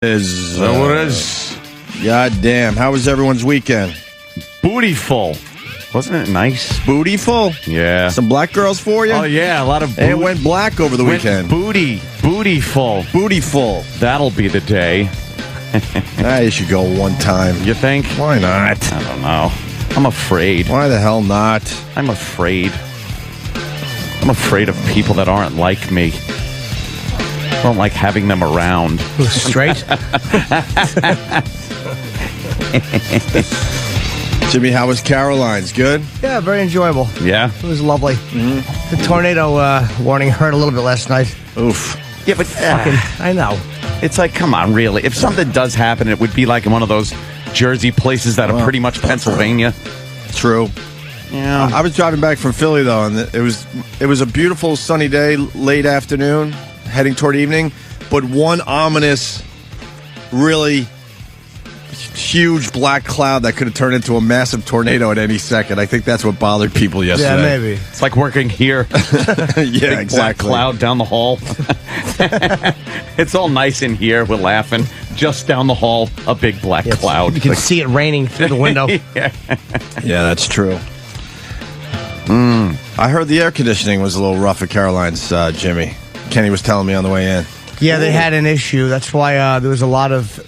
Is So it is. God damn. How was everyone's weekend? Bootyful. Wasn't it nice? Bootyful? Yeah. Some black girls for you? Oh, yeah. A lot of It went black over the weekend. Bootyful. Bootyful. That'll be the day. You should go one time. You think? Why not? I don't know. I'm afraid. Why the hell not? I'm afraid. I'm afraid of people that aren't like me. I don't like having them around. Straight? Jimmy, how was Caroline's? Good? Yeah, very enjoyable. Yeah? It was lovely. Mm-hmm. The tornado warning hurt a little bit last night. Oof. Yeah, but I know. it's like, come on, really. If something does happen, it would be like in one of those Jersey places that are pretty much Pennsylvania. True. Yeah. I was driving back from Philly, though, and it was a beautiful sunny day, late afternoon, heading toward evening, but one ominous, really huge black cloud that could have turned into a massive tornado at any second. I think that's what bothered people yesterday. Yeah, maybe. It's like working here. Yeah, Big black exactly. cloud down the hall. It's all nice in here. We're laughing. Just down the hall, a big black cloud. You can see it raining through the window. Yeah. Yeah, that's true. I heard the air conditioning was a little rough at Caroline's, Jimmy. Kenny was telling me on the way in. Yeah, they had an issue. That's why there was a lot of...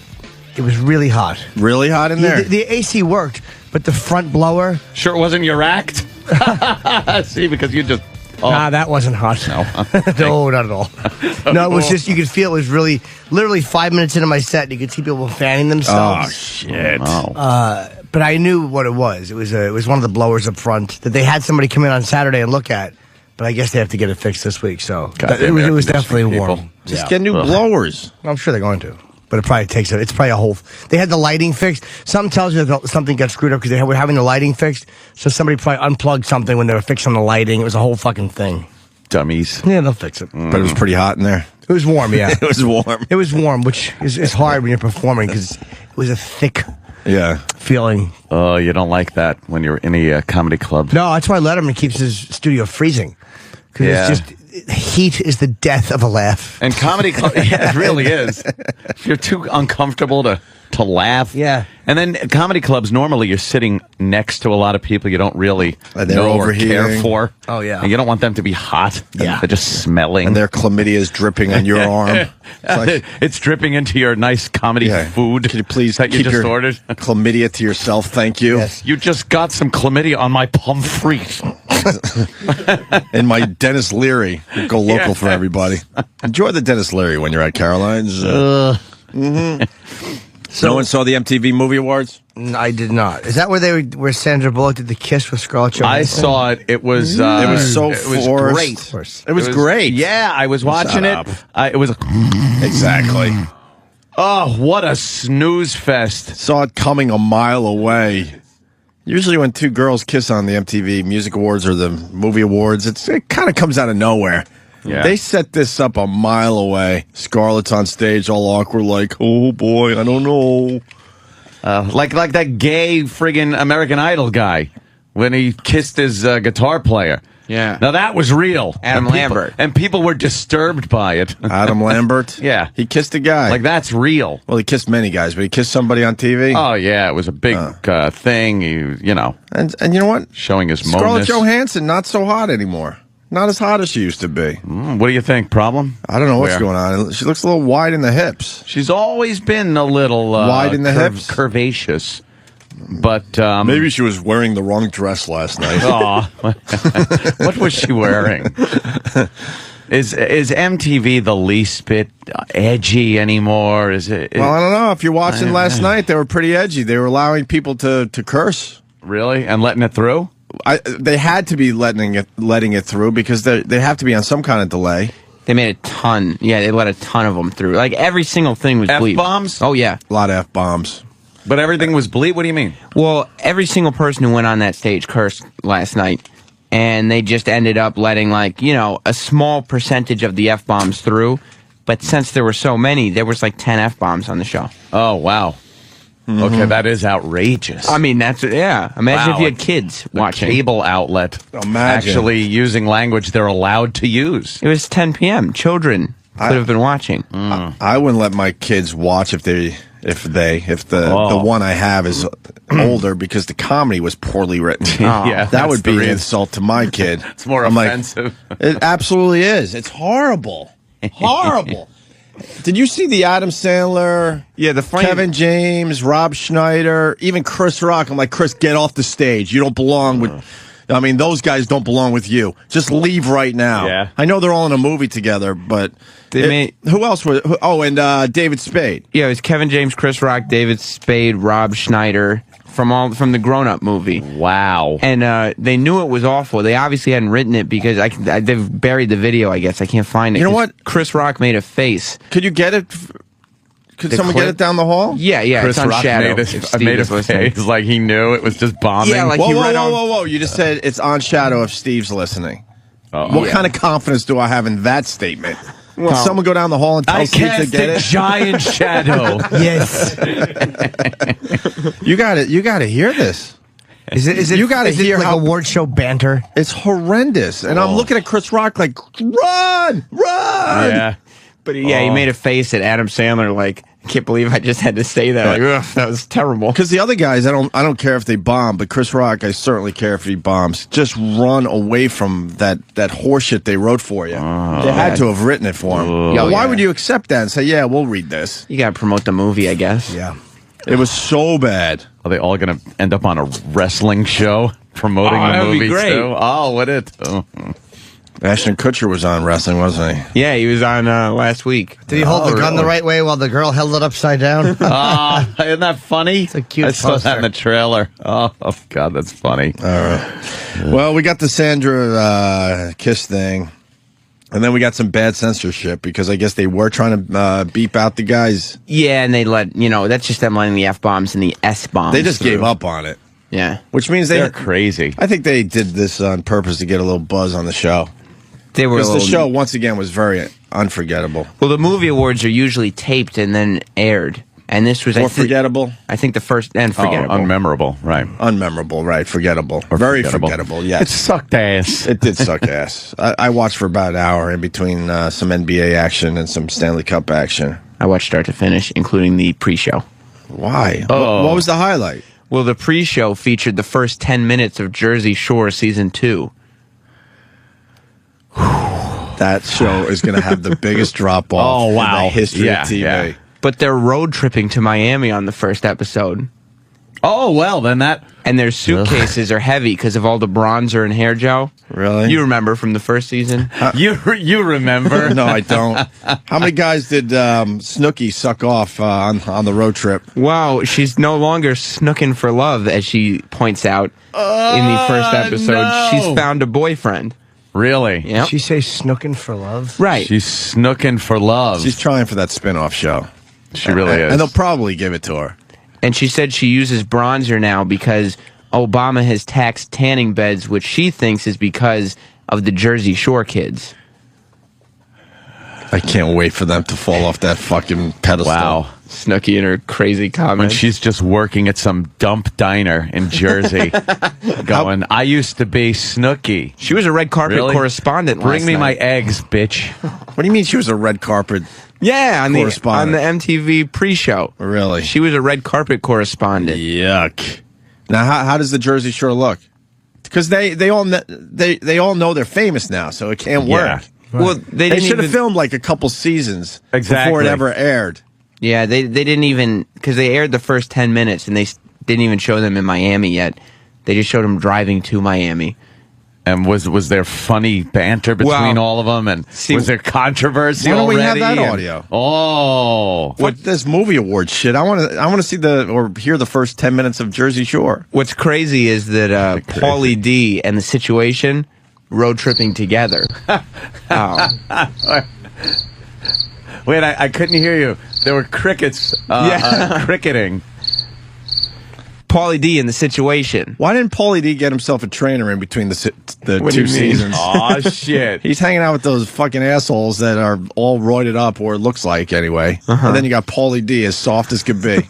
It was really hot. Really hot in there? The AC worked, but the front blower... Sure it wasn't your act? See, because you just... Oh. Nah, that wasn't hot. No. No, not at all. No, it was just, you could feel it was really, literally 5 minutes into my set, you could see people fanning Oh, themselves. shit. Oh. But I knew what it was. It was one of the blowers up front that they had somebody come in on Saturday and look at. But I guess they have to get it fixed this week. So it was definitely warm. people. Just get new blowers. I'm sure they're going to. But it probably takes it's probably a whole. They had the lighting fixed. Something tells you that something got screwed up because they were having the lighting fixed. So somebody probably unplugged something when they were fixing the lighting. It was a whole fucking thing. Dummies. Yeah, they'll fix it. But it was pretty hot in there. It was warm, yeah. It was warm. It was warm, which is hard when you're performing because it was a thick Yeah. feeling. Oh, you don't like that when you're in a comedy club. No, that's why Letterman keeps his studio freezing. Because it's just, heat is the death of a laugh. And comedy club, yeah, it really is. If you're too uncomfortable to laugh. Yeah. And then comedy clubs, normally you're sitting next to a lot of people you don't really And they're know or care overhearing. for. Oh, yeah. And you don't want them to be hot. Yeah. They're just smelling. And their chlamydia is dripping on your arm. It's like, It's dripping into your nice comedy food. Could you please that you keep just your ordered? chlamydia to yourself? Thank you. Yes. You just got some chlamydia on my pomfret. And my Dennis Leary. Go local Yeah. for everybody. Enjoy the Dennis Leary when you're at Caroline's. So, No one saw the MTV Movie Awards? I did not. Is that where Sandra Bullock did the kiss with Scarlett Johansson? I saw it. It was. It was so it was forced. great. It was great. Yeah, I was watching Shut it. up. It was. Exactly. Oh, what a snooze fest! Saw it coming a mile away. Usually when two girls kiss on the MTV Music Awards or the Movie Awards, it kind of comes out of nowhere. Yeah. They set this up a mile away. Scarlett's on stage all awkward like, oh boy, I don't know. Like that gay friggin' American Idol guy when he kissed his guitar player. Yeah. Now that was real. Adam And people- Lambert. And people were disturbed by it. Adam Lambert? Yeah. He kissed a guy. Like that's real. Well, he kissed many guys, but he kissed somebody on TV. Oh yeah, it was a big thing. You know, And you know what? showing his Scarlett moments. Johansson, not so hot anymore. Not as hot as she used to be. What do you think? Problem? I don't know what's Where? going on. She looks a little wide in the hips. She's always been a little Wide in the hips? curvaceous. But Maybe she was wearing the wrong dress last night. aw. What was she wearing? Is MTV the least bit edgy anymore? Is it? Well, I don't know. If you're watching last night, they were pretty edgy. They were allowing people to curse. Really? And letting it through? They had to be letting it through because they have to be on some kind of delay. They made a ton. Yeah, they let a ton of them through. Like every single thing was bleep. F-bombs? Oh yeah. A lot of F-bombs. But everything was bleep? What do you mean? Well, every single person who went on that stage cursed last night, and they just ended up letting a small percentage of the F-bombs through. But since there were so many, there was like 10 F-bombs on the show. Oh, wow. Okay, that is outrageous. I mean, Imagine Wow, if you had kids the watching. cable outlet Imagine. actually using language they're allowed to use. It was 10 p.m. Children could have been watching. I wouldn't let my kids watch if the one I have is older because the comedy was poorly written. Yeah, that that's would the be an reason. insult to my kid. It's more I'm offensive. It absolutely is. It's horrible. Horrible. Did you see the Adam Sandler? Yeah, the funny- Kevin James, Rob Schneider, even Chris Rock. I'm like, Chris, get off the stage. You don't belong with. I mean, those guys don't belong with you. Just leave right now. Yeah. I know they're all in a movie together, but They who else was? And David Spade. Yeah, it was Kevin James, Chris Rock, David Spade, Rob Schneider from the Grown Up movie. Wow. And they knew it was awful. They obviously hadn't written it because they've buried the video. I guess I can't find it. You know 'Cause what? Chris Rock made a face. Could you get it? Could The someone clip? get it down the hall? Yeah, Chris it's on Rock Shadow. made if a, Steve made a is listening. face like he knew it was just bombing. Yeah, like Whoa, he whoa, read on- whoa! You just said it's on Shadow if Steve's listening. Uh-oh. What kind of confidence do I have in that statement? Can someone go down the hall and tell I Steve to cast get a it? giant shadow. Yes. You got it. You got to hear this. Is it? You gotta is it hear like how- award show banter. It's horrendous, and I'm looking at Chris Rock like, run. Yeah. But yeah, he made a face at Adam Sandler like, I can't believe I just had to say that. Like, ugh, that was terrible. Because the other guys, I don't care if they bomb, but Chris Rock, I certainly care if he bombs. Just run away from that horseshit they wrote for you. They had to have written it for him. Yeah, Why yeah. would you accept that and say, yeah, we'll read this? You gotta promote the movie, I guess. Yeah. It was so bad. Are they all going to end up on a wrestling show promoting Oh, the that'd be movie great. too? Oh, would it? Oh. Ashton Kutcher was on wrestling, wasn't he? Yeah, he was on last week. Did he hold the gun the really? right way while the girl held it upside down? Ah, isn't that funny? It's a cute I saw that in poster. the trailer. Oh, God, that's funny. Well, we got the Sandra Kiss thing, and then we got some bad censorship because I guess they were trying to beep out the guys. Yeah, and they let, that's just them letting the F-bombs and the S-bombs. They just through. gave up on it, Yeah. which means They're crazy. I think they did this on purpose to get a little buzz on the show. They were a Because the little- show, once again, was very unforgettable. Well, the movie awards are usually taped and then aired. And this was, Or forgettable. I think the first, and forgettable. Oh, unmemorable, right. Unmemorable, right. Forgettable. Very forgettable, yes. It sucked ass. It did suck ass. I watched for about an hour in between some NBA action and some Stanley Cup action. I watched start to finish, including the pre-show. Why? Oh. What was the highlight? Well, the pre-show featured the first 10 minutes of Jersey Shore Season 2. That show is going to have the biggest drop off Oh, wow. in the history Yeah, of TV. yeah. But they're road tripping to Miami on the first episode. Oh, well, then that... And their suitcases are heavy because of all the bronzer and hair gel. Really? You remember from the first season? You remember? No, I don't. How many guys did Snooki suck off on the road trip? Wow, she's no longer snooking for love, as she points out in the first episode. no. She's found a boyfriend. Really? Yep. She say snooking for love? Right. She's snooking for love. She's trying for that spin-off show. She really is. And they'll probably give it to her. And she said she uses bronzer now because Obama has taxed tanning beds, which she thinks is because of the Jersey Shore kids. I can't wait for them to fall off that fucking pedestal. Wow. Snooki and her crazy When comments. she's just working at some dump diner in Jersey, going, I used to be Snooki. She was a red carpet Really? correspondent Bring last me my night. eggs, bitch. What do you mean she was a red carpet? Yeah, on the Correspondent. MTV pre-show. Really? She was a red carpet correspondent. Yuck. Now, how does the Jersey Shore look? Because they all know they're famous now, so it can't Yeah. work. Well, they They didn't should have even, filmed like a couple seasons before Exactly. it ever aired. Yeah, they didn't even, because they aired the first 10 minutes and they didn't even show them in Miami yet. They just showed them driving to Miami. And was there funny banter between Well, all of them? And see- was there controversy Why don't we already? have that And- audio? Oh. What this movie award shit? I want to see or hear the first 10 minutes of Jersey Shore. What's crazy is that Paulie D and The Situation road tripping together. Oh. Wait, I couldn't hear you. There were crickets cricketing. Paulie D and The Situation. Why didn't Paulie D get himself a trainer in between the What do two you mean? seasons? Oh, shit. He's hanging out with those fucking assholes that are all roided up, or it looks like anyway. And then you got Paulie D, as soft as could be.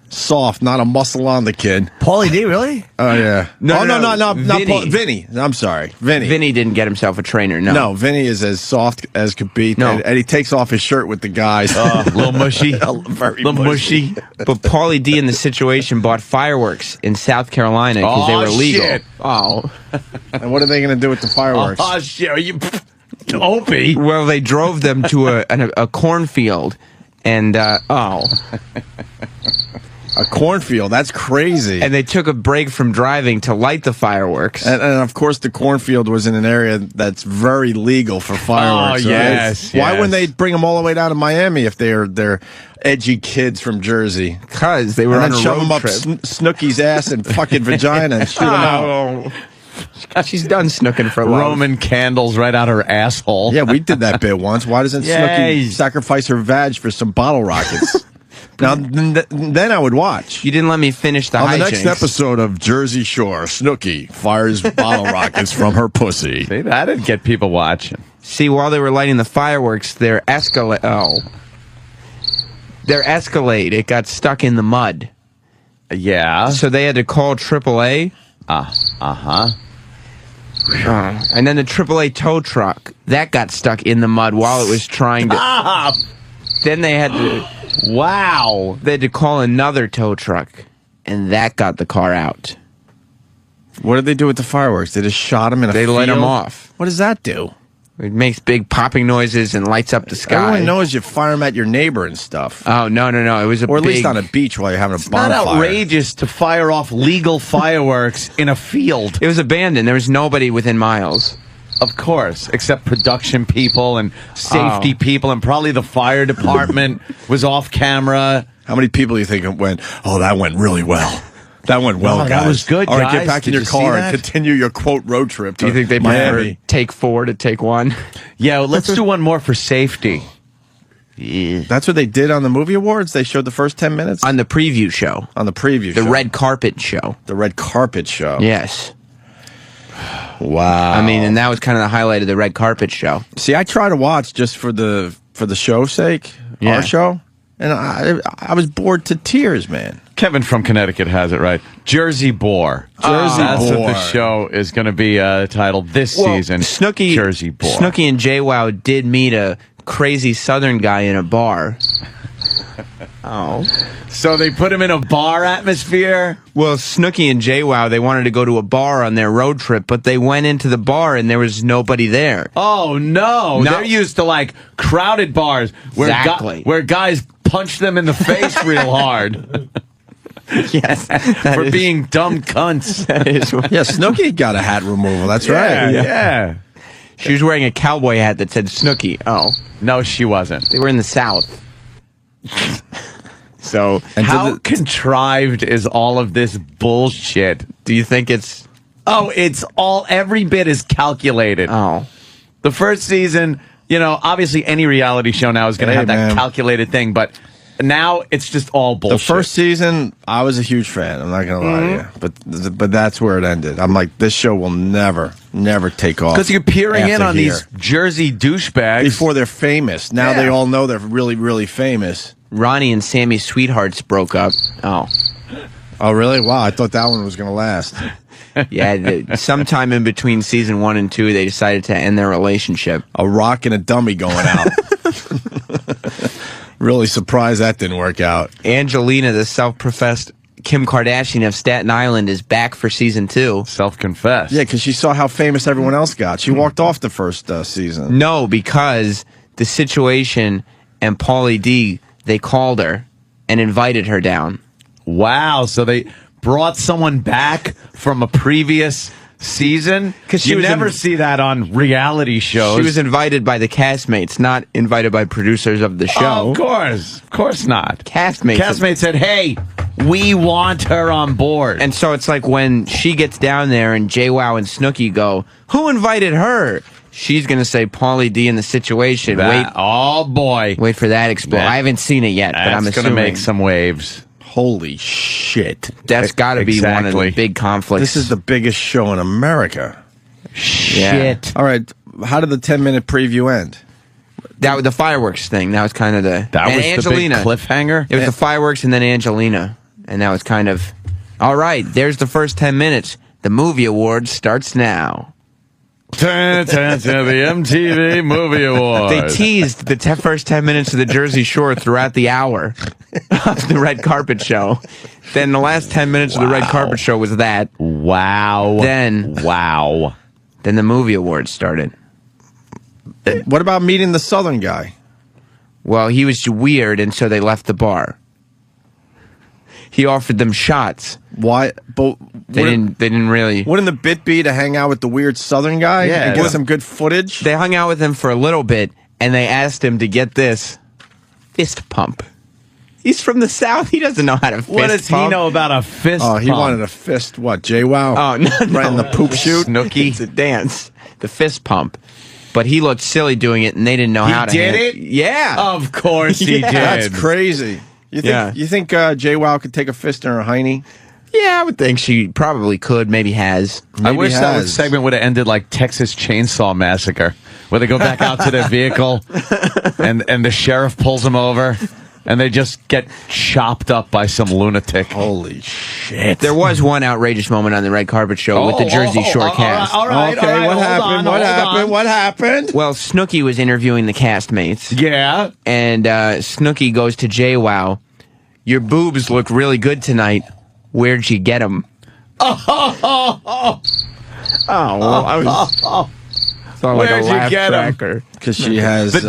soft, not a muscle on the kid. Paulie D, really? Oh yeah. No, oh no, no, no, not Vinny. Paul, Vinny. I'm sorry, Vinny. Vinny didn't get himself a trainer. No. No, Vinny is as soft as could be. No. And he takes off his shirt with the guys. A little mushy. Very little mushy. But Paulie D in the situation bought fireworks in South Carolina because they Oh, were legal. shit. Oh. And what are they going to do with the fireworks? Oh, shit. Are you Opie? Well, they drove them to a cornfield, and A cornfield. That's crazy. and they took a break from driving to light the fireworks. And of course, the cornfield was in an area that's very legal for fireworks. Oh, right? yes, Why yes. wouldn't they bring them all the way down to Miami if they're edgy kids from Jersey? Because they were And on then a shove road them up trip. Snooki's ass and fucking vagina and shoot them out. She's done snooking for long. Roman candles right out her asshole. Yeah, we did that bit once. Why doesn't Snooki Yay. sacrifice her vag for some bottle rockets? Now, then I would watch. You didn't let me finish the On the hijinks. next episode of Jersey Shore, Snooki fires bottle rockets from her pussy. See, that'd get people watching. See, while they were lighting the fireworks, their Escalade, it got stuck in the mud. Yeah. So they had to call AAA. Uh-huh. And then the AAA tow truck, that got stuck in the mud while it was trying to... Then they had to call another tow truck, and that got the car out. What did they do with the fireworks? They just shot them in a They field? let them off. What does that do? It makes big popping noises and lights up the sky. Everyone knows you fire them at your neighbor and stuff. Oh, no. It was a Or at big... least on a beach while you're having a It's not bonfire. outrageous to fire off legal fireworks in a field. It was abandoned. There was nobody within miles. Of course, except production people and safety people, and probably the fire department was off camera. How many people do you think it went, oh, that went really well? That went well, No, guys. that was good, All right, guys. get back in Did your you see car that? and continue your, quote, road trip to Do you think they Miami. prefer take 4 to take 1? Yeah, well, let's do one more for safety. Yeah. That's what they did on the movie awards? They showed the first 10 minutes? On the preview show. On the preview The show. red carpet show. The red carpet show. Yes. Wow. I mean, and that was kind of the highlight of the red carpet show. See, I try to watch just for the show's sake, Yeah. our show, and I was bored to tears, man. Kevin from Connecticut has it right. Jersey Boar. Jersey That's what Boar. the show is going to be titled this season. Snooki, Jersey Boar. Snooki and JWoww did meet a crazy Southern guy in a bar. Oh. So they put him in a bar atmosphere. Well, Snooki and JWoww, they wanted to go to a bar on their road trip, but they went into the bar and there was nobody there. Oh no. No. They're used to like crowded bars where Exactly. where guys punch them in the face real hard Yes. for being dumb cunts. Yeah, Snooki got a hat removal. That's right. Yeah. She was wearing a cowboy hat that said Snooki. Oh. No, she wasn't. They were in the South. So, And How did contrived is all of this bullshit? do you think it's... Oh, it's all, every bit is calculated. Oh. The first season, you know, obviously any reality show now is going to Hey, have that man. calculated thing, but now it's just all bullshit. The first season, I was a huge fan. I'm not going to lie to you. But that's where it ended. I'm like, this show will never take off. Because you're peering in after on here. these Jersey douchebags. Before they're famous. Now Yeah. they all know they're really, really famous. Ronnie and Sammy Sweethearts broke up. Oh. Oh, really? Wow, I thought that one was going to last. Yeah, sometime in between season 1 and 2, they decided to end their relationship. A rock and a dummy going out. Really surprised that didn't work out. Angelina, the self-professed Kim Kardashian of Staten Island, is back for season 2. Self-confessed. Yeah, because she saw how famous everyone else got. She walked off the first season. No, because the situation and Paulie D, they called her and invited her down. Wow. So they brought someone back from a previous season? 'Cause she you was never in- see that on reality shows. She was invited by the castmates, not invited by producers of the Oh, show. of course not. Castmates. Castmate said, hey, we want her on board. And so it's like when she gets down there and JWoww and Snooki go, who invited her? She's going to say Paulie D in the situation. That- oh, boy. Wait for that explode. That- I haven't seen it yet, but I'm That's going assuming to make some waves. Holy shit. that's got to be one of the Exactly. big conflicts. This is the biggest show in America. Shit. All right, how did the 10-minute preview end? that was the fireworks thing. That was kind of the That and was Angelina. the big cliffhanger? It was the fireworks and then Angelina. And that was kind of, all right, there's the first 10 minutes. The movie awards starts now. The MTV Movie Awards. They teased the first 10 minutes of the Jersey Shore throughout the hour of the red carpet show. Then the last 10 minutes of the red carpet show was that. Wow. Then the movie awards started. What about meeting the Southern guy? Well, he was weird, and so they left the bar. He offered them shots. Why? But They didn't really. Wouldn't the bit be to hang out with the weird Southern guy Yeah. and get Yeah. some good footage? They hung out with him for a little bit, and they asked him to get this fist pump. He's from the South. He doesn't know how to fist What does pump. he know about a fist Oh, he pump? wanted a fist. What? JWoww? Oh, no. Right in the poop chute. Snooki. It's a dance. The fist pump. But he looked silly doing it, and they didn't know He how to did hand- it? Yeah. Of course he Yeah. did. That's crazy. You think JWoww could take a fist in her hiney? Yeah, I would think she probably could, maybe has. I Maybe wish that has. segment would have ended like Texas Chainsaw Massacre, where they go back out to their vehicle and the sheriff pulls them over and they just get chopped up by some lunatic. Holy shit. There was one outrageous moment on the red carpet show with the Jersey Shore cast. All right, Okay, what happened? What happened? What happened? Well, Snooki was interviewing the castmates, Yeah. and Snooki goes to JWoww. Your boobs look really good tonight. Where'd you get them? Oh, well, I was. Felt like Where'd a you laugh get 'em? tracker. Because she has The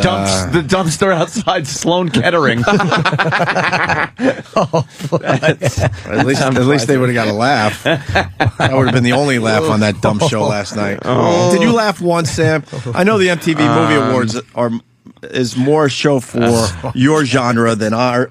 dumpster outside Sloan Kettering. at least they would have got a laugh. That would have been the only laugh on that dumb show last night. Did you laugh once, Sam? I know the MTV Movie Awards is more a show for your genre than our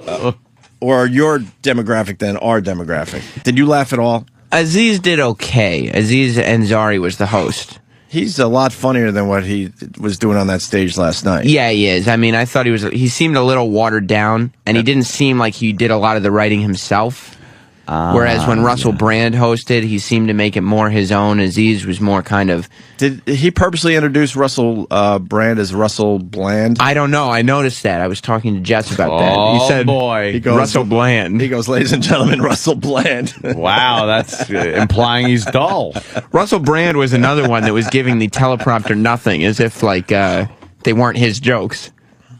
or your demographic than our demographic. Did you laugh at all? Aziz did okay. Aziz Ansari was the host. He's a lot funnier than what he was doing on that stage last night. Yeah, he is. I mean, I thought he seemed a little watered down, and he didn't seem like he did a lot of the writing himself. Whereas when Russell Brand hosted, he seemed to make it more his own. Aziz was more kind of... Did he purposely introduce Russell Brand as Russell Bland? I don't know. I noticed that. I was talking to Jess about that. Oh, He said, boy. He goes- Russell Bland. He goes, ladies and gentlemen, Russell Bland. Wow, that's implying he's dull. Russell Brand was another one that was giving the teleprompter nothing, as if, like, they weren't his jokes.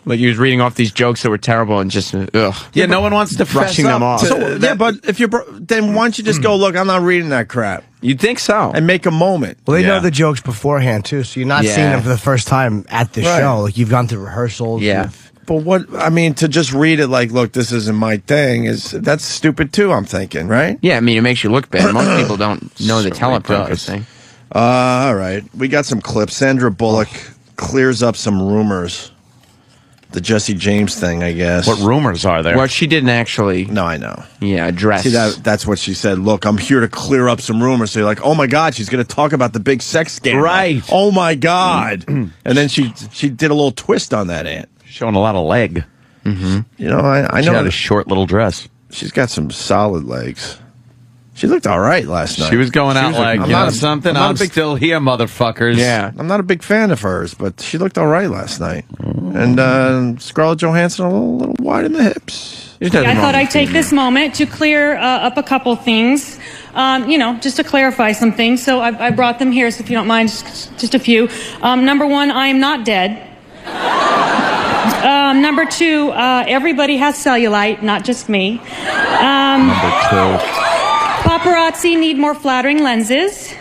Like, he was reading off these jokes that were terrible and just, ugh. Yeah, no one wants to fess Brushing them up off. to So, yeah, but if you're, then why don't you just go, look, I'm not reading that crap, You'd think so. and make a moment. Well, they Yeah. know the jokes beforehand too, so you're not Yeah. seeing them for the first time at the Right. show. Like you've gone through rehearsals. Yeah. you've- But what, I mean, to just read it like, look, this isn't my thing, that's stupid too, I'm thinking, right? Yeah, I mean, it makes you look bad. Most people don't know the Certainly teleprompter does. thing. All right. We got some clips. Sandra Bullock clears up some rumors. The Jesse James thing, I guess. What rumors are there? Well, she didn't actually, No, I know. address. See, that's what she said. Look, I'm here to clear up some rumors. So you're like, oh my God, she's going to talk about the big sex scandal. Right. Oh my God. And then she did a little twist on that, Aunt. Showing a lot of leg. You know, I She know had a short little dress. she's got some solid legs. She looked all right last night. She was going out like, I'm you know not a- something? I'm not a I'm big- still here, motherfuckers. Yeah. I'm not a big fan of hers, but she looked all right last night. And Scarlett Johansson a little wide in the hips. There's nothing I wrong thought with I'd take this moment to clear up a couple things, just to clarify some things. So I brought them here, so if you don't mind, just a few. Number one, I am not dead. Number two, everybody has cellulite, not just me. Paparazzi need more flattering lenses.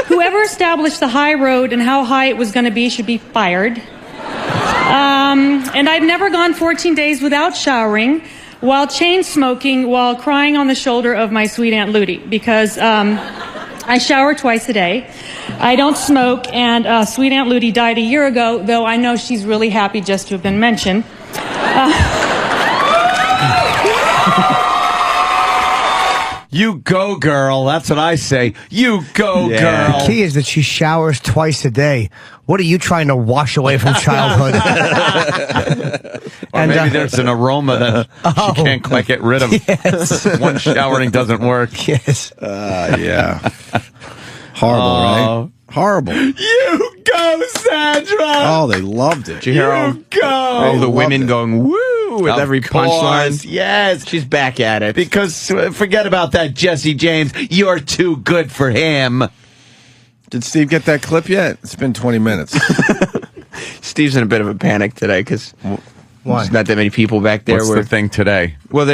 Whoever established the high road and how high it was going to be should be fired. And I've never gone 14 days without showering, while chain smoking, while crying on the shoulder of my sweet Aunt Ludi, because I shower twice a day. I don't smoke, and sweet Aunt Ludi died a year ago, though I know she's really happy just to have been mentioned. You go, girl. That's what I say. You go, Yeah. girl. The key is that she showers twice a day. What are you trying to wash away from childhood? Or And, maybe there's an aroma that she can't quite get rid of. Yes. One showering doesn't work. Yes. Yeah. Horrible, right? Horrible. You go, Sandra. Oh, they loved it. Did you hear all go. the loved women it. going, woo? with every punchline. Yes. She's back at it. Because forget about that, Jesse James. You're too good for him. Did Steve get that clip yet? It's been 20 minutes. Steve's in a bit of a panic today because Why? there's not that many people back there. What's the thing today? Well,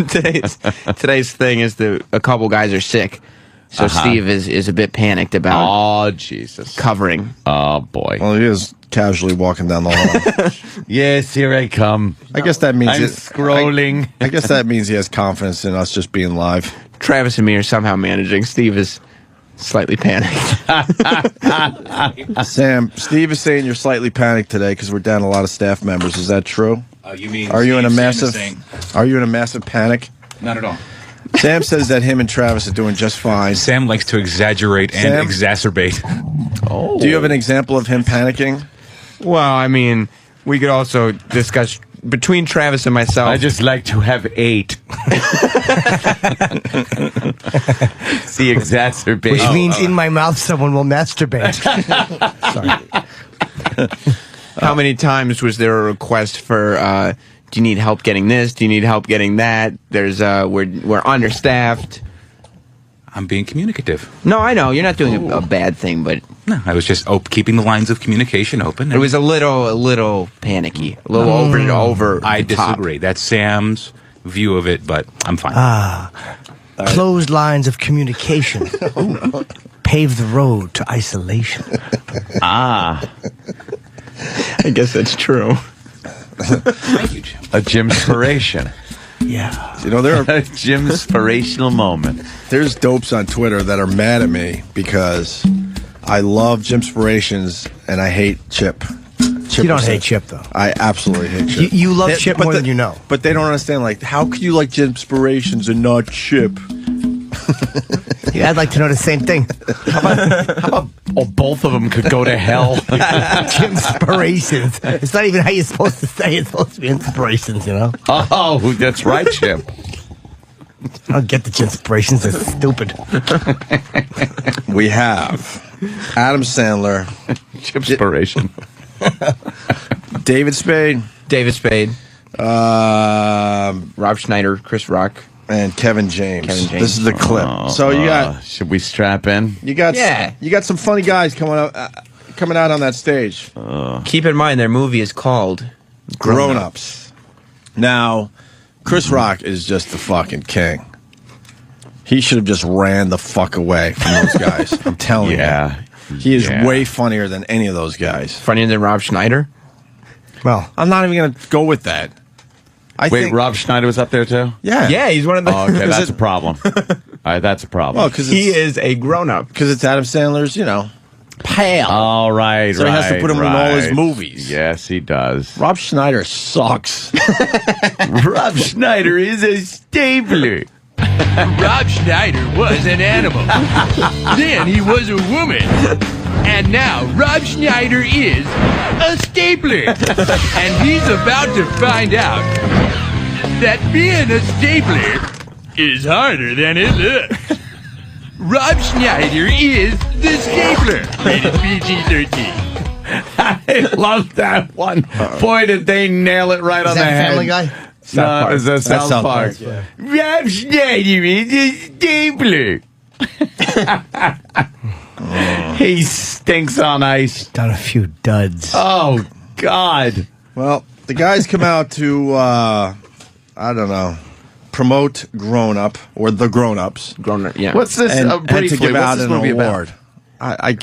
today's thing is a couple guys are sick, so Steve is a bit panicked about Oh, Jesus. covering. Oh, boy. Well, he is casually walking down the hall. Yes, here I come. I guess that means I'm scrolling. I guess that means he has confidence in us just being live. Travis and me are somehow managing. Steve is slightly panicked. Sam, Steve is saying you're slightly panicked today because we're down a lot of staff members. Is that true? You mean? Are you in a Sam is massive? saying- Are you in a massive panic? Not at all. Sam says that him and Travis are doing just fine. Sam likes to exaggerate and Sam? exacerbate. Do you have an example of him panicking? Well, I mean, we could also discuss between Travis and myself. I just like to have 8. See, exacerbate. Which means in my mouth someone will masturbate. Sorry. How many times was there a request for? Do you need help getting this? Do you need help getting that? There's we're understaffed. I'm being communicative. No, I know you're not doing a bad thing, but No, I was just keeping the lines of communication open. it was a little panicky, a little over. I the top. disagree. That's Sam's view of it, but I'm fine. Closed lines of communication pave the road to isolation. I guess that's true. Thank you, Jim. A Jimspiration. Yeah. You know, there A Jimspirational moment. there's dopes on Twitter that are mad at me because I love Jimspirations and I hate Chip. You don't hate Chip, though. I absolutely hate Chip. You love Chip but more than you know. But they don't understand, like, how could you like Jimspirations and not Chip? Yeah, I'd like to know the same thing. Oh, both of them could go to hell. Inspirations. It's not even how you're supposed to say it. It's supposed to be inspirations, you know? Oh, that's right, Chip. I don't get the inspirations. They're stupid. We have Adam Sandler, Jimspiration. David Spade, David Spade, um, Rob Schneider, Chris Rock. and Kevin James. Kevin James. This is the clip. So you got Should we strap in? you got Yeah. you got some funny guys coming out on that stage. Keep in mind their movie is called Grown Ups. Now, Chris Rock is just the fucking king. He should have just ran the fuck away from those guys. I'm telling Yeah. you. He is Yeah. way funnier than any of those guys. Funnier than Rob Schneider. Well, I'm not even going to go with that. I Wait, think, Rob Schneider was up there too? Yeah. Yeah, he's one of the. Oh, okay, that's a problem. All right, that's a problem. Well, because he it's, is a grown up. it's Adam Sandler's, pal. All right, So he has to right, put him in all his right. movies. Yes, he does. Rob Schneider sucks. Rob Schneider is a stapler. Rob Schneider was an animal. Then he was a woman. And now Rob Schneider is a stapler. And he's about to find out that being a stapler is harder than it looks. Rob Schneider is the stapler. Rated PG-13. I love that one. Boy, did they nail it right on is the that head. Family Guy? No, it's a South South Park. Park, Rob Schneider is a stapler. He stinks on ice. Done a few duds. Oh, God. Well, the guys come out to, I don't know, promote Grown Up or the Grown Ups. Grown up. Yeah. What's this? And to briefly, give what's out this an movie about? award. I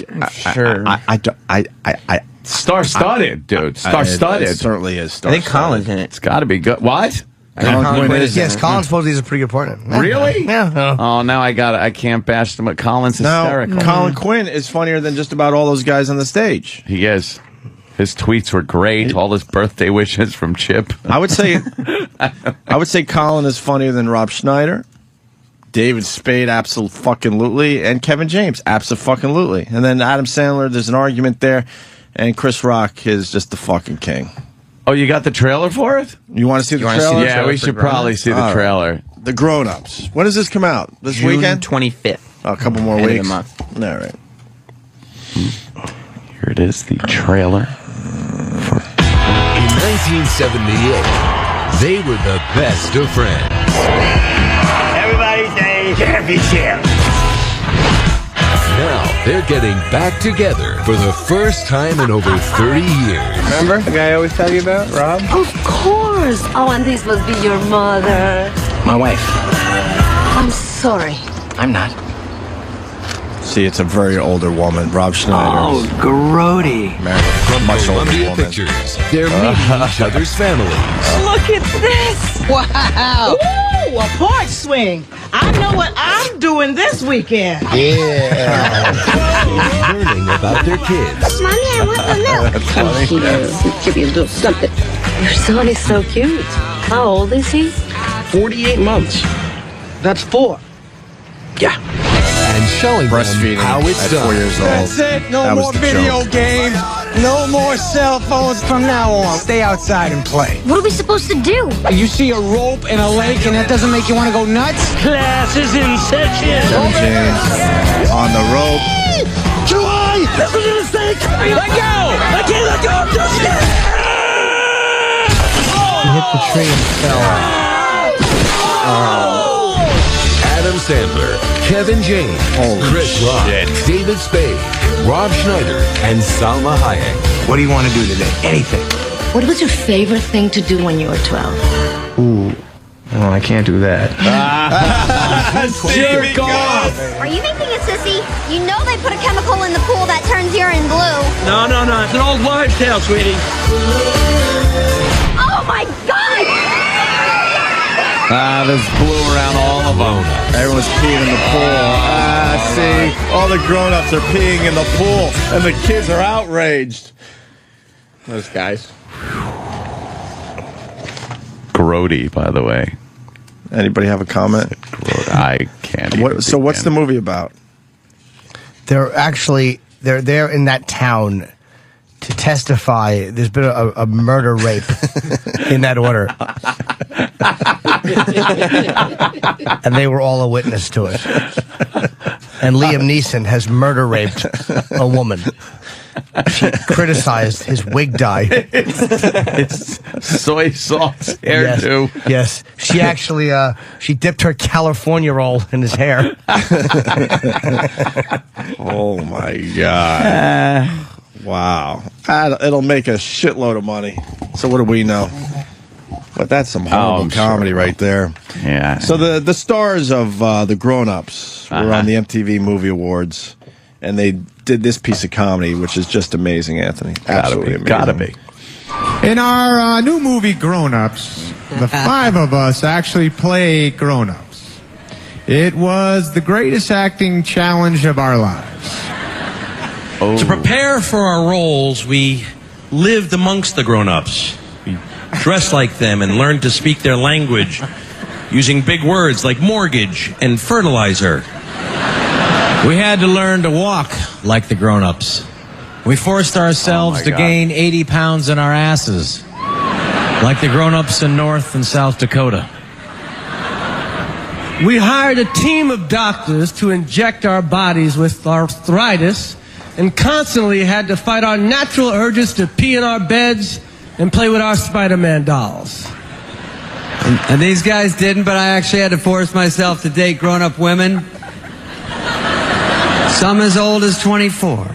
Sure. I Star-studded, dude. Star-studded. It certainly is. I think star-studded. Colin's in it. It's got to be good. What? Colin Quinn is. Yes, Colin supposedly is a pretty good partner. Really? Yeah. Oh, now I can't bash them. Colin's Now, hysterical. Colin Quinn is funnier than just about all those guys on the stage. He is. His tweets were great. All his birthday wishes from Chip. I would say Colin is funnier than Rob Schneider, David Spade, absolutely, and Kevin James, absolutely. And then Adam Sandler, there's an argument there, and Chris Rock is just the fucking king. Oh, you got the trailer for it? You want to see the wanna see trailer? the Yeah, trailer we for should Grown probably Ups? see the All right. trailer. The Grown Ups. When does this come out? This June weekend? 25th. Oh, a couple more End of the weeks. month. All right. Here it is, the trailer. In 1978, They were the best of friends. Everybody say championship. Now they're getting back together for the first time in over 30 years. Remember the guy I always tell you about, Rob? Of course. Oh, and this must be your mother. My wife. I'm sorry. I'm not. See, it's a very older woman, Rob Schneider. Oh, grody. Married a From much older Columbia woman. Pictures, they're meeting each other's families. Look at this. Wow. Ooh, a porch swing. I know what I'm doing this weekend. Learning about their kids. Mommy, I want the milk. That's funny. Give you a little something. Your son is so cute. How old is he? 48 months. That's 4. Yeah. And showing them Breastfeeding how it's at done. 4 years old. it. No That was more the video joke. games. No more cell phones from now on. Stay outside and play. What are we supposed to do? You see a rope in a lake and that doesn't make you want to go nuts? Class is in session. Kevin James on the rope. Too high! This is a mistake! Let go! I can't let go! I'm just He hit the tree and fell. Adam Sandler, Kevin James, Chris Rock, David Spade, Rob Schneider, and Salma Hayek. What do you want to do today? Anything. What was your favorite thing to do when you were 12? Ooh. Oh, I can't do that. Jerk off. Are you making a sissy? You know they put a chemical in the pool that turns urine blue. No. It's an old wives' tale, sweetie. Oh my God! There's blue around all of them. Everyone's peeing in the pool. See, all the grown-ups are peeing in the pool, and the kids are outraged. Those guys. Grody, by the way. Anybody have a comment? I can't. Even So what's the movie about? They're there in that town to testify. There's been a murder rape in that order. And they were all a witness to it. And Liam Neeson has murder raped a woman. She criticized his wig dye. It's soy sauce hairdo. Yes. She actually she dipped her California roll in his hair. Oh my God! Wow, it'll make a shitload of money. So what do we know? But that's some horrible I'm comedy sure. right there. Yeah. So the stars of the Grown Ups were on the MTV Movie Awards, and they did this piece of comedy, which is just amazing, Anthony. Absolutely amazing. Gotta be. In our new movie, Grown Ups, the 5 of us actually play Grown Ups. It was the greatest acting challenge of our lives. To prepare for our roles, we lived amongst the grown-ups. We dressed like them and learned to speak their language using big words like mortgage and fertilizer. We had to learn to walk like the grown-ups. We forced ourselves to gain 80 pounds in our asses, like the grown-ups in North and South Dakota. We hired a team of doctors to inject our bodies with arthritis and constantly had to fight our natural urges to pee in our beds and play with our Spider-Man dolls. And these guys didn't, but I actually had to force myself to date grown-up women. Some as old as 24.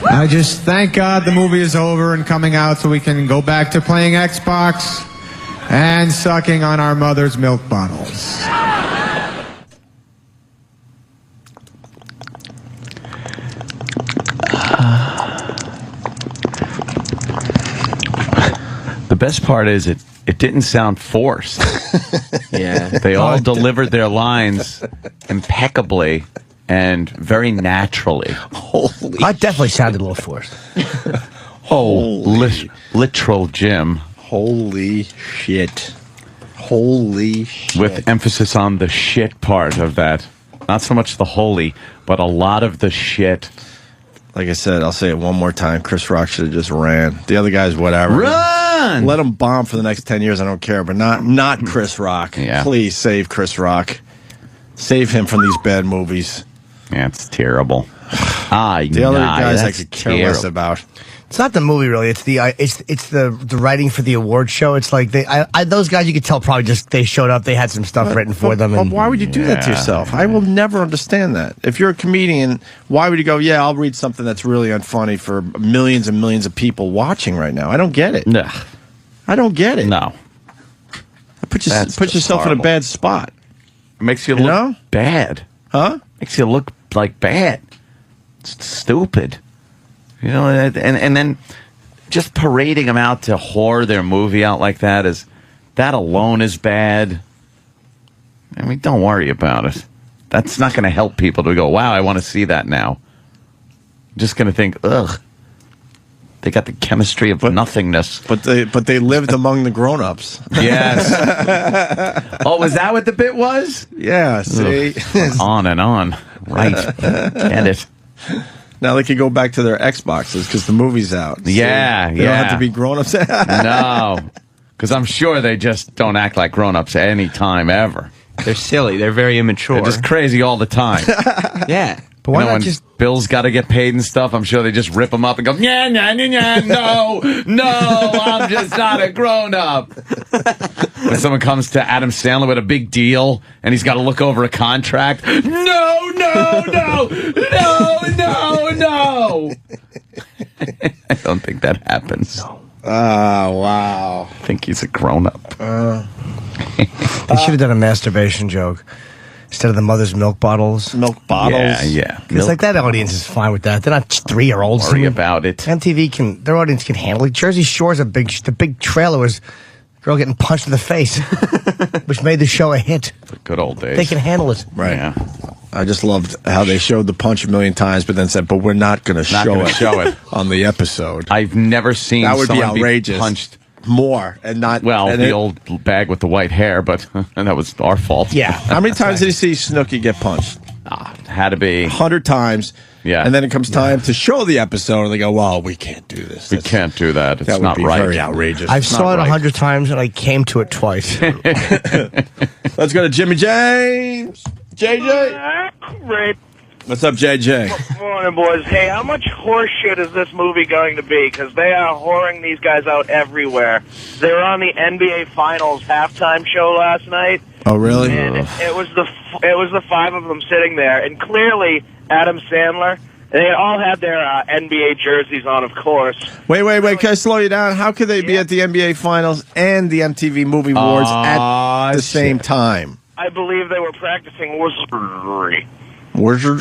I just thank God the movie is over and coming out so we can go back to playing Xbox and sucking on our mother's milk bottles. The best part is it didn't sound forced. Yeah. They all delivered their lines impeccably and very naturally. Holy I definitely sounded a little forced. Literal Jim. Holy shit. Holy shit. With emphasis on the shit part of that. Not so much the holy, but a lot of the shit. Like I said, I'll say it one more time. Chris Rock should have just ran. The other guys, whatever. Run! Let him bomb for the next 10 years. I don't care. But not Chris Rock. Yeah. Please save Chris Rock. Save him from these bad movies. Yeah, it's terrible. The other guys I could care less about. It's not the movie, really. It's the writing for the award show. It's like those guys, you could tell probably just they showed up. They had some stuff written for them. But And why would you do that to yourself? I will never understand that. If you're a comedian, why would you go, yeah, I'll read something that's really unfunny for millions and millions of people watching right now? I don't get it. Nah. I don't get it. No. Put That's yourself just in a horrible. bad spot. It makes you You look know? bad. Huh? Makes you look like bad. It's stupid. You know, and then just parading them out to whore their movie out like that alone is bad. I mean, don't worry about it. That's not going to help people to go, wow, I want to see that now. I'm just going to think, ugh. They got the chemistry of nothingness. But they lived among the grown-ups. Yes. Oh, was that what the bit was? Yeah, see? On and on. Right. Get it. Now they could go back to their Xboxes because the movie's out. Yeah, They don't have to be grown-ups. No. Because I'm sure they just don't act like grown-ups any time ever. They're silly. They're very immature. They're just crazy all the time. Yeah. But why not when just Bill's got to get paid and stuff, I'm sure they just rip them up and go, yeah, no, I'm just not a grown-up. When someone comes to Adam Sandler with a big deal and he's got to look over a contract, no. I don't think that happens. No. Oh, wow. I think he's a grown-up. they should have done a masturbation joke instead of the mother's milk bottles. Milk bottles. Yeah. It's like that audience is fine with that. They're not 3-year-olds. Don't worry about it. MTV their audience can handle it. Jersey Shore's the big trailer was a girl getting punched in the face, which made the show a hit. The good old days. They can handle it. Right. Yeah. I just loved how they showed the punch a million times, but then said, but we're not going to show it on the episode. I've never seen that would be someone outrageous. punched more and not the old bag with the white hair, but and that was our fault. Yeah. How many times did you see Snooki get punched? Had to be 100 times. Yeah. And then it comes time to show the episode, and they go, well, we can't do this. We can't do that. It's that not would be right. very outrageous. I've saw it 100 times, and I came to it twice. Let's go to Jimmy James. JJ. Great. What's up, JJ? Morning, boys. Hey, how much horseshit is this movie going to be? Because they are whoring these guys out everywhere. They were on the NBA Finals halftime show last night. Oh, really? And it was the five of them sitting there, and clearly Adam Sandler. They all had their NBA jerseys on, of course. Wait. Can I slow you down? How could they be at the NBA Finals and the MTV Movie Awards at the same time? I believe they were practicing wizardry. Yuck.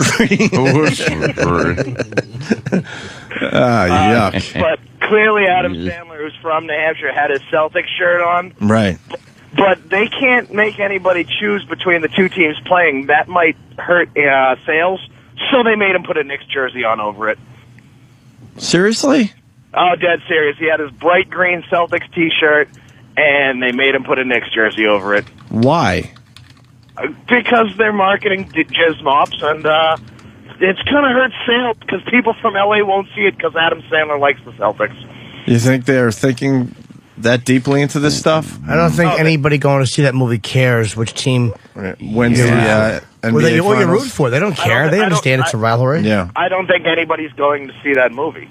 But clearly Adam Sandler, who's from New Hampshire, had his Celtics shirt on. Right. But they can't make anybody choose between the two teams playing. That might hurt sales. So they made him put a Knicks jersey on over it. Seriously? Oh, dead serious. He had his bright green Celtics T-shirt, and they made him put a Knicks jersey over it. Why? Because they're marketing jizz mops, and it's going to hurt sales because people from L.A. won't see it because Adam Sandler likes the Celtics. You think they're thinking that deeply into this stuff? I don't think anybody going to see that movie cares which team wins the NBA what you Finals. root for. They don't care. They understand it's a rivalry. Yeah. I don't think anybody's going to see that movie.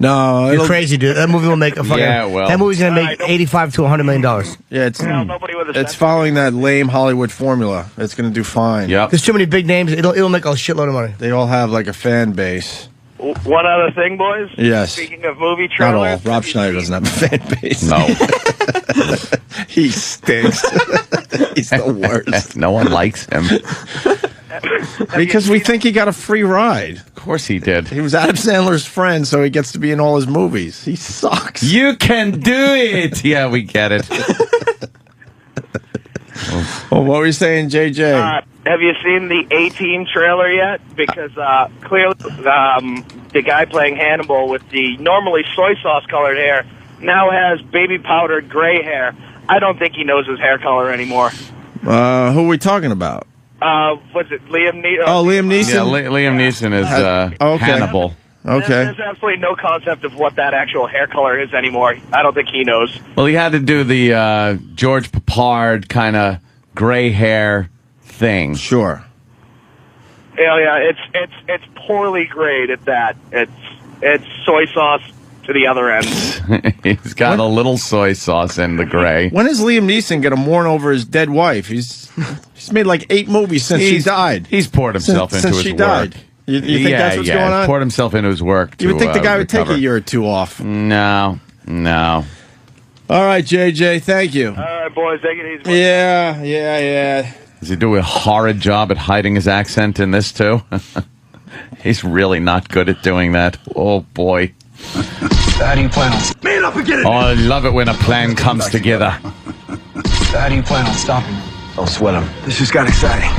No, you're crazy, dude. That movie will make a fucking. Yeah, well. That movie's gonna make $85 to $100 million. Yeah, it's following that lame Hollywood formula. It's going to do fine. Yep. There's too many big names. It'll make a shitload of money. They all have like a fan base. One other thing, boys. Yes. Speaking of movie Not all. trailers, Rob Schneider doesn't have a fan base. No. He stinks. He's the worst. No one likes him. Because we think he got a free ride. Of course he did. He was Adam Sandler's friend, so he gets to be in all his movies. He sucks. You can do it. Yeah, we get it. Well, what were you saying, JJ? have you seen the A-Team trailer yet? Because clearly the guy playing Hannibal with the normally soy sauce colored hair now has baby powdered gray hair. I don't think he knows his hair color anymore. Who are we talking about? What's it, Liam Neeson? Oh, Liam Neeson? Yeah, Liam Neeson is okay. Hannibal. Okay. There's absolutely no concept of what that actual hair color is anymore. I don't think he knows. Well, he had to do the George Papard kind of gray hair thing. Sure. Yeah, it's poorly grayed at that. It's soy sauce to the other end. He's got a little soy sauce in the gray. When is Liam Neeson going to mourn over his dead wife? He's made like 8 movies since she died. He's poured himself into since his she work. died. You think that's what's going on? Poured himself into his work. You would think the guy would take recover. a year or 2 off. No. All right, JJ, thank you. All right, boys, take it easy. Yeah. Does he do a horrid job at hiding his accent in this, too? He's really not good at doing that. Oh, boy. How do you plan on... Man up and get it! Oh, I love it when a plan comes together. How do you plan on stopping him? Don't sweat him. This just got exciting.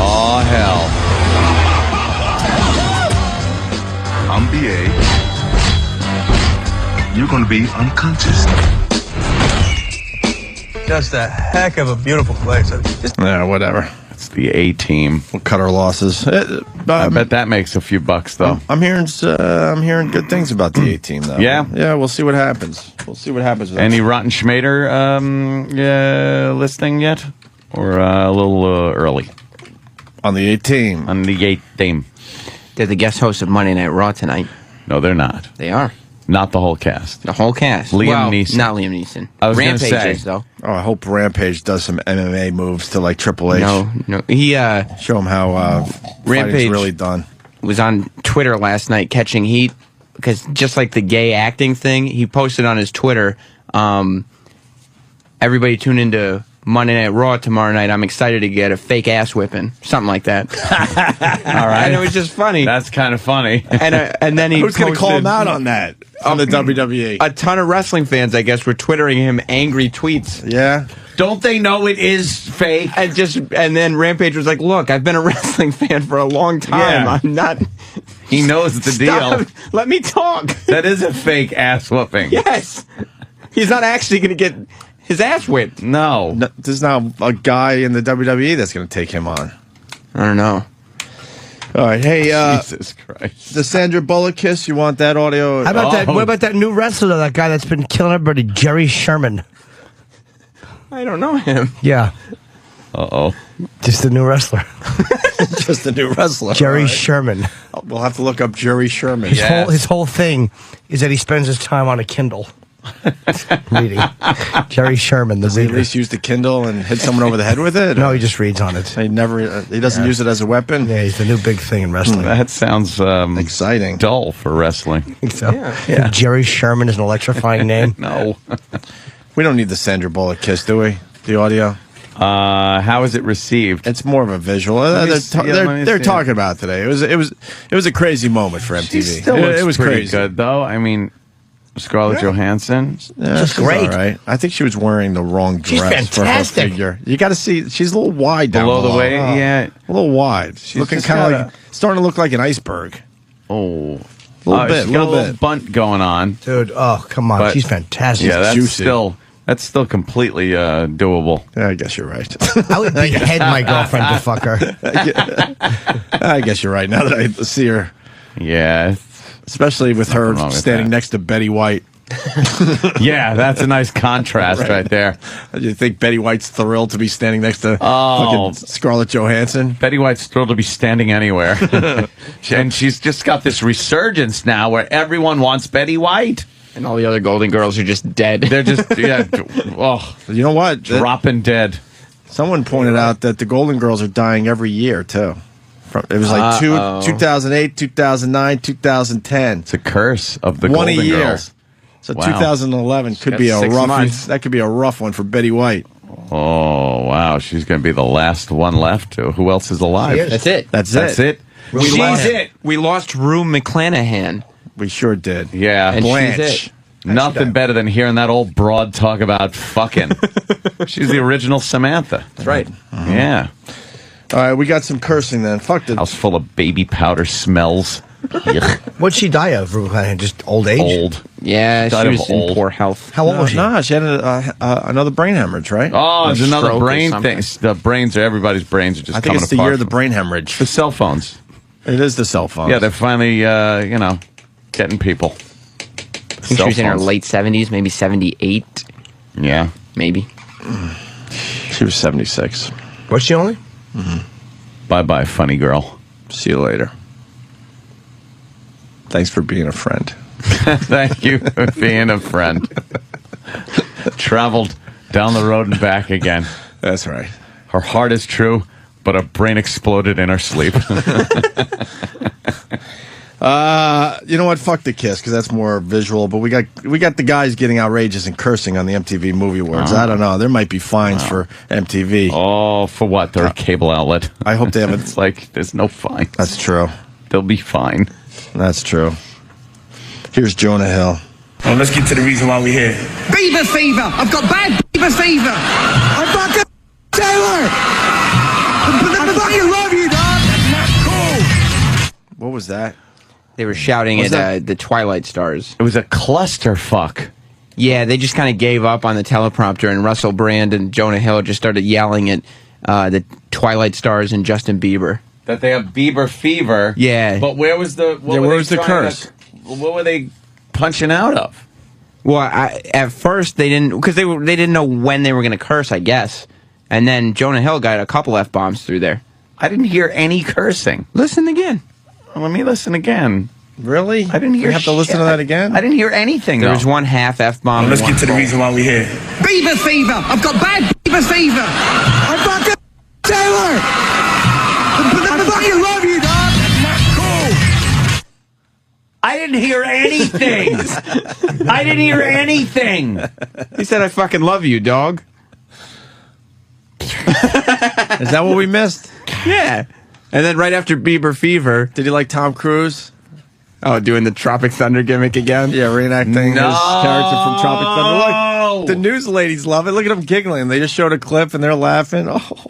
Oh, hell. I'm BA. You're gonna be unconscious. Just a heck of a beautiful place. Yeah, whatever. It's the A-team. We'll cut our losses. I bet that makes a few bucks, though. I'm hearing good things about the A-team, though. Yeah? Yeah, we'll see what happens. With Any Rotten Schmader listing yet? Or a little early? On the A-team. On the A-team. They're the guest hosts of Monday Night Raw tonight. No, they're not. They are. Not the whole cast. The whole cast. Liam Neeson. Not Liam Neeson. I was gonna Rampage say. is, though. Oh, I hope Rampage does some MMA moves to like Triple H. No. He show him how Rampage fighting's really done. Was on Twitter last night catching heat because just like the gay acting thing, he posted on his Twitter, everybody tune into Monday Night Raw tomorrow night. I'm excited to get a fake ass whipping. Something like that. All right. And it was just funny. That's kind of funny. And then he Who's going to call posted- him out on that? On the WWE. A ton of wrestling fans, I guess, were twittering him angry tweets. Yeah. Don't they know it is fake? And then Rampage was like, "Look, I've been a wrestling fan for a long time. Yeah. I'm not." He knows the Stop. deal. Let me talk. That is a fake ass whooping. Yes. He's not actually going to get his ass whipped. No. There's not a guy in the WWE that's going to take him on. I don't know. All right, hey, Jesus Christ. the Sandra Bullock kiss, you want that audio? How about that? What about that new wrestler, that guy that's been killing everybody, Jerry Sherman? I don't know him. Yeah. Uh-oh. Just a new wrestler. Just a new wrestler. Jerry All right. Sherman. We'll have to look up Jerry Sherman. His whole thing is that he spends his time on a Kindle. Reading. Jerry Sherman, the Does he at reader. least use the Kindle and hit someone over the head with it? No, he just reads on it. He doesn't use it as a weapon? Yeah, he's the new big thing in wrestling. That sounds exciting. Dull for wrestling. I think so. Yeah. Jerry Sherman is an electrifying name. No. We don't need the Sandra Bullock kiss, do we? The audio? How is it received? It's more of a visual. They're talking about it today. It was a crazy moment for MTV. She still looks it was pretty crazy. good, though. I mean, Scarlett Johansson. Yeah, Just she's great. all right. I think she was wearing the wrong She's dress for her fantastic. figure. You got to see, she's a little wide down Below the waist, yeah. A little wide. She's looking just kind of got like, starting to look like an iceberg. Oh. A little bit, she's got a little bit. bunt going on. Dude, oh, come on. But- She's fantastic. Yeah, that's juicy. still completely doable. Yeah, I guess you're right. I would behead my girlfriend to fuck her. I guess you're right. Now that I see her, Yeah. especially with her wrong with standing that. next to Betty White. Yeah, that's a nice contrast right there. Do you think Betty White's thrilled to be standing next to Oh. fucking Scarlett Johansson? Betty White's thrilled to be standing anywhere. And she's just got this resurgence now where everyone wants Betty White. And all the other Golden Girls are just dead. They're just, You know what? dropping dead. Someone pointed out that the Golden Girls are dying every year too. It was like 2008, 2009, 2010. It's a curse of the One Golden a year. Girls. So Wow. 2011 could got be a 6 rough. months. That could be a rough one for Betty White. Oh, wow. She's going to be the last one left. Who else is alive? She is. That's it. That's it. She's it. We lost Rue McClanahan. We sure did. Yeah. And Blanche. she's it. Nothing better than hearing that old broad talk about fucking. She's the original Samantha. That's right. Yeah. All right, we got some cursing then. Fuck it. House full of baby powder smells. Yuck. What'd she die of, Rue McClanahan? Just old age? Old. Yeah, Died she of was in old. poor health. How old was she? Nah, she had another brain hemorrhage, right? Oh, there's another stroke or brain something. thing. The brains are everybody's brains are just I think coming it's the apart. year of the brain hemorrhage. The cell phones. It is the cell phone. Yeah, they're finally, getting people. I think she was in her late 70s, maybe 78, Yeah. maybe. She was 76. Was she only? Bye-bye, funny girl. See you later. Thanks for being a friend. Thank you for being a friend. Traveled down the road and back again. That's right. Her heart is true, but her brain exploded in her sleep. You know what? Fuck the kiss, because that's more visual. But we got the guys getting outrageous and cursing on the MTV Movie Awards. I don't know. There might be fines for MTV. Oh, for what? They're a cable outlet. I hope they haven't. It's like there's no fine. That's true. They'll be fine. That's true. Here's Jonah Hill. Well, let's get to the reason why we're here. Beaver fever! I've got bad beaver fever! I fucking Taylor! I fucking love you, dog! That's not cool! What was that? They were shouting at the Twilight Stars. It was a clusterfuck. Yeah, they just kind of gave up on the teleprompter, and Russell Brand and Jonah Hill just started yelling at the Twilight Stars and Justin Bieber. That they have Bieber fever. Yeah. But where was the... where was the curse? What were they punching out of? Well, at first they didn't, because they didn't know when they were going to curse, I guess. And then Jonah Hill got a couple F-bombs through there. I didn't hear any cursing. Listen again. Well, let me listen again. Really? I didn't hear. You have to listen to that again? I didn't hear anything. There was one half F-bomb. Well, let's get to the reason why we're here. Beaver fever! I've got bad beaver fever! I fucking Taylor! I fucking love you, dog! That's not cool! I didn't hear anything. I didn't hear anything. He said, "I fucking love you, dog." Is that what we missed? Yeah. And then right after Bieber fever, did he like Tom Cruise? Oh, doing the Tropic Thunder gimmick again? Yeah, reenacting his character from Tropic Thunder. Look, the news ladies love it. Look at them giggling. They just showed a clip and they're laughing. Oh,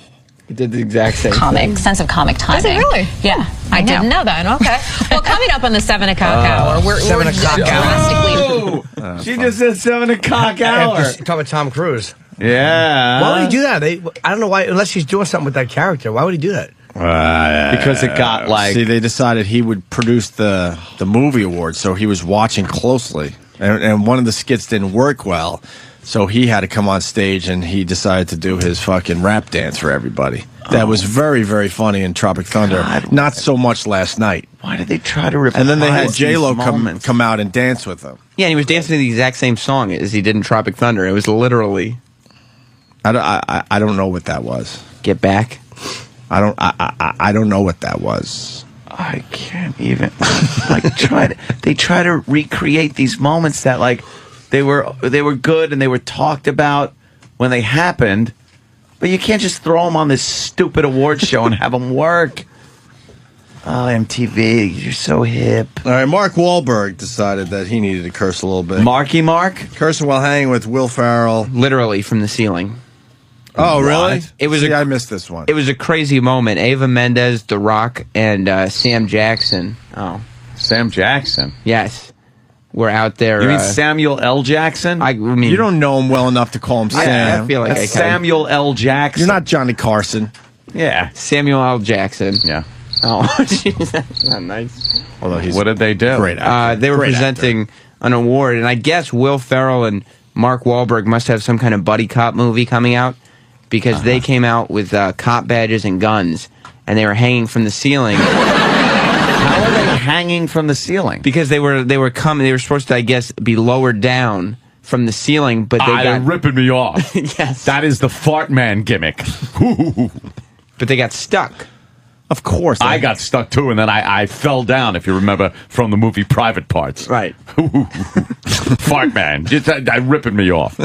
he did the exact same thing. Sense of comic timing. Is it really? Yeah, I didn't know that. Okay. Well, coming up on the 7 o'clock hour, we're 7 o'clock hour. Oh, she just said 7 o'clock hour. Talking about Tom Cruise. Yeah. Why would he do that? I don't know why, unless he's doing something with that character. Why would he do that? Because it got like... See, they decided he would produce the movie awards, so he was watching closely. And one of the skits didn't work well, so he had to come on stage and he decided to do his fucking rap dance for everybody. That was very, very funny in Tropic Thunder. God, not so much last night. Why did they try to reprise? And then they had J-Lo come out and dance with him. Yeah, and he was dancing to the exact same song as he did in Tropic Thunder. It was literally... I don't know what that was. Get back? I don't know what that was. I can't even they try to recreate these moments that like they were good and they were talked about when they happened, but you can't just throw them on this stupid award show and have them work. Oh, MTV, you're so hip. All right, Mark Wahlberg decided that he needed to curse a little bit. Marky Mark? Cursing while hanging with Will Ferrell. Literally from the ceiling. Oh, really? It was I missed this one. It was a crazy moment. Ava Mendes, The Rock, and Sam Jackson. Oh, Sam Jackson. Yes, we're out there. You mean Samuel L. Jackson? I mean, you don't know him well enough to call him Sam. I feel like That's Samuel L. Jackson. You're not Johnny Carson. Yeah, Samuel L. Jackson. Yeah. Oh, jeez, that's not nice. Although what did they do? Great actor. They were Great presenting actor. an award, and I guess Will Ferrell and Mark Wahlberg must have some kind of buddy cop movie coming out. Because they came out with cop badges and guns, and they were hanging from the ceiling. How are they hanging from the ceiling? Because they were supposed to, I guess, be lowered down from the ceiling, but they're ripping me off. Yes, that is the fart man gimmick. But they got stuck. Of course, I got stuck too, and then I fell down. If you remember from the movie Private Parts, right? Fart man, just ripping me off.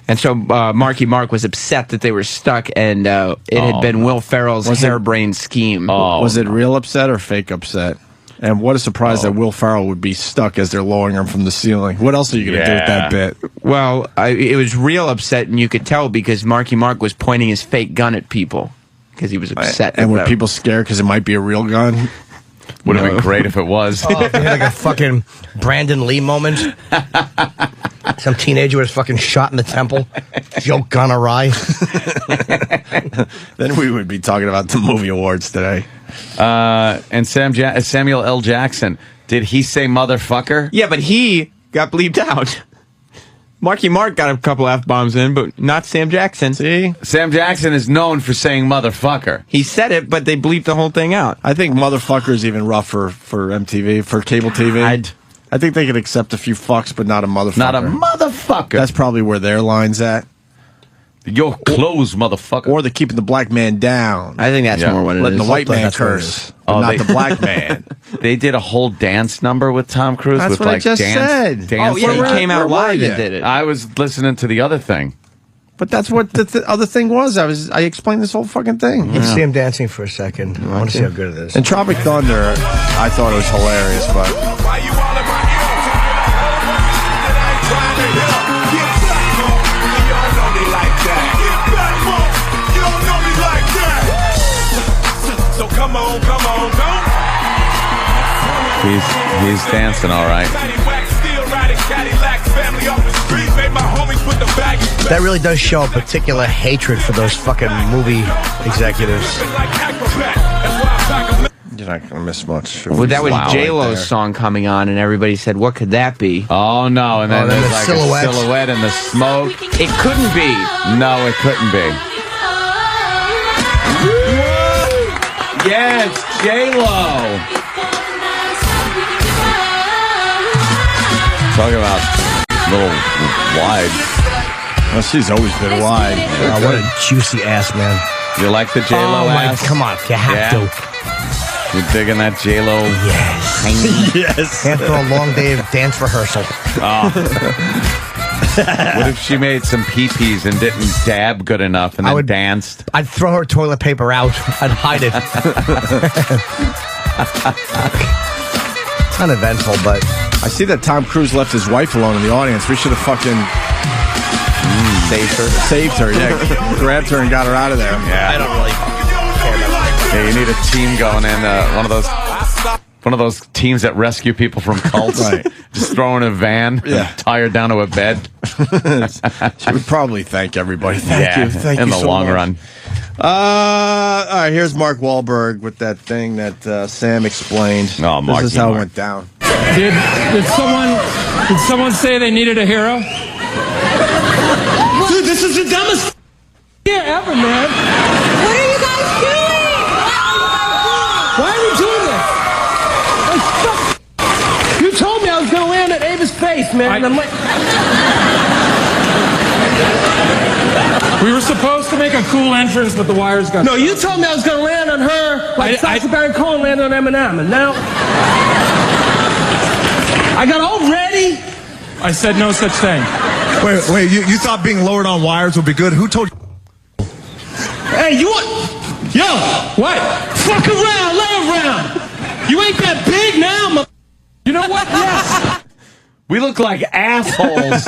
And so Marky Mark was upset that they were stuck, and it had been Will Ferrell's harebrained scheme. Was it real upset or fake upset? And what a surprise that Will Ferrell would be stuck as they're lowering him from the ceiling. What else are you going to do with that bit? Well, it was real upset, and you could tell because Marky Mark was pointing his fake gun at people because he was upset. And were people scared because it might be a real gun? Would have been great if it was. Oh, if they had like a fucking Brandon Lee moment. Some teenager was fucking shot in the temple. Joke gone awry. Then we would be talking about the movie awards today. And Samuel L. Jackson, did he say motherfucker? Yeah, but he got bleeped out. Marky Mark got a couple F-bombs in, but not Sam Jackson. See? Sam Jackson is known for saying motherfucker. He said it, but they bleeped the whole thing out. I think motherfucker is even rougher for MTV, for cable TV. I think they could accept a few fucks, but not a motherfucker. Not a motherfucker. That's probably where their line's at. Your clothes, motherfucker. Or they're keeping the black man down. I think that's more what it is. Letting the white man That's what it curse, is. but not the black man. They did a whole dance number with Tom Cruise. That's with what I like just dance, said. Dance Oh, yeah, Where he came out were live you? and did it. I was listening to the other thing. But that's what the other thing was. I explained this whole fucking thing. Let's see him dancing for a second. I want to see how good it is. And Tropic Thunder, I thought it was hilarious, but So come on, don't. He's dancing all right. That really does show a particular hatred for those fucking movie executives. you're not going to miss much. Well, that was Wow, J-Lo's right there. song coming on, and everybody said, what could that be? Oh, no. And then then there's the like silhouette. a silhouette and the smoke. It couldn't be. No, it couldn't be. Yeah, it's J-Lo. Talking about a little wide. Well, she's always been wide. What a juicy ass, man. You like the J-Lo Oh, my, ass? come on. You have to. You digging that J-Lo? Yes. Yes. After a long day of dance rehearsal. What if she made some pee-pees and didn't dab good enough and then danced? I'd throw her toilet paper out. I'd hide it. It's uneventful, but... I see that Tom Cruise left his wife alone in the audience. We should have fucking saved her. Yeah, grabbed her and got her out of there. Yeah. I don't really care about that. Yeah, you need a team going in. One of those teams that rescue people from cults. Right. Just throw in a van, Yeah. tie her down to a bed. She would probably thank everybody. Thank you. Thank in you the so long much. run. All right, here's Mark Wahlberg with that thing that Sam explained. Oh, this is how Marky it went down. Did someone say they needed a hero? Dude, this is the dumbest idea ever, man. What are you guys doing? Why are we doing this? You told me I was going to land at Ava's face, man. I'm like... We were supposed to make a cool entrance, but the wires got... No, you told me I was going to land on her like Sacha Baron Cohen landed on Eminem, and now... I got all ready. I said no such thing. Wait, you thought being lowered on wires would be good? Who told you? Hey, you want... Yo, what? Fuck around, lay around. You ain't that big now, You know what? Yes. We look like assholes.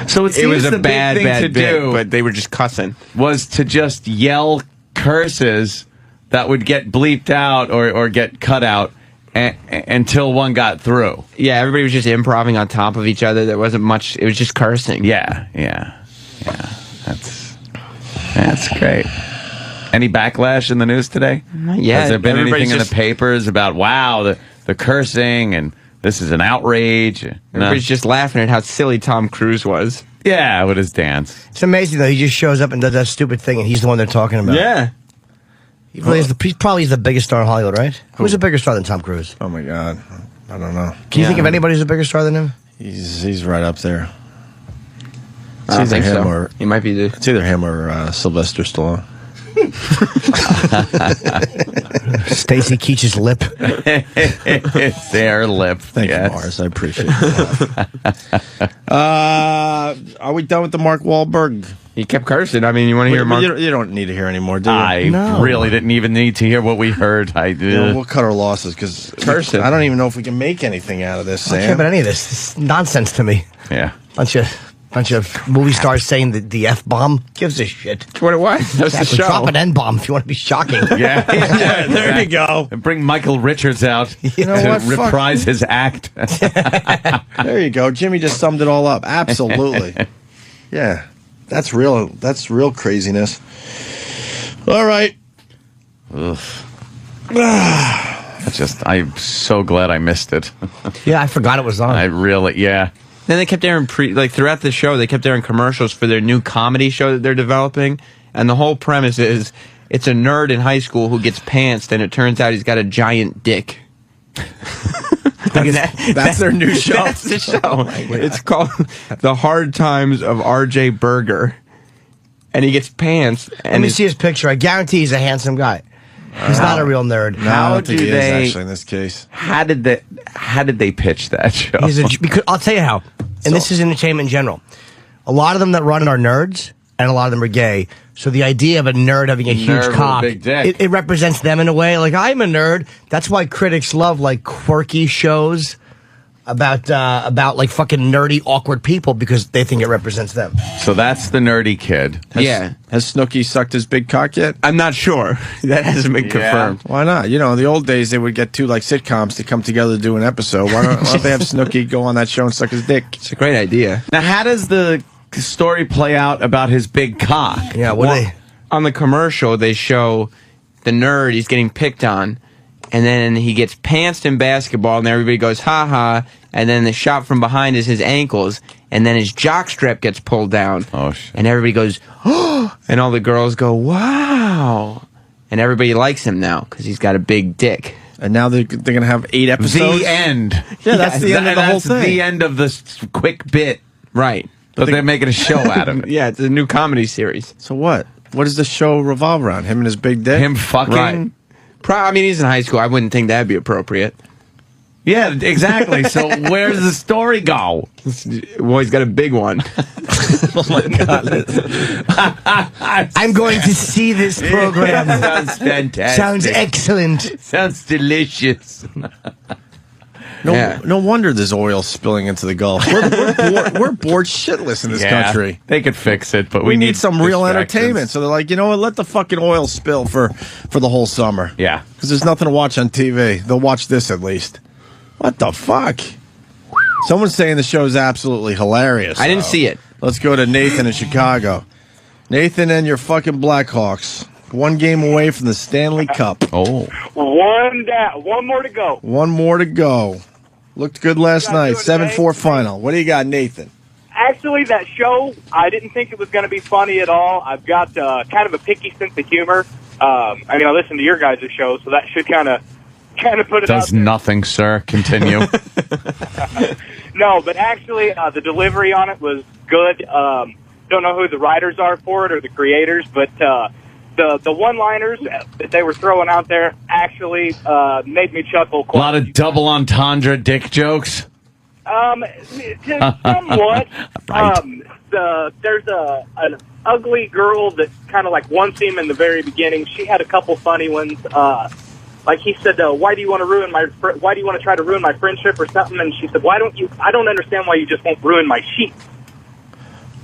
So it was seems a the bad, big thing bad to bit, do but they were just cussing. was to just yell curses that would get bleeped out or get cut out until one got through. Yeah, everybody was just improvising on top of each other. There wasn't much. It was just cursing. Yeah. That's great. Any backlash in the news today? Not yet. Has there been Everybody's anything in just- the papers about, wow, the cursing and this is an outrage? Everybody's just laughing at how silly Tom Cruise was. Yeah, with his dance. It's amazing, though. He just shows up and does that stupid thing, and he's the one they're talking about. Yeah. He probably is the biggest star in Hollywood, right? Who's a bigger star than Tom Cruise? Oh my God, I don't know. Can you think of anybody who's a bigger star than him? He's right up there. I don't think so. Or, He might be the... it's either him or Sylvester Stallone. Stacy Keach's lip. It's their lip. Thank yes. you, Mars. I appreciate it. Are we done with the Mark Wahlberg? He kept cursing. I mean, you want to hear Mark? You don't need to hear anymore, do you? I really didn't even need to hear what we heard. We'll cut our losses because I don't even know if we can make anything out of this, I don't care Sam. about any of this. It's nonsense to me. Yeah. Bunch of movie stars saying the F-bomb. Gives a shit. That's what it was. That's the Exactly. show. Drop an N-bomb if you want to be shocking. Yeah. Yeah, there you go. And bring Michael Richards out You know to what? Fuck. reprise his act. There you go. Jimmy just summed it all up. Absolutely. Yeah. That's real craziness. All right. That's I'm so glad I missed it. Yeah, I forgot it was on. Then they kept airing throughout the show. They kept airing commercials for their new comedy show that they're developing, and the whole premise is it's a nerd in high school who gets pantsed, and it turns out he's got a giant dick. That's their new show. That's the show. It's called The Hard Times of R.J. Berger, and he gets pantsed. Let me see his picture. I guarantee he's a handsome guy. He's not a real nerd. No, I don't think he is, actually, in this case. How did they pitch that show? Because I'll tell you how. And this is entertainment in general. A lot of them that run it are nerds, and a lot of them are gay. So the idea of a nerd having a huge cock, it represents them in a way. Like, I'm a nerd. That's why critics love like quirky shows about like fucking nerdy, awkward people, because they think it represents them. So that's the nerdy kid. Has Snooki sucked his big cock yet? I'm not sure. That hasn't been confirmed. Why not? You know, in the old days, they would get two like sitcoms to come together to do an episode. Why don't they have Snooki go on that show and suck his dick? It's a great idea. Now, how does the story play out about his big cock? Yeah, on the commercial, they show the nerd, he's getting picked on, and then he gets pantsed in basketball, and everybody goes, ha ha, and then the shot from behind is his ankles, and then his jockstrap gets pulled down. Oh, shit. And everybody goes, oh, and all the girls go, wow. And everybody likes him now, because he's got a big dick. And now they're going to have 8 episodes? The end. Yeah, that's the end of the whole thing. That's the end of this quick bit. Right. But they're making a show out of it. Yeah, it's a new comedy series. So what? What does the show revolve around? Him and his big dick? Him fucking? Right. I mean, he's in high school. I wouldn't think that'd be appropriate. Yeah, exactly. So where does the story go? Well, he's got a big one. Oh, my God. I'm going to see this program. Sounds fantastic. Sounds excellent. Sounds delicious. No wonder there's oil spilling into the Gulf. We're bored shitless in this country. They could fix it, but we need some real distractions. entertainment. So they're like, you know what? Let the fucking oil spill for the whole summer. Yeah. Because there's nothing to watch on TV. They'll watch this at least. What the fuck? Someone's saying the show is absolutely hilarious. I didn't see it. Let's go to Nathan in Chicago. Nathan and your fucking Blackhawks. 1 game away from the Stanley Cup. Oh. One more to go. One more to go. Looked good last night. 7-4 final. What do you got, Nathan? Actually, that show, I didn't think it was going to be funny at all. I've got kind of a picky sense of humor. I mean, I listen to your guys' show, so that should kind of put it out Does there. nothing, sir. Continue. No, but actually, the delivery on it was good. Don't know who the writers are for it or the creators, but the one-liners that they were throwing out there actually made me chuckle quite a lot of double entendre dick jokes. Somewhat. Right. There's an ugly girl that kind of like wants him in the very beginning. She had a couple funny ones. Like he said, why do you want to try to ruin my friendship or something? And she said, I don't understand why you just won't ruin my sheep.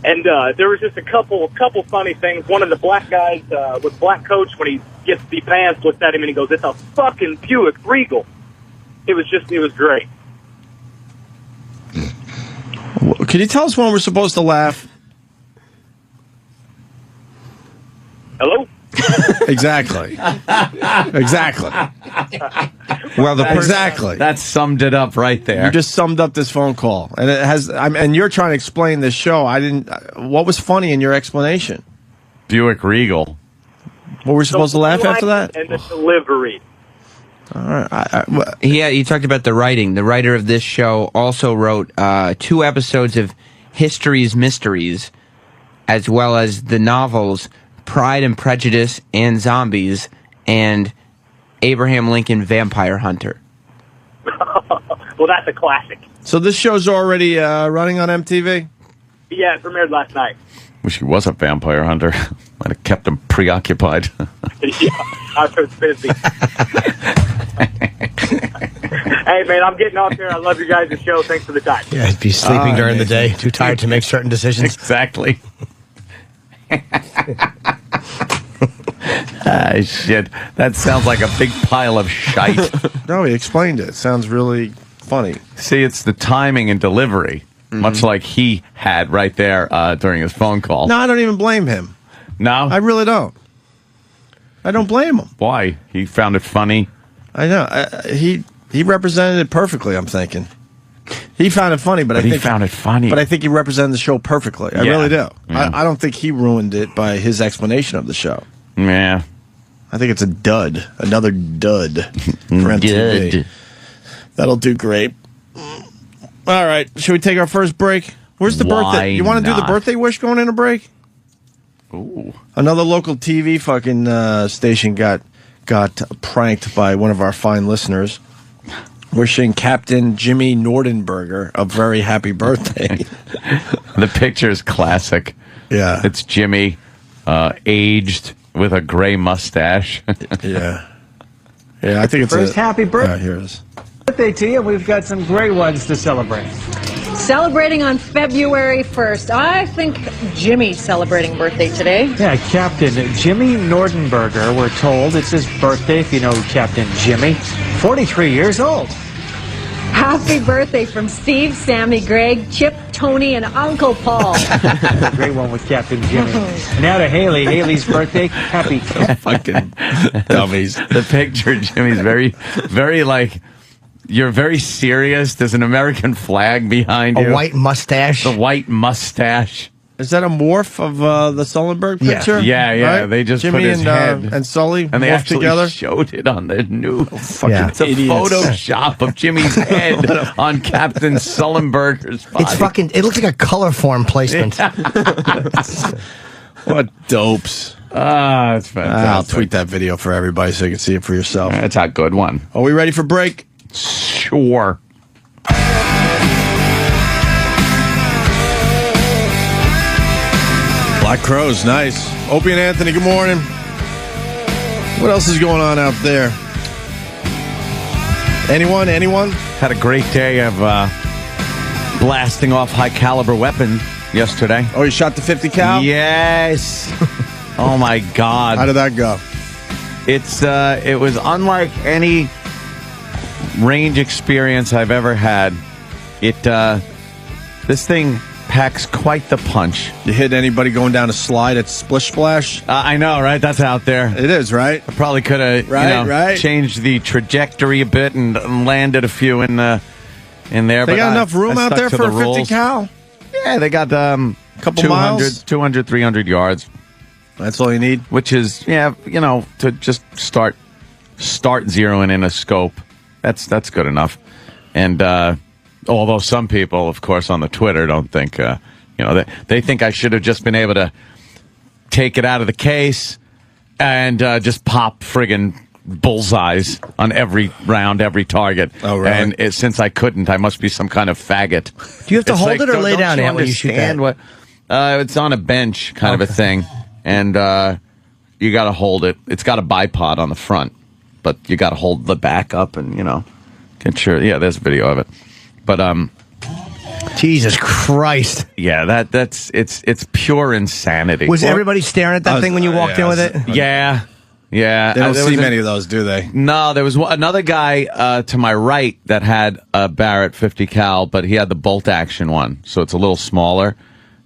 And there was just a couple funny things. One of the black guys with black coach, when he gets the pants, looks at him and he goes, "It's a fucking Buick Regal." It was great. Can you tell us when we're supposed to laugh? Hello? Exactly. Exactly. Well, exactly. That summed it up right there. You just summed up this phone call, and it has. And you're trying to explain this show. I didn't. What was funny in your explanation? Buick Regal. Were we supposed to laugh after that? And the delivery. All right. He talked about the writing. The writer of this show also wrote 2 episodes of History's Mysteries, as well as the novels Pride and Prejudice and Zombies and Abraham Lincoln Vampire Hunter. Well, that's a classic. So this show's already running on MTV? Yeah, it premiered last night. Wish he was a vampire hunter. Might have kept him preoccupied. Yeah, I was busy. Hey, man, I'm getting off here. I love you guys' show. Thanks for the time. Yeah, he'd be sleeping during the day, too tired to make certain decisions. Exactly. Shit. That sounds like a big pile of shite. No, he explained it. Sounds really funny. See, it's the timing and delivery, much like he had right there during his phone call. No, I don't even blame him. No? I really don't. I don't blame him. Why? He found it funny? I know. He represented it perfectly, I'm thinking. He found it funny, but I think he found it funny. But I think he represented the show perfectly. I really do. Yeah. I don't think he ruined it by his explanation of the show. Yeah. I think it's a dud. Another dud for MTV. Dud. That'll do great. All right. Should we take our first break? Where's the birthday? You want to do the birthday wish going in a break? Ooh. Another local TV fucking station got pranked by one of our fine listeners, wishing Captain Jimmy Nordenberger a very happy birthday. The picture is classic. Yeah. It's Jimmy, aged with a gray mustache. Yeah, I think it's First happy birthday. Here it is. Birthday to you. We've got some great ones to celebrate. Celebrating on February 1st. I think Jimmy's celebrating birthday today. Yeah, Captain Jimmy Nordenberger, we're told. It's his birthday, if you know Captain Jimmy. 43 years old. Happy birthday from Steve, Sammy, Greg, Chip, Tony, and Uncle Paul. A great one with Captain Jimmy. Now to Haley. Haley's birthday. Happy fucking dummies. The picture, Jimmy's very, very like... You're very serious. There's an American flag behind you. A white mustache. The white mustache. Is that a morph of the Sullenberg picture? Yeah. Right? They just Jimmy put his head and Sully and they morphed actually together. showed it on the news. It's a idiots. Photoshop of Jimmy's head on Captain Sullenberger's body. It's fucking. It looks like a color form placement. What dopes. It's fantastic. I'll tweet that video for everybody so you can see it for yourself. That's a good one. Are we ready for break? Sure. Black Crowes, nice. Opie and Anthony, good morning. What else is going on out there? Anyone? Had a great day of blasting off high caliber weapon yesterday. Oh, you shot the 50 cal? Yes. Oh my God. How did that go? It was unlike any range experience I've ever had. This thing packs quite the punch. You hit anybody going down a slide at Splish Splash? I know, right? That's out there. It is, right? I probably could have changed the trajectory a bit and landed a few in there. They got enough room out there for a 50 cal? Yeah, they got couple miles? 200, 300 yards. That's all you need? Which is, to just start zeroing in a scope. That's good enough. And although some people, of course, on the Twitter don't think, they think I should have just been able to take it out of the case and just pop friggin' bullseyes on every round, every target. Oh, right. And since I couldn't, I must be some kind of faggot. Do you have to hold it or lay down when you shoot that? It's on a bench kind of a thing. And you got to hold it. It's got a bipod on the front. But you got to hold the back up and, get sure. Yeah, there's a video of it. But, Jesus Christ. Yeah, it's pure insanity. Was everybody staring at that thing when you walked in with it? Yeah. They don't see many of those, do they? No, there was another guy to my right that had a Barrett 50 cal, but he had the bolt action one. So it's a little smaller.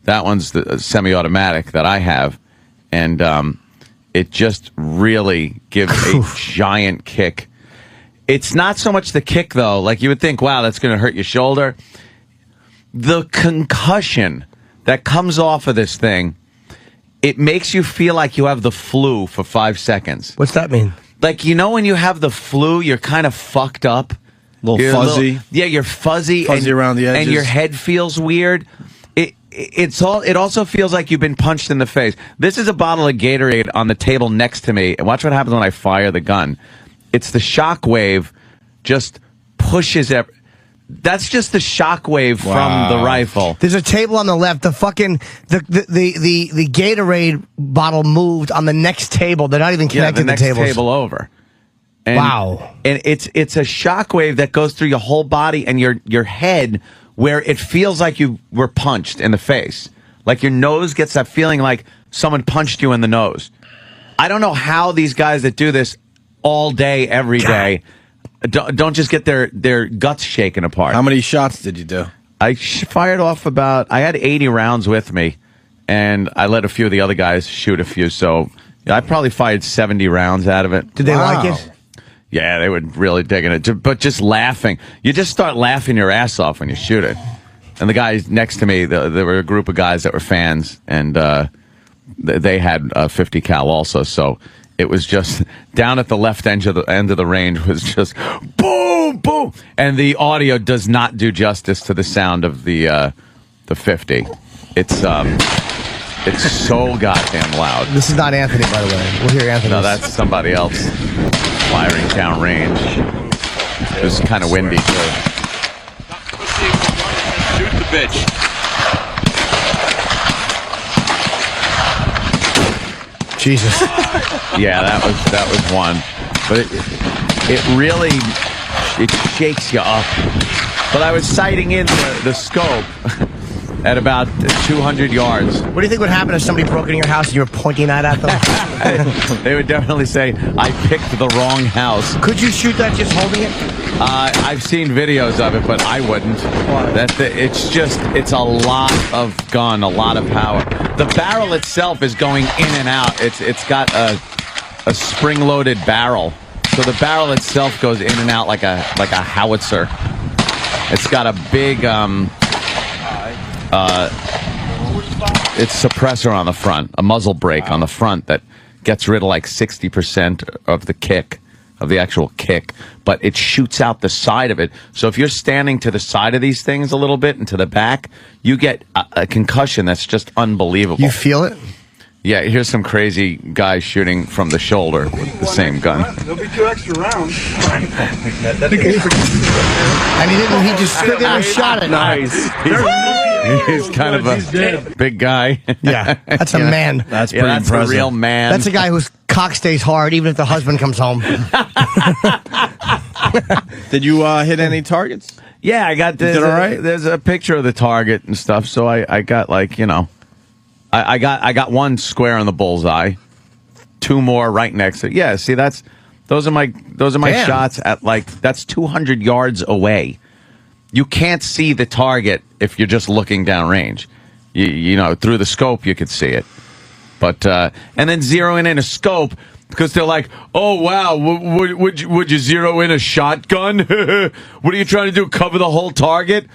That one's the semi-automatic that I have. And, it just really gives a giant kick. It's not so much the kick, though. Like, you would think, wow, that's going to hurt your shoulder. The concussion that comes off of this thing, it makes you feel like you have the flu for 5 seconds. What's that mean? Like, when you have the flu, you're kind of fucked up. You're fuzzy. You're fuzzy. Fuzzy around the edges. And your head feels weird. It also feels like you've been punched in the face. This is a bottle of Gatorade on the table next to me. And watch what happens when I fire the gun. It's the shock wave just pushes that's just the shock wave from the rifle. There's a table on the left. The fucking the Gatorade bottle moved on the next table. They're not even connected the next to tables. table over. And, wow. And it's a shock wave that goes through your whole body and your head, where it feels like you were punched in the face. Like your nose gets that feeling like someone punched you in the nose. I don't know how these guys that do this all day, every day, don't just get their guts shaken apart. How many shots did you do? I fired off I had 80 rounds with me, and I let a few of the other guys shoot a few. So I probably fired 70 rounds out of it. Did they like it? Yeah, they were really digging it. But just laughing. You just start laughing your ass off when you shoot it. And the guys next to me, there were a group of guys that were fans, and they had a 50 cal also. So it was just down at the left end of the range was just boom, boom. And the audio does not do justice to the sound of the 50. It's so goddamn loud. This is not Anthony, by the way. We'll hear Anthony. No, that's somebody else firing down range. It was kind of windy, too. Shoot the bitch. Jesus. Yeah, that was one. But it really shakes you up. But I was sighting in the scope at about 200 yards. What do you think would happen if somebody broke into your house and you were pointing that at them? They would definitely say, I picked the wrong house. Could you shoot that just holding it? I've seen videos of it, but I wouldn't. It's a lot of gun, a lot of power. The barrel itself is going in and out. It's got a spring-loaded barrel, so the barrel itself goes in and out like a howitzer. It's got a big it's suppressor on the front, a muzzle brake on the front that gets rid of like 60% of the kick. Of the actual kick, but it shoots out the side of it. So if you're standing to the side of these things a little bit and to the back, you get a concussion that's just unbelievable. You feel it? Yeah, here's some crazy guy shooting from the shoulder with the same gun. There'll be 2 extra rounds. And he just stood there and shot it. Nice. He's kind of a big guy. Yeah, that's a man. That's pretty impressive. A real man. That's a guy whose cock stays hard even if the husband comes home. Did you hit any targets? Yeah, I got this. Did all right? There's a picture of the target and stuff, so I got like, I got one square on the bullseye, 2 more right next to it. Yeah, see, those are my Damn. shots at that's 200 yards away. You can't see the target if you're just looking downrange. You through the scope you could see it, but and then zeroing in a scope because they're like, oh wow, would you zero in a shotgun? What are you trying to do? Cover the whole target?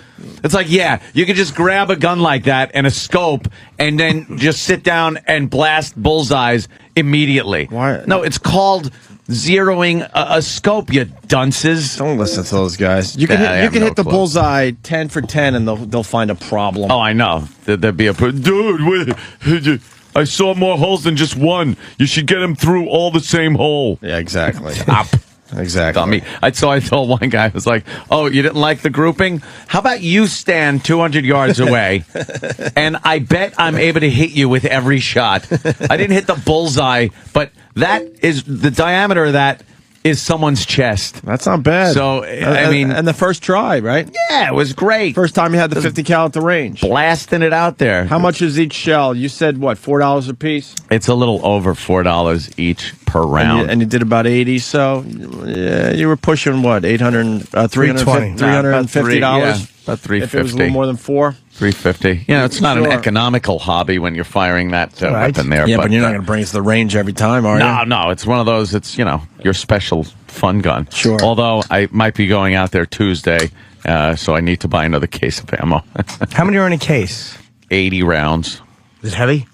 It's like, yeah, you could just grab a gun like that and a scope and then just sit down and blast bullseyes immediately. Why? No, it's called zeroing a scope, you dunces. Don't listen to those guys. You can hit the bullseye 10 for 10 and they'll find a problem. Oh, I know. There'd be dude, I saw more holes than just one. You should get him through all the same hole. Yeah, exactly. Stop. Exactly. Dummy. So I told one guy, I was like, oh, you didn't like the grouping? How about you stand 200 yards away, and I bet I'm able to hit you with every shot. I didn't hit the bullseye, but that is the diameter of that is someone's chest. That's not bad. So, I mean... And the first try, right? Yeah, it was great. First time you had the 50 cal at the range. Blasting it out there. How much is each shell? You said, what, $4 a piece? It's a little over $4 each per round. And you did about 80, so yeah, you were pushing, what, $350? About $350. If it was a little more than 4? $350. It's not an economical hobby when you're firing that weapon there. Yeah, but you're not going to bring it to the range every time, are you? No. It's one of those, it's, your special fun gun. Sure. Although I might be going out there Tuesday, so I need to buy another case of ammo. How many are in a case? 80 rounds. Is it heavy?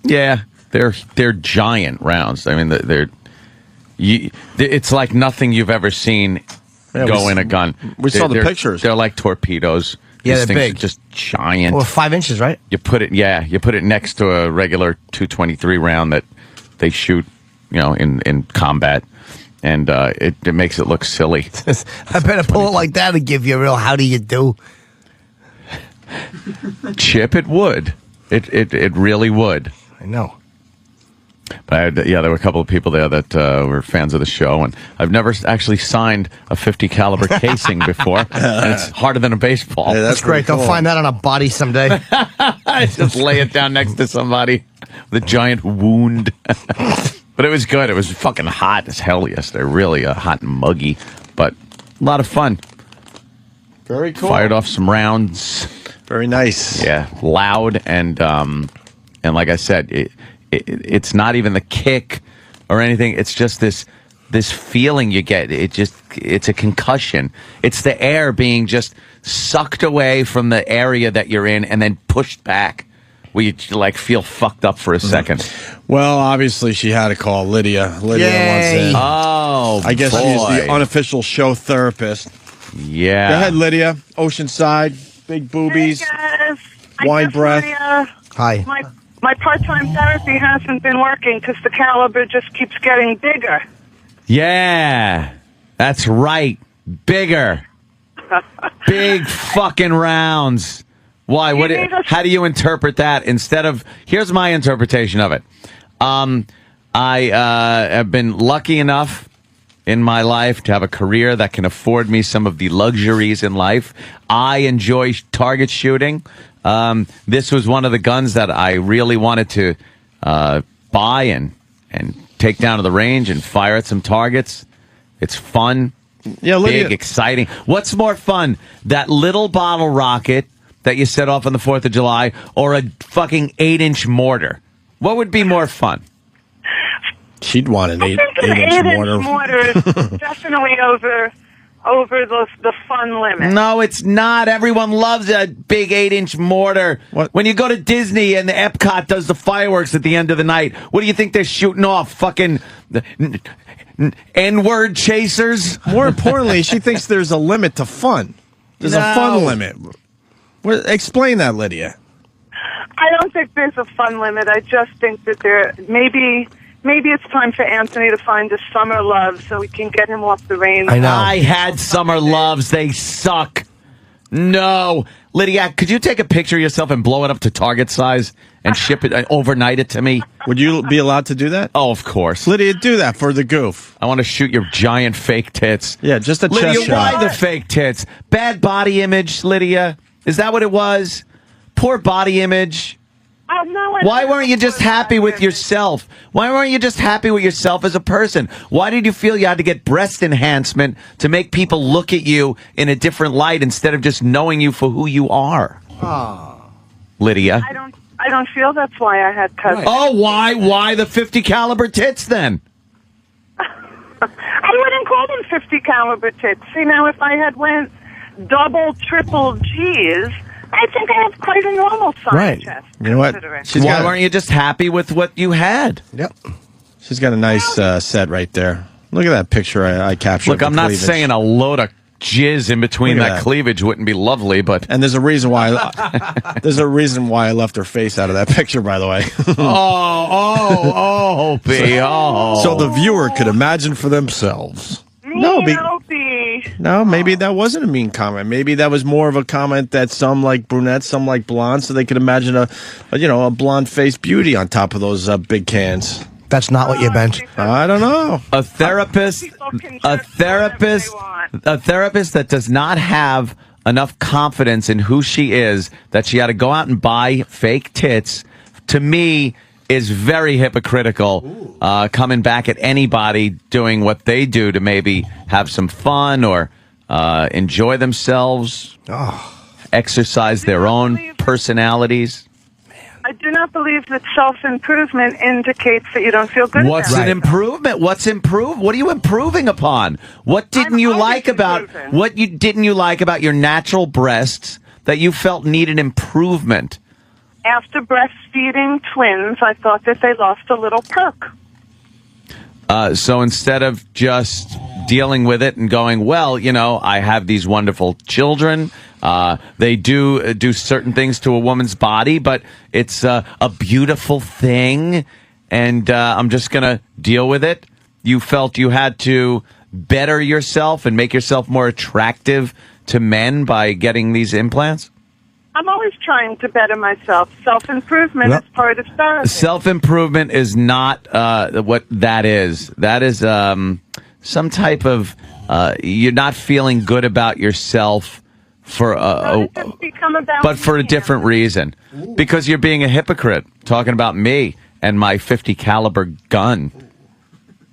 Yeah, they're giant rounds. I mean, it's like nothing you've ever seen go in a gun. We saw the pictures. They're like torpedoes. Yeah, These they're things big. are just giant. Well, 5 inches, right? You put it next to a regular .223 round that they shoot, in combat, and it makes it look silly. I bet a bullet like that would give you a real how do you do. Chip, it would. It really would. I know. But there were a couple of people there that were fans of the show, and I've never actually signed a 50 caliber casing before, and it's harder than a baseball. Yeah, that's great. cool. They'll find that on a body someday. Just lay it down next to somebody with a giant wound. But it was good. It was fucking hot as hell yesterday. Really hot and muggy, but a lot of fun. Very cool. Fired off some rounds. Very nice. Yeah, loud and like I said, it's not even the kick or anything. It's just this this feeling you get. It's a concussion. It's the air being just sucked away from the area that you're in and then pushed back. Where you like feel fucked up for a second. Well, obviously she had to call Lydia. Lydia wants in. Oh, I guess boy. she's the unofficial show therapist. Yeah. Go ahead, Lydia. Oceanside, big boobies, Hey guys. wine breath. Hi. My part-time therapy hasn't been working because the caliber just keeps getting bigger. Yeah, that's right. Bigger. Big fucking rounds. Why? How do you interpret that? Here's my interpretation of it. I have been lucky enough in my life to have a career that can afford me some of the luxuries in life. I enjoy target shooting. This was one of the guns that I really wanted to buy and take down to the range and fire at some targets. It's fun. Yeah, big, exciting. What's more fun, that little bottle rocket that you set off on the 4th of July or a fucking 8-inch mortar? What would be more fun? She'd want an 8-inch mortar. 8-inch mortar is definitely over the fun limit. No, it's not. Everyone loves a big 8-inch mortar. What? When you go to Disney and the Epcot does the fireworks at the end of the night, what do you think they're shooting off? Fucking N-word chasers? More importantly, she thinks there's a limit to fun. There's a fun limit. Explain that, Lydia. I don't think there's a fun limit. I just think that maybe it's time for Anthony to find a summer love so we can get him off the range. I know. I had summer loves. They suck. No. Lydia, could you take a picture of yourself and blow it up to Target size and ship it, overnight it to me? Would you be allowed to do that? Oh, of course. Lydia, do that for the goof. I want to shoot your giant fake tits. Yeah, just a Lydia, chest shot. why the fake tits? Bad body image, Lydia? Is that what it was? Poor body image? Why weren't you just happy with yourself? Why weren't you just happy with yourself as a person? Why did you feel you had to get breast enhancement to make people look at you in a different light instead of just knowing you for who you are? Lydia. I don't feel that's why I had cousins. Oh, why? Why the 50 caliber tits then? I wouldn't call them 50 caliber tits. See, now if I had went double, triple G's, I think I have quite a normal size chest. You know what? Why weren't you just happy with what you had? Yep. She's got a nice set right there. Look at that picture I captured. Look, I'm not saying a load of jizz in between that cleavage wouldn't be lovely, but and there's a reason why I left her face out of that picture, by the way. B. So the viewer could imagine for themselves. No, maybe that wasn't a mean comment. Maybe that was more of a comment that some like brunettes, some like blondes, so they could imagine a blonde-faced beauty on top of those big cans. That's not what you meant. I don't know. A therapist that does not have enough confidence in who she is that she had to go out and buy fake tits, to me, is very hypocritical, coming back at anybody doing what they do to maybe have some fun or enjoy themselves, exercise their own personalities. I do not believe that self-improvement indicates that you don't feel good. What's an improvement? What are you improving upon? What didn't you like about your natural breasts that you felt needed improvement? After breastfeeding twins, I thought that they lost a little perk. So instead of just dealing with it and going, well, I have these wonderful children. They do certain things to a woman's body, but it's a beautiful thing, and I'm just going to deal with it. You felt you had to better yourself and make yourself more attractive to men by getting these implants? I'm always trying to better myself. Self-improvement is part of therapy. Self-improvement is not what that is. That is some type of you're not feeling good about yourself for a different reason. Because you're being a hypocrite, talking about me and my 50 caliber gun.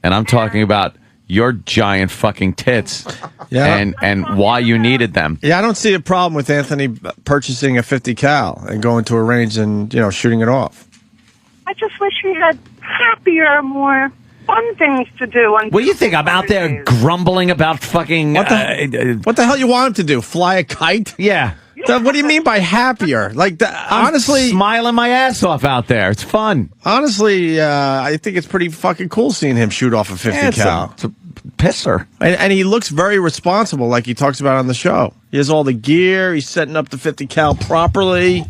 And I'm talking about your giant fucking tits and why you needed them. Yeah, I don't see a problem with Anthony purchasing a 50 cal and going to a range and, shooting it off. I just wish he had happier, more fun things to do. What do you think? I'm out there grumbling about fucking... What the hell you want him to do? Fly a kite? Yeah. What do you mean by happier? Like, honestly... smiling my ass off out there. It's fun. Honestly, I think it's pretty fucking cool seeing him shoot off a 50 cal. It's a pisser. And he looks very responsible, like he talks about on the show. He has all the gear. He's setting up the 50 cal properly.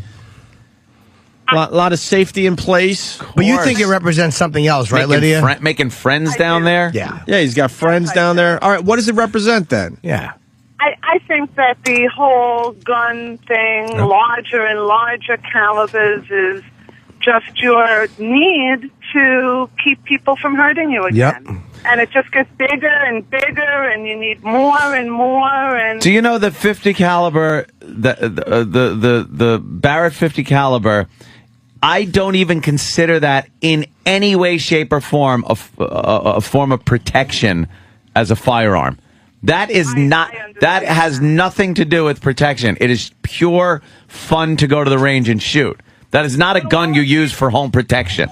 A lot of safety in place. But you think it represents something else, right, Lydia? Making friends down there? Yeah. Yeah, he's got friends down there. All right, what does it represent then? Yeah. I think that the whole gun thing, larger and larger calibers, is just your need to keep people from hurting you again. Yep. And it just gets bigger and bigger, and you need more and more. And do you know the 50 caliber, the Barrett 50 caliber? I don't even consider that in any way, shape, or form a form of protection as a firearm. That is that has nothing to do with protection. It is pure fun to go to the range and shoot. That is not a gun you use for home protection.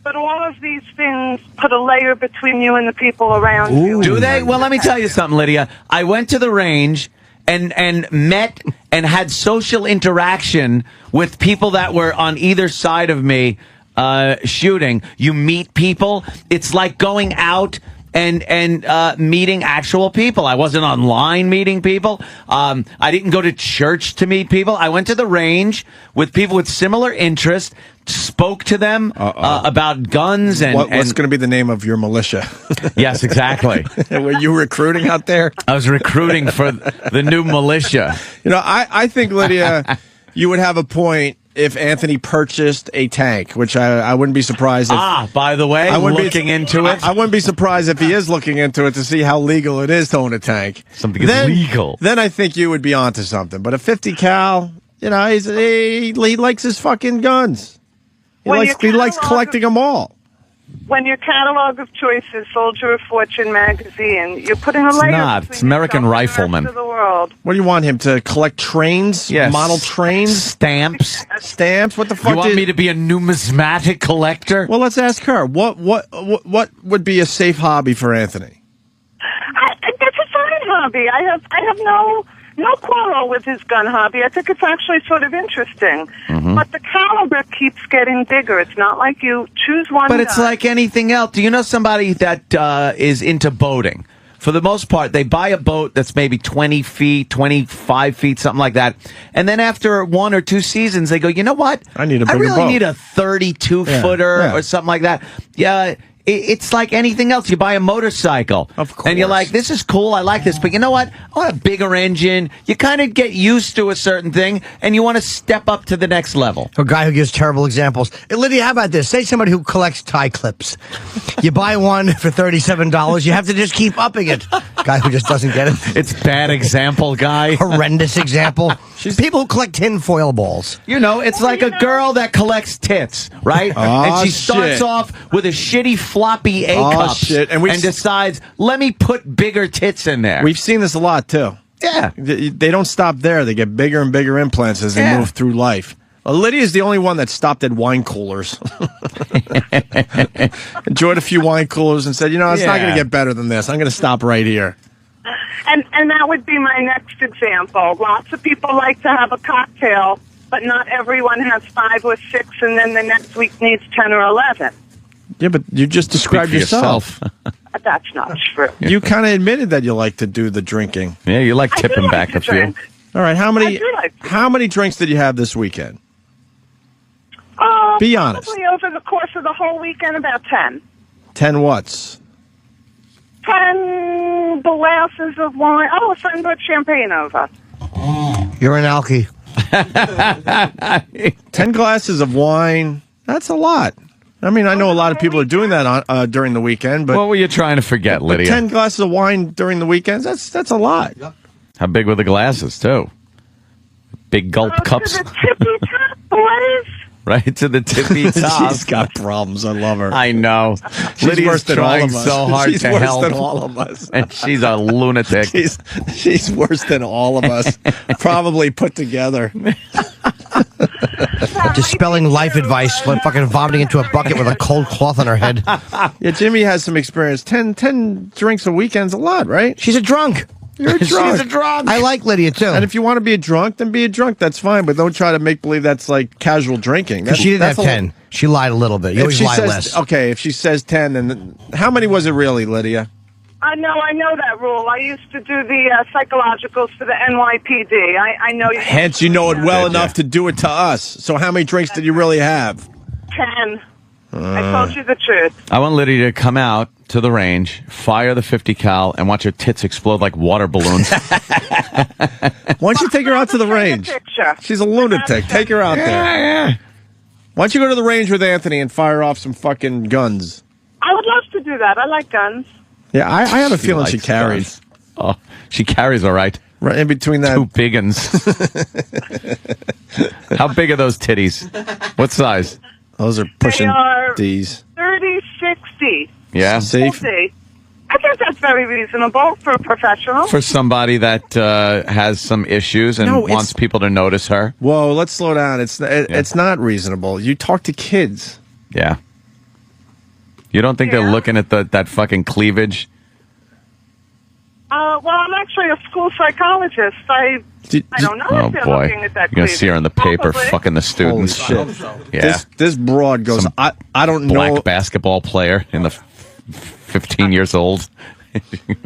But all of these things put a layer between you and the people around you. Do they? Well, let me tell you something, Lydia. I went to the range and met and had social interaction with people that were on either side of me shooting. You meet people. It's like going out and meeting actual people. I wasn't online meeting people. I didn't go to church to meet people. I went to the range with people with similar interests, spoke to them about guns and... What's going to be the name of your militia? Yes, exactly. Were you recruiting out there? I was recruiting for the new militia. You know, I think, Lydia, you would have a point if Anthony purchased a tank, which I wouldn't be surprised if... by the way, looking into it? I wouldn't be surprised if he is looking into it to see how legal it is to own a tank. Something is legal. Then I think you would be onto something. But a 50 cal, you know, he likes his fucking guns. He likes collecting them all. When your catalog of choice is Soldier of Fortune magazine, you're putting a layer It's American Rifleman. to the world. What do you want him to collect? Trains? Yes. Model trains? Stamps? What the fuck? You want me to be a numismatic collector? Well, let's ask her. What would be a safe hobby for Anthony? That's a fine hobby. I have no quarrel with his gun hobby. I think it's actually sort of interesting. Mm-hmm. But the caliber keeps getting bigger. It's not like you choose one But it's like anything else. Do you know somebody that is into boating? For the most part, they buy a boat that's maybe 20 feet, 25 feet, something like that. And then after 1 or 2 seasons, they go, you know what? I need a bigger boat. need a 32-footer or something like that. Yeah. It's like anything else. You buy a motorcycle. Of course. And you're like, this is cool. I like this. But you know what? I want a bigger engine. You kind of get used to a certain thing, and you want to step up to the next level. A guy who gives terrible examples. Hey, Lydia, how about this? Say somebody who collects tie clips. You buy one for $37. You have to just keep upping it. Guy who just doesn't get it. It's bad example, guy. Horrendous example. People who collect tin foil balls. You know, it's like a girl that collects tits, right? And she starts off with a shitty floppy A-cups and decides, let me put bigger tits in there. We've seen this a lot, too. Yeah. They don't stop there. They get bigger and bigger implants as they move through life. Lydia's the only one that stopped at wine coolers. Enjoyed a few wine coolers and said, you know, it's not going to get better than this. I'm going to stop right here. And that would be my next example. Lots of people like to have a cocktail, but not everyone has 5 or 6, and then the next week needs 10 or 11. Yeah, but you just described yourself. That's not true. You kind of admitted that you like to do the drinking. Yeah, you like tipping back a few. drink. All right, how many drinks did you have this weekend? Be honest. Probably over the course of the whole weekend, about 10. 10 whats? 10 glasses of wine. Oh, a friend brought champagne over. You're an alky. 10 glasses of wine. That's a lot. I mean, I know a lot of people are doing that during the weekend, but what were you trying to forget, Lydia? 10 glasses of wine during the weekends, that's a lot. How big were the glasses, too? Big gulp cups. To the tippy top, boys. Right to the tippy top. She's got problems. I love her. I know. She's Lydia's worse than all trying of us. so hard She's to worse help. than all of us. And she's a lunatic. She's worse than all of us, probably put together. Dispelling life advice, like fucking vomiting into a bucket with a cold cloth on her head. Yeah, Jimmy has some experience. 10 drinks a weekend's a lot, right? She's a drunk. You're a drunk. She's a drunk. I like Lydia, too. And if you want to be a drunk, then be a drunk. That's fine. But don't try to make believe that's like casual drinking. Because she didn't have 10. She lied a little bit. You always lie less. Okay, if she says 10, then how many was it really, Lydia? I know that rule. I used to do the psychologicals for the NYPD. I know you. Hence, you know it well enough to do it to us. So how many drinks did you really have? 10. I told you the truth. I want Lydia to come out to the range, fire the 50 cal, and watch her tits explode like water balloons. Why don't you take her out to the range? She's a lunatic. Take her out there. Yeah. Why don't you go to the range with Anthony and fire off some fucking guns? I would love to do that. I like guns. Yeah, I have a feeling she carries. Oh, she carries all right. Right in between that. 2 big uns. How big are those titties? What size? Those are pushing They are D's. 30, 60. Yeah. Safe. 50. I think that's very reasonable for a professional. For somebody that has some issues and wants people to notice her. Whoa, let's slow down. It's not reasonable. You talk to kids. Yeah. You don't think they're looking at that fucking cleavage? Well, I'm actually a school psychologist. I don't know if they're looking at that You're going cleavage. to see her in the paper Probably. fucking the students. Holy shit. Yeah. This broad goes, Some I don't black know. basketball player in the 15 years old.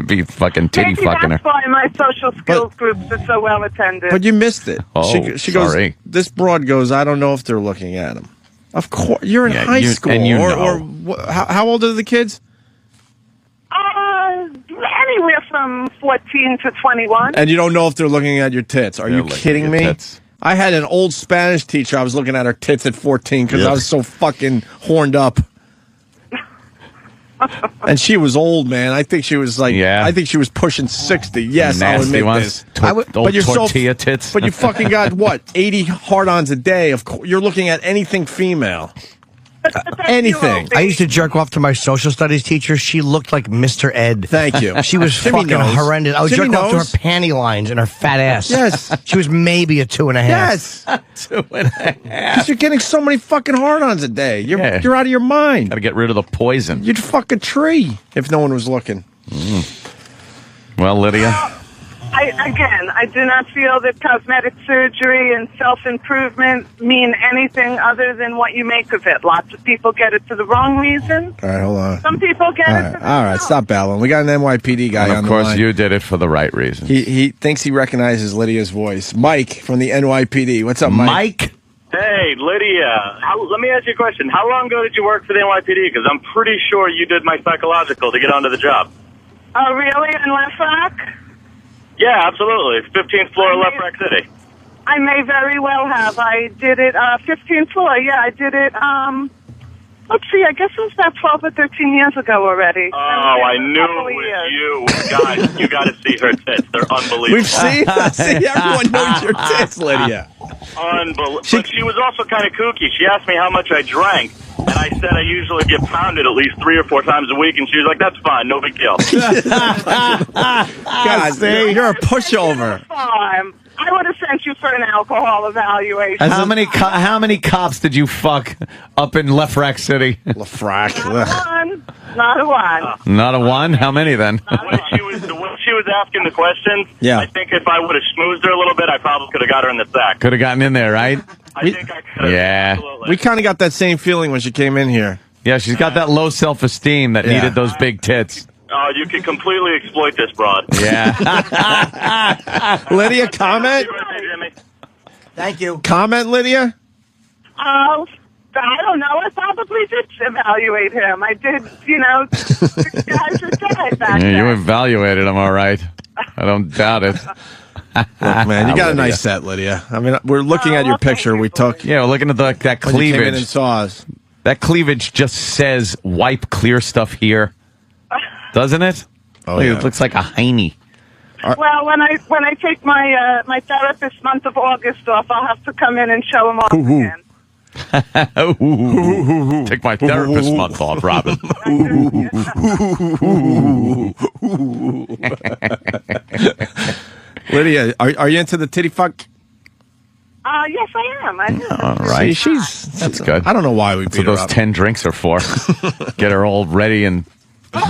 Be fucking titty Maybe fucking her. that's why my social skills groups are so well attended. But you missed it. Oh, she sorry. goes, this broad goes, I don't know if they're looking at him. Of course. You're in high school. and you or know. how old are the kids? Anywhere from 14 to 21. And you don't know if they're looking at your tits. Are you looking kidding at me? your tits. I had an old Spanish teacher. I was looking at her tits at 14 because Yeah. I was so fucking horned up. And she was old, man. I think she was like, I think she was pushing 60. Yes, I'll Nasty admit ones. this. Old but you're tortilla tits. But you fucking got what? 80 hard-ons a day. Of course, you're looking at anything female. Anything. I used to jerk off to my social studies teacher. She looked like Mr. Ed. Thank you. She was Jimmy fucking knows. horrendous. I would Jimmy jerk off to her knows. panty lines and her fat ass. Yes. She was maybe a 2.5. Yes. 2.5. Because you're getting so many fucking hard-ons a day. You're out of your mind. Got to get rid of the poison. You'd fuck a tree if no one was looking. Well, Lydia. I do not feel that cosmetic surgery and self-improvement mean anything other than what you make of it. Lots of people get it for the wrong reason. All right, hold on. Some people get it for the All right, stop battling. We got an NYPD guy And on of the course, line. you did it for the right reason. He thinks he recognizes Lydia's voice. Mike from the NYPD. What's up, Mike? Hey, Lydia. Let me ask you a question. How long ago did you work for the NYPD? Because I'm pretty sure you did my psychological to get onto the job. Oh, really? In Left Rock? Yeah, absolutely. 15th floor of Left Rock City. I may very well have. I did it 15th floor. Yeah, I did it. Let's see. I guess it was about 12 or 13 years ago already. Oh, I knew it was you. Guys, you got to see her tits. They're unbelievable. We've seen. See, everyone knows your tits, Lydia. Unbelievable. But she was also kind of kooky. She asked me how much I drank, and I said I usually get pounded at least 3 or 4 times a week, and she was like, "That's fine, no big deal." God, you're a pushover. I would have sent you for an alcohol evaluation. How many cops did you fuck up in Lefrak City? Lefrak. Not a one. Not a one? How many then? The way she was asking the questions, Yeah. I think if I would have schmoozed her a little bit, I probably could have got her in the sack. Could have gotten in there, right? I think I could have. Yeah. We kind of got that same feeling when she came in here. Yeah, she's got that low self-esteem that needed those big tits. Oh, you can completely exploit this broad. Yeah. Lydia, comment? Thank you. Comment, Lydia? Oh, I don't know. I probably did evaluate him. I did, 6 guys a day back Yeah, you then. evaluated him all right. I don't doubt it. Look, man, you got a Lydia. nice set, Lydia. I mean, we're looking at your picture we took. Yeah, we're looking at that when you came in cleavage. and saw us. That cleavage just says wipe clear stuff here. Doesn't it? Oh, Look, yeah. It looks like a hiney. Well, when I take my my therapist month of August off, I'll have to come in and show him off again. Take my therapist month off, Robin. Lydia, are you into the titty fuck? Yes, I am. I do. All right. That's good. I don't know why we That's beat what her those up. 10 drinks are for. Get her all ready and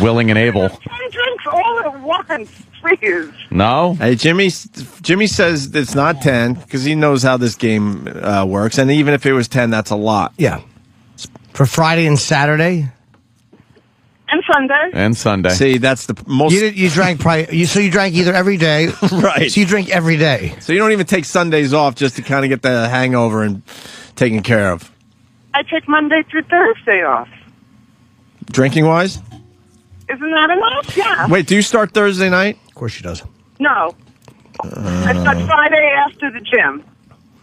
willing and able. 10 drinks all at once, please. No? Hey, Jimmy says it's not 10 because he knows how this game works. And even if it was 10, that's a lot. Yeah. For Friday and Saturday? And Sunday. See, that's the most. You drank so you drank either every day. Right. So you drink every day. So you don't even take Sundays off just to kind of get the hangover and taken care of. I take Monday through Thursday off. Drinking wise? Isn't that enough? Yeah. Wait, do you start Thursday night? Of course she does. No. I start Friday after the gym.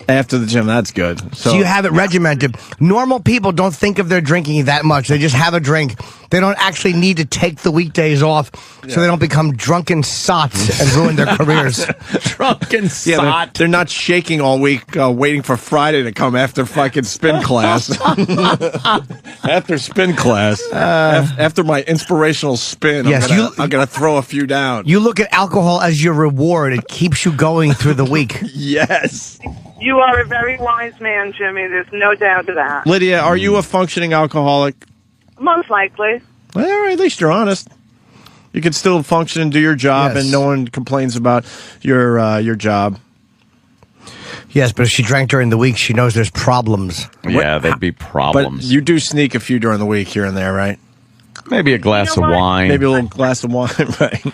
After the gym, that's good. So you have it regimented. Normal people don't think of their drinking that much. They just have a drink. They don't actually need to take the weekdays off so they don't become drunken sots and ruin their careers. Drunken sot. They're not shaking all week waiting for Friday to come after fucking spin class. After spin class. After my inspirational spin, Yes, I'm going to throw a few down. You look at alcohol as your reward. It keeps you going through the week. Yes. You are a very wise man, Jimmy. There's no doubt of that. Lydia, are you a functioning alcoholic? Most likely. Well, at least you're honest. You can still function and do your job, Yes. and no one complains about your job. Yes, but if she drank during the week, she knows there's problems. Yeah, there'd be problems. But you do sneak a few during the week here and there, right? Maybe a glass of wine. Maybe a little glass of wine, right?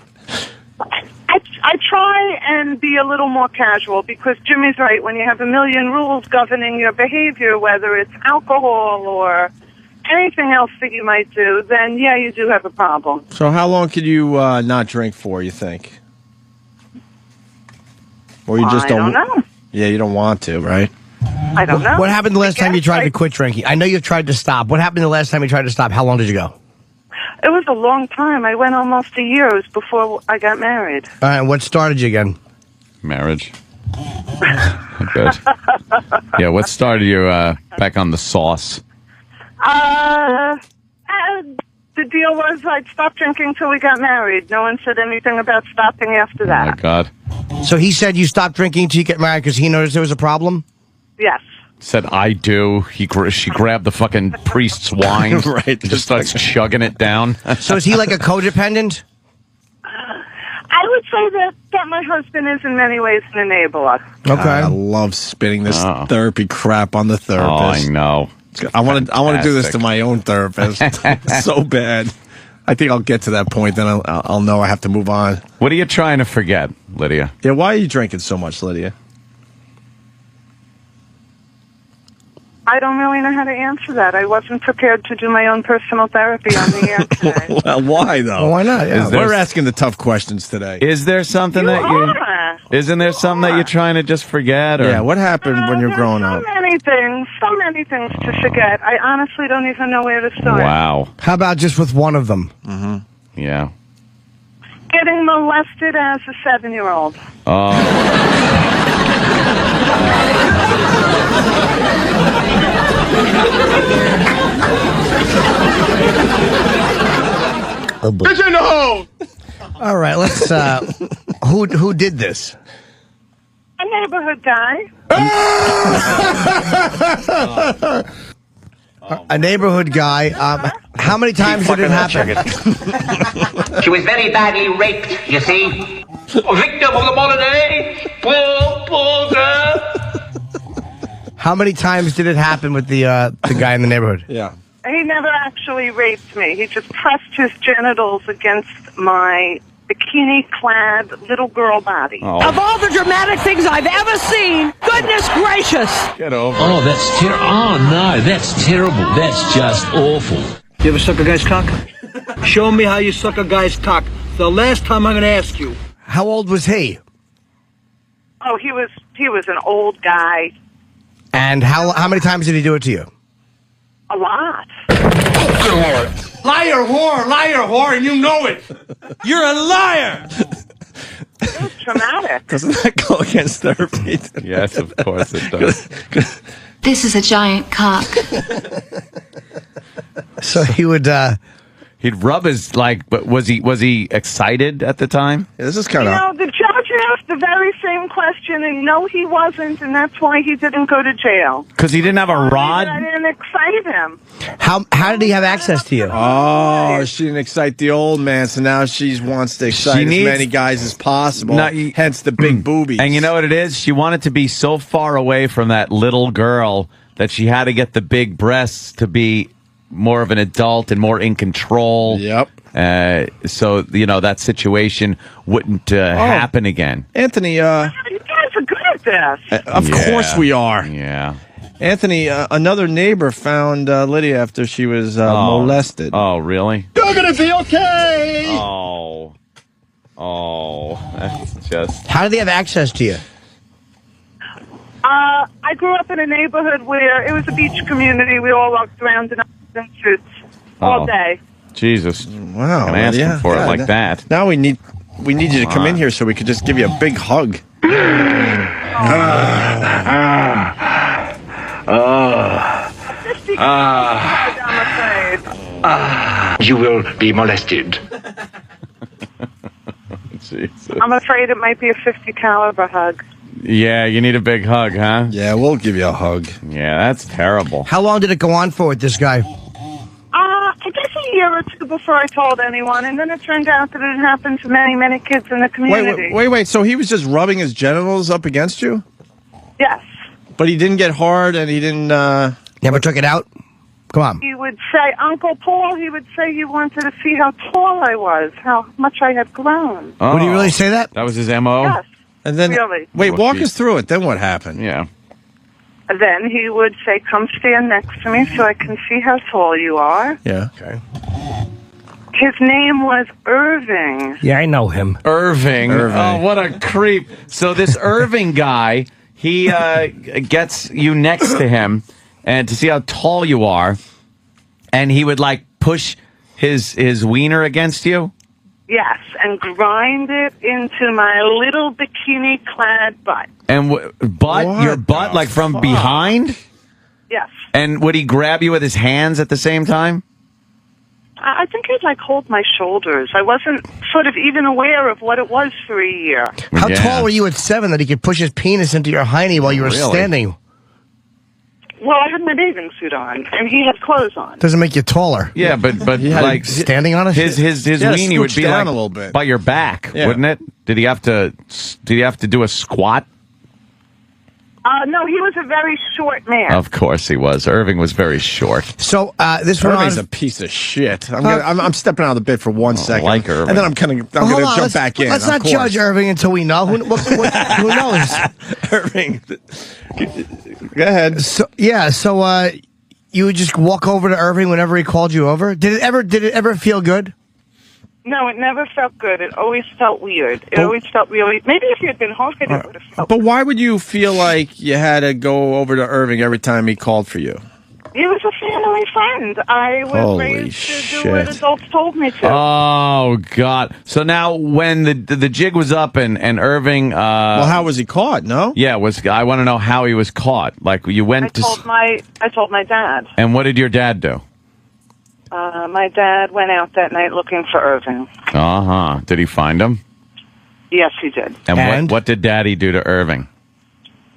I try and be a little more casual because Jimmy's right. When you have a million rules governing your behavior, whether it's alcohol or anything else that you might do, then yeah, you do have a problem. So how long could you not drink for, you think? Or you just I don't know. Yeah, you don't want to, right? I don't know. What happened the last time you tried to quit drinking? I know you've tried to stop. What happened the last time you tried to stop? How long did you go? It was a long time. I went almost a year. It was before I got married. All right, what started you again? Marriage. Good. Yeah, what started you back on the sauce? The deal was I'd stop drinking till we got married. No one said anything about stopping after Oh, that. my God. So he said you stopped drinking until you get married because he noticed there was a problem? Yes. Said, I do. She grabbed the fucking priest's wine. Right. Just starts chugging it down. So is he like a codependent? I would say that my husband is in many ways an enabler. Okay. I love spinning this therapy crap on the therapist. Oh, I know. I want to do this to Fantastic. my own therapist so bad. I think I'll get to that point, then I'll know I have to move on. What are you trying to forget, Lydia? Yeah, why are you drinking so much, Lydia? I don't really know how to answer that. I wasn't prepared to do my own personal therapy on the air today. Well, why though? Well, why not? Yeah. We're asking the tough questions today. Is there something Isn't there something that you're trying to just forget? Or? Yeah, what happened when you're growing up? So many things to forget. I honestly don't even know where to start. Wow. How about just with one of them? Mm-hmm. Yeah. Getting molested as a 7-year-old. Bitch in the hole! All right, let's. Who did this? A neighborhood guy. A neighborhood guy. How many times did it happen? She was very badly raped, you see. A victim of the modern age. Poor girl. How many times did it happen with the guy in the neighborhood? Yeah. He never actually raped me. He just pressed his genitals against my bikini-clad little girl body. Of all the dramatic things I've ever seen, goodness gracious! Get over it. Oh, that's terrible. Oh, no, that's terrible. That's just awful. You ever suck a guy's cock? Show me how you suck a guy's cock. The last time I'm going to ask you. How old was he? Oh, he was an old guy. And how many times did he do it to you? A lot. Liar, whore, and you know it. You're a liar. It was traumatic. Doesn't that go against therapy? Yes, of course it does. This is a giant cock. So he would He'd rub his but was he excited at the time? Yeah, this is You know, the judge asked the very same question, and no, he wasn't, and that's why he didn't go to jail. Because he didn't have a rod. I didn't excite him. How did he have access to you? Oh, she didn't excite the old man, so now she wants to excite as many guys as possible. Hence the big boobies. And you know what it is? She wanted to be so far away from that little girl that she had to get the big breasts to be more of an adult and more in control. Yep. So, that situation wouldn't happen again. Anthony, You guys are good at this. Of course we are. Yeah. Anthony, another neighbor found Lydia after she was molested. Oh, really? You're going to be okay! Oh, that's just... How did they have access to you? I grew up in a neighborhood where it was a beach community. We all walked around in our suits all day. Jesus. Wow. I'm asking for it like that. Now we need you to come in here so we could just give you a big hug. You will be molested. Jesus. I'm afraid it might be a 50 caliber hug. Yeah, you need a big hug, huh? Yeah, we'll give you a hug. Yeah, that's terrible. How long did it go on for with this guy? I guess a year or two before I told anyone, and then it turned out that it happened to many, many kids in the community. Wait. So he was just rubbing his genitals up against you? Yes. But he didn't get hard, and he didn't... Never took it out? Come on. He would say, Uncle Paul, he would say he wanted to see how tall I was, how much I had grown. Oh, Would he really say that? That was his M.O.? Yes. And then, really. Wait, walk us through it. Then what happened? Yeah. Then he would say, come stand next to me so I can see how tall you are. Yeah. Okay. His name was Irving. Yeah, I know him. Irving. Oh, what a creep. So this Irving guy, he gets you next to him and to see how tall you are, and he would push his wiener against you? Yes, and grind it into my little bikini-clad butt. And your butt, from behind? Yes. And would he grab you with his hands at the same time? I think he'd, hold my shoulders. I wasn't sort of even aware of what it was for a year. How tall were you at 7 that he could push his penis into your hiney while you were standing? Well, I had my bathing suit on, and he had clothes on. Doesn't make you taller. Yeah, but he had standing on it. His weenie would be down a little bit by your back, wouldn't it? Did he have to do a squat? No, he was a very short man. Of course he was. Irving was very short. So this Irving's a piece of shit. I'm stepping out of the bit for 1 second, like Irving. and then I'm going to jump back in. Let's not judge Irving until we know. Who knows? Irving, go ahead. So you would just walk over to Irving whenever he called you over. Did it ever feel good? No, it never felt good. It always felt weird. It always felt really... Maybe if you had been hard, it would have felt... But why would you feel like you had to go over to Irving every time he called for you? He was a family friend. I was raised to do what adults told me to. Oh, God. So now when the jig was up and Irving... well, how was he caught, no? Yeah, I want to know how he was caught. You went I told my dad. And what did your dad do? My dad went out that night looking for Irving. Uh-huh. Did he find him? Yes, he did. And what did Daddy do to Irving?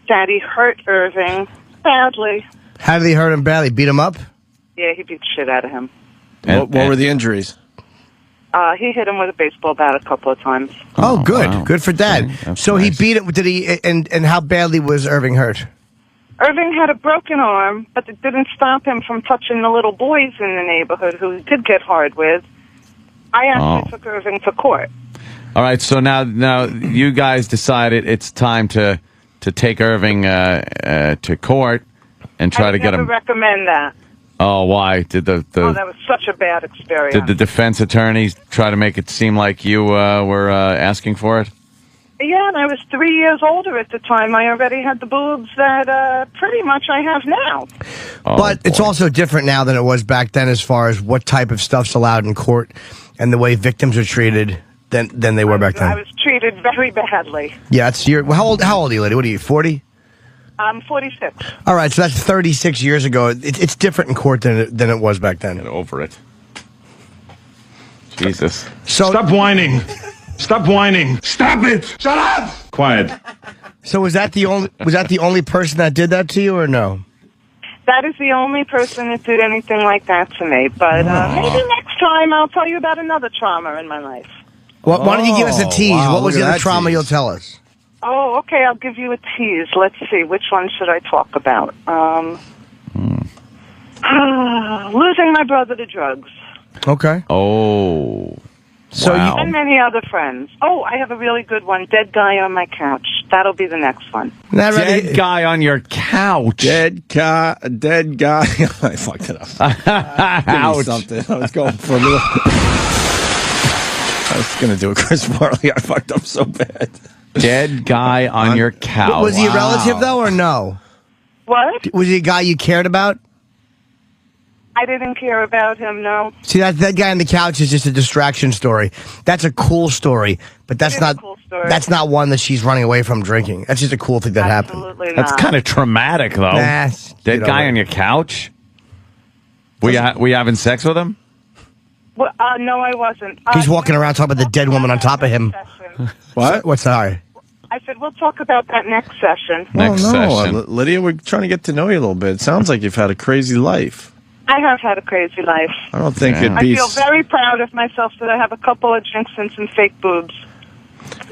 Daddy hurt Irving badly. How did he hurt him badly? Beat him up? Yeah, he beat the shit out of him. What were the injuries? He hit him with a baseball bat a couple of times. Oh, good. Wow. Good for Dad. So nice. He beat it. Did he? And how badly was Irving hurt? Irving had a broken arm, but it didn't stop him from touching the little boys in the neighborhood who he did get hard with. I actually took Irving to court. All right, so now you guys decided it's time to take Irving to court and try to get him. I never recommend that. Oh, why? Did that was such a bad experience. Did the defense attorneys try to make it seem like you were asking for it? Yeah, and I was 3 years older at the time. I already had the boobs that pretty much I have now. But it's also different now than it was back then as far as what type of stuff's allowed in court and the way victims are treated than they were back then. I was treated very badly. Yeah, it's how old are you, lady? What are you, 40? I'm 46. All right, so that's 36 years ago. It's different in court than it was back then. Get over it. Jesus. So stop whining. Stop whining. Stop it. Shut up. Quiet. So was that the only person that did that to you, or no? That is the only person that did anything like that to me. But maybe next time I'll tell you about another trauma in my life. Well, why don't you give us a tease? Wow, What was look the at other that trauma tease. you'll tell us? Oh, okay, I'll give you a tease. Let's see, which one should I talk about? Losing my brother to drugs. Okay. Oh. So wow. And many other friends. Oh, I have a really good one. Dead guy on my couch. That'll be the next one. Dead guy on your couch. Dead guy. I fucked it up. Ouch. Something. I was going for a little. I was going to do a Chris Farley. I fucked up so bad. Dead guy on your couch. Was he a relative, though, or no? What? Was he a guy you cared about? I didn't care about him, no. See, that guy on the couch is just a distraction story. That's a cool story, but that's not that's not one that she's running away from drinking. That's just a cool thing that happened. Absolutely That's kind of traumatic, though. Nah, Dead guy on your couch? Were you having sex with him? Well, no, I wasn't. He's walking around talking about the dead woman on top of him. What? What's sorry? I said, we'll talk about that next session. Lydia, we're trying to get to know you a little bit. It sounds like you've had a crazy life. I have had a crazy life. I don't think it'd I be... feel very proud of myself that I have a couple of drinks and some fake boobs.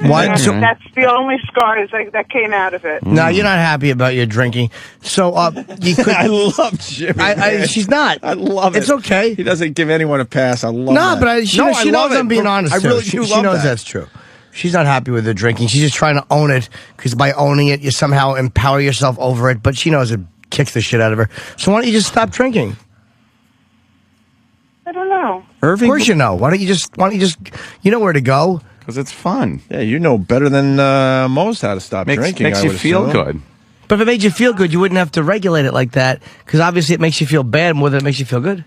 What? And So- that's the only scars that came out of it. No, you're not happy about your drinking. So you could. I love Jimmy. She's not. I love it. It's okay. He doesn't give anyone a pass. I love No, that. but she I knows love it. I'm being honest. I too. really she, do she love knows that. that's true. She's not happy with her drinking. She's just trying to own it, because by owning it, you somehow empower yourself over it. But she knows it kicks the shit out of her. So why don't you just stop drinking? I don't know. Irving, of course you know. Why don't you just? You know where to go. Because it's fun. Yeah, you know better than most how to stop drinking. Makes I you would feel assume. good. But if it made you feel good, you wouldn't have to regulate it like that, because obviously it makes you feel bad more than it makes you feel good.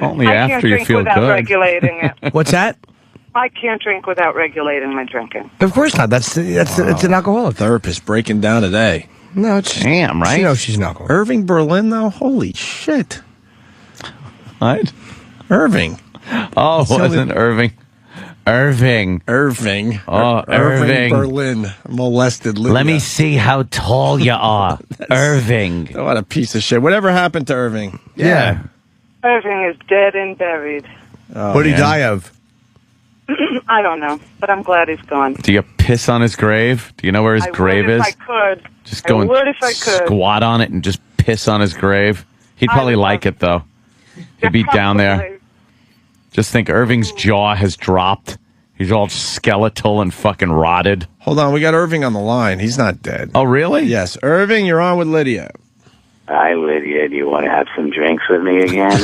Only I can't after you drink feel without good. regulating it. What's that? I can't drink without regulating my drinking. Of course not. It's an alcoholic. Therapist breaking down today. No, it's Damn, right? She knows she's an alcoholic. Irving Berlin, though? Holy shit. What? Irving. Oh, wasn't Irving. Irving. Oh, Irving. Berlin molested Lydia. Let me see how tall you are. Irving. What a piece of shit. Whatever happened to Irving? Yeah. Irving is dead and buried. What did he die of? I don't know, but I'm glad he's gone. Do you piss on his grave? Do you know where his grave would is? if I could. Just go I and would if I could. squat on it and just piss on his grave. He'd probably like it, though. He'd be down there. Just think Irving's jaw has dropped. He's all skeletal and fucking rotted. Hold on, we got Irving on the line. He's not dead. Oh, really? Yes. Irving, you're on with Lydia. Hi, Lydia. Do you want to have some drinks with me again?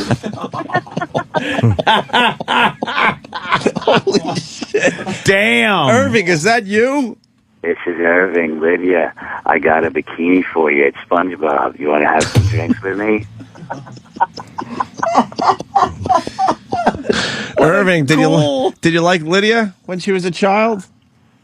Holy shit. Damn. Irving, is that you? This is Irving. Lydia, I got a bikini for you at SpongeBob. You want to have some drinks with me? Irving, did you like Lydia when she was a child?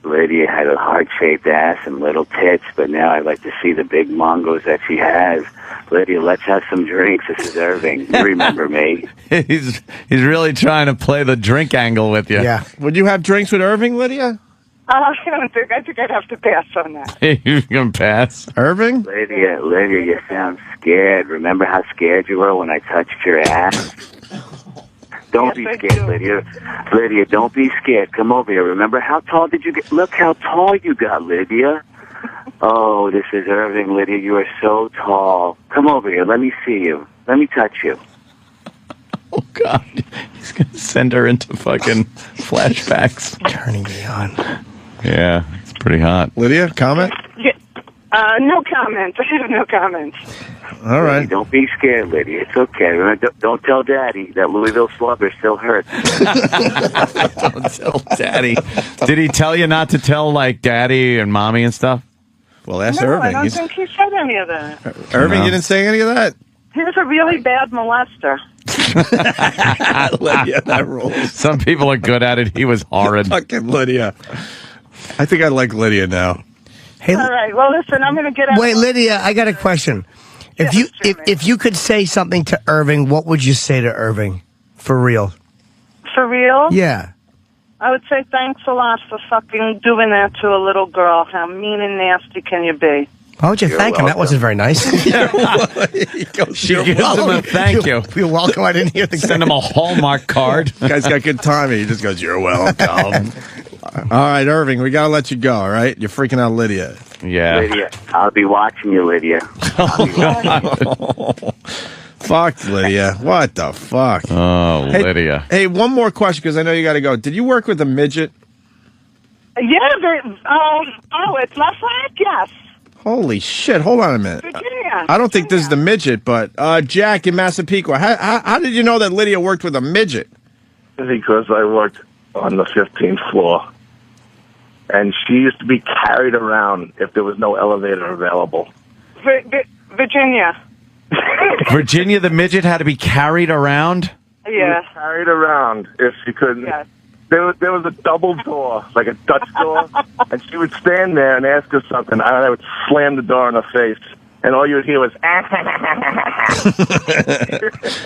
Lydia had a heart-shaped ass and little tits, but now I'd like to see the big mongos that she has. Lydia, let's have some drinks. This is Irving. You remember me. He's really trying to play the drink angle with you. Yeah. Would you have drinks with Irving, Lydia? I think I'd have to pass on that. You're going to pass? Irving? Lydia, you sound scared. Remember how scared you were when I touched your ass? Don't be scared, Lydia. Lydia, don't be scared. Come over here. Remember, how tall did you get? Look how tall you got, Lydia. Oh, this is Irving, Lydia. You are so tall. Come over here. Let me see you. Let me touch you. Oh, God. He's going to send her into fucking flashbacks. Turning me on. Yeah, it's pretty hot. Lydia, comment? Yeah. No comment. I have no comment. All right. Lydia, don't be scared, Lydia. It's okay. Remember, don't tell Daddy that Louisville slugger still hurts. Don't tell Daddy. Did he tell you not to tell, like, Daddy and Mommy and stuff? Well, that's No, Irving. I don't think he said any of that. Irving, No. you didn't say any of that? He was a really bad molester. Lydia, that rules. Some people are good at it. He was horrid. Fucking Lydia. I think I like Lydia now. Hey, All right. Well, listen, I'm going to get out. wait, Lydia, I got a question. If you could say something to Irving, what would you say to Irving? For real. For real? Yeah. I would say thanks a lot for fucking doing that to a little girl. How mean and nasty can you be? Why would you thank him? That wasn't very nice. She gives him a thank you. You're welcome. I didn't hear the Send him a Hallmark card. Guy's got good timing. He just goes, "You're welcome." All right, Irving, we gotta let you go. All right, you're freaking out, Lydia. Yeah. Lydia, I'll be watching you, Lydia. Fuck, Lydia. What the fuck? Oh, Lydia. Hey, one more question because I know you got to go. Did you work with a midget? Yeah, it's Lafayette, yes. Holy shit! Hold on a minute. Virginia. I don't think this is the midget, but Jack in Massapequa. How did you know that Lydia worked with a midget? Because I worked on the 15th floor. And she used to be carried around if there was no elevator available. Virginia. Virginia, the midget, had to be carried around? Yeah. Carried around if she couldn't. Yes. There was a double door, like a Dutch door, and she would stand there and ask us something, and I would slam the door in her face, and all you would hear was,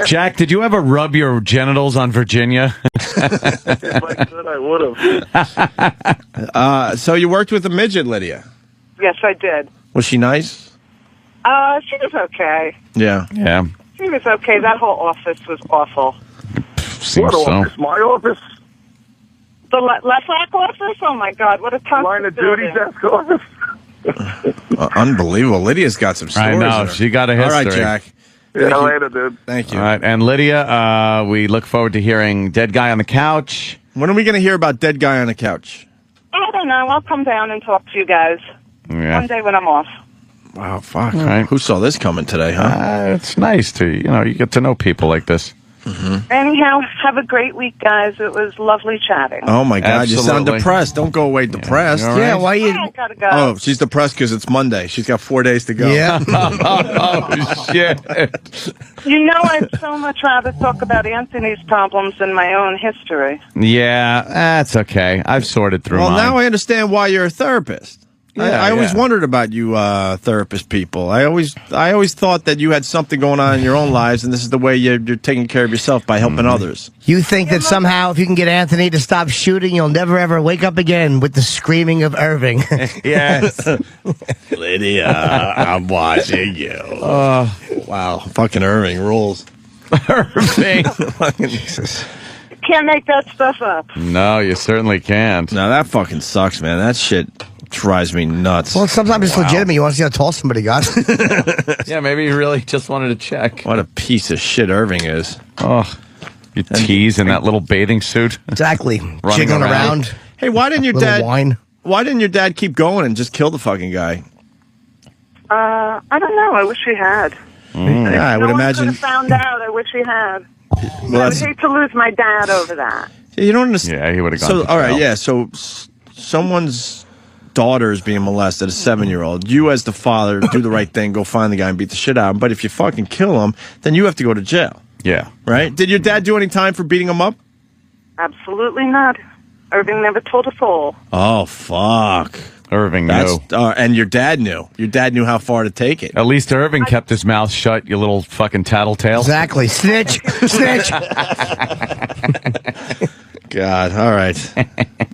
Jack, did you ever rub your genitals on Virginia? If I could, I would have. So you worked with a midget, Lydia? Yes, I did. Was she nice? She was okay. Yeah. Yeah. She was okay. That whole office was awful. Seems so. Office? My office? The Lafayette office? Oh, my God. What a tough Line of duty desk office? Unbelievable. Lydia's got some stories. I know. there. She got a history. All right, Jack. Yeah, later, dude. Thank you. All right. And Lydia, we look forward to hearing Dead Guy on the Couch. When are we going to hear about Dead Guy on the Couch? I don't know. I'll come down and talk to you guys Yeah. one day when I'm off. Wow, fuck. All right. Who saw this coming today, huh? It's nice to, you get to know people like this. Anyhow, have a great week, guys. It was lovely chatting. Oh, my God. You sound Absolutely. depressed. Don't go away depressed. You all right? Yeah, why you... I gotta go. Oh, she's depressed because it's Monday. She's got 4 days to go. Yeah. Oh, shit. You know, I'd so much rather talk about Anthony's problems than my own history. Yeah, that's okay. I've sorted through Well, mine. now I understand why you're a therapist. I always wondered about you therapist people. I always thought that you had something going on in your own lives, and this is the way you're taking care of yourself by helping others. You think that somehow if you can get Anthony to stop shooting, you'll never ever wake up again with the screaming of Irving. Yes. Lydia, I'm watching you. Wow. Fucking Irving rules. Irving. Jesus. Can't make that stuff up. No, you certainly can't. No, that fucking sucks, man. That shit drives me nuts. Well, sometimes it's legitimate. You want to see how tall somebody got. Yeah, maybe he really just wanted to check. What a piece of shit Irving is. Oh, you tease in that little bathing suit. Exactly. Running Jiggling around. around. Hey, why didn't your Little dad? wine. Why didn't your dad keep going and just kill the fucking guy? I don't know. I wish he had. Yeah, I would No one imagine. could have found out. I wish he had. Well, I would that's, hate to lose my dad over that. you don't understand. Yeah, he would have gone So, to all right, jail. yeah. So, someone's daughter is being molested, a 7-year-old. You, as the father, do the right thing, go find the guy and beat the shit out of him. But if you fucking kill him, then you have to go to jail, Yeah. right? Did your dad do any time for beating him up? Absolutely not. Irving never told a soul. Oh, fuck. Irving knew. And your dad knew. Your dad knew how far to take it. At least Irving kept his mouth shut, you little fucking tattletale. Exactly. Snitch. Snitch. God. All right.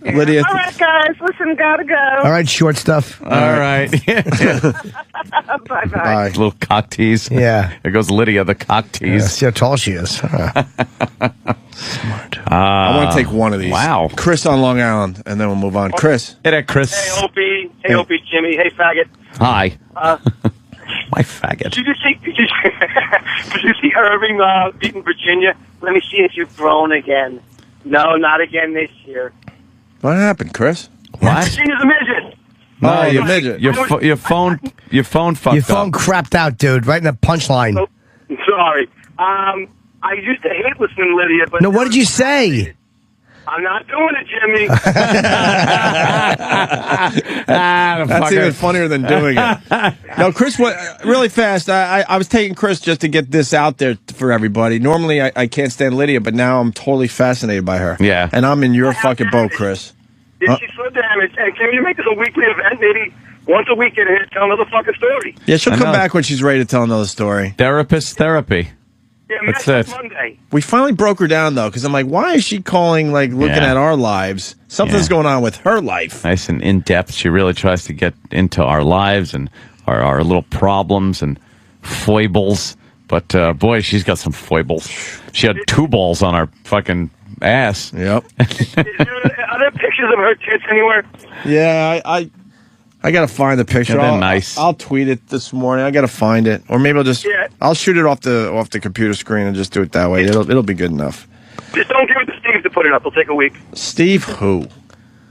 Lydia. All right, guys. Listen, gotta go. All right, short stuff. All right. Bye-bye. Bye. Little cock tease. Yeah. There goes Lydia, the cock Yeah, tease. see how tall she is. I want to take one of these. Wow. Chris on Long Island, and then we'll move on. Chris. Hey there, Chris. Hey, Opie. Hey, Opie, Jimmy. Hey, faggot. Hi. My faggot. Did you see Irving beating Virginia? Let me see if you've grown again. No, not again this year. What happened, Chris? What? Virginia's a midget. Oh, you midget. Your phone fucked Your phone up. crapped out, dude. Right in the punchline. Oh, sorry. I used to hate listening to Lydia, but No, what did you say? I'm not doing it, Jimmy. That's even funnier than doing it. No, Chris, really fast, I was taking Chris just to get this out there for everybody. Normally, I can't stand Lydia, but now I'm totally fascinated by her. Yeah. And I'm in your fucking boat, Chris. Yeah, she's so damaged. And can you make this a weekly event? Maybe once a week in here, tell another fucking story. Yeah, she'll I come know. back when she's ready to tell another story. Therapist therapy. Yeah, That's next it. Monday. We finally broke her down, though, because I'm like, why is she calling, like, looking Yeah. at our lives? Something's going on with her life. Nice and in-depth. She really tries to get into our lives and our little problems and foibles. But, boy, she's got some foibles. She had 2 balls on her fucking ass. Yep. Are there pictures of her tits anywhere? Yeah, I got to find the picture. Yeah, they're I'll, nice. I'll tweet it this morning. I got to find it. Or maybe I'll shoot it off the computer screen and just do it that way. It'll be good enough. Just don't give it to Steve to put it up. It'll take a week. Steve who?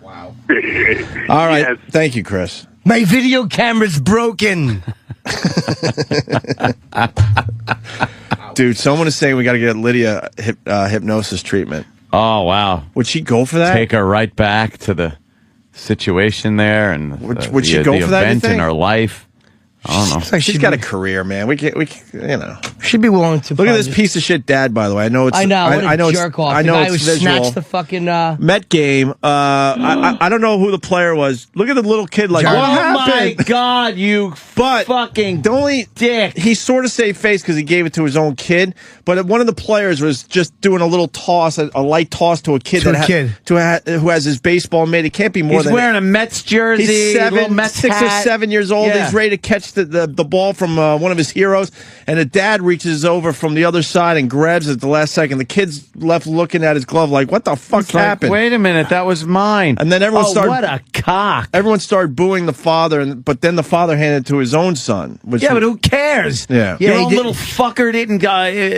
Wow. All right. Thank you, Chris. My video camera's broken. Dude, someone is saying we got to get Lydia hypnosis treatment. Oh, wow. Would she go for that? Take her right back to the situation there and would she go the for that, you event in think? her life. I don't know. She's got a career, man. We can, you know. She'd be willing to. Look at this piece of shit dad, by the way. I know it's. I know. What a I know jerk off. I know the guy it's who visual. snatched the fucking. Met game. I don't know who the player was. Look at the little kid. Like, Oh, what happened? my God, you fucking the only dick. He sort of saved face because he gave it to his own kid. But one of the players was just doing a little toss, a light toss to a kid who has his baseball mitt. It can't be more He's than wearing a Mets jersey. He's little Mets 6 or hat. 7 years old. Yeah. He's ready to catch the ball from one of his heroes, and the dad reaches over from the other side and grabs it at the last second. The kid's left looking at his glove like, "What the fuck It's like, happened?" wait a minute, that was mine. And then everyone started. What a cock! Everyone started booing the father, but then the father handed it to his own son. Which Yeah, but who cares? Yeah, Your own little fucker didn't.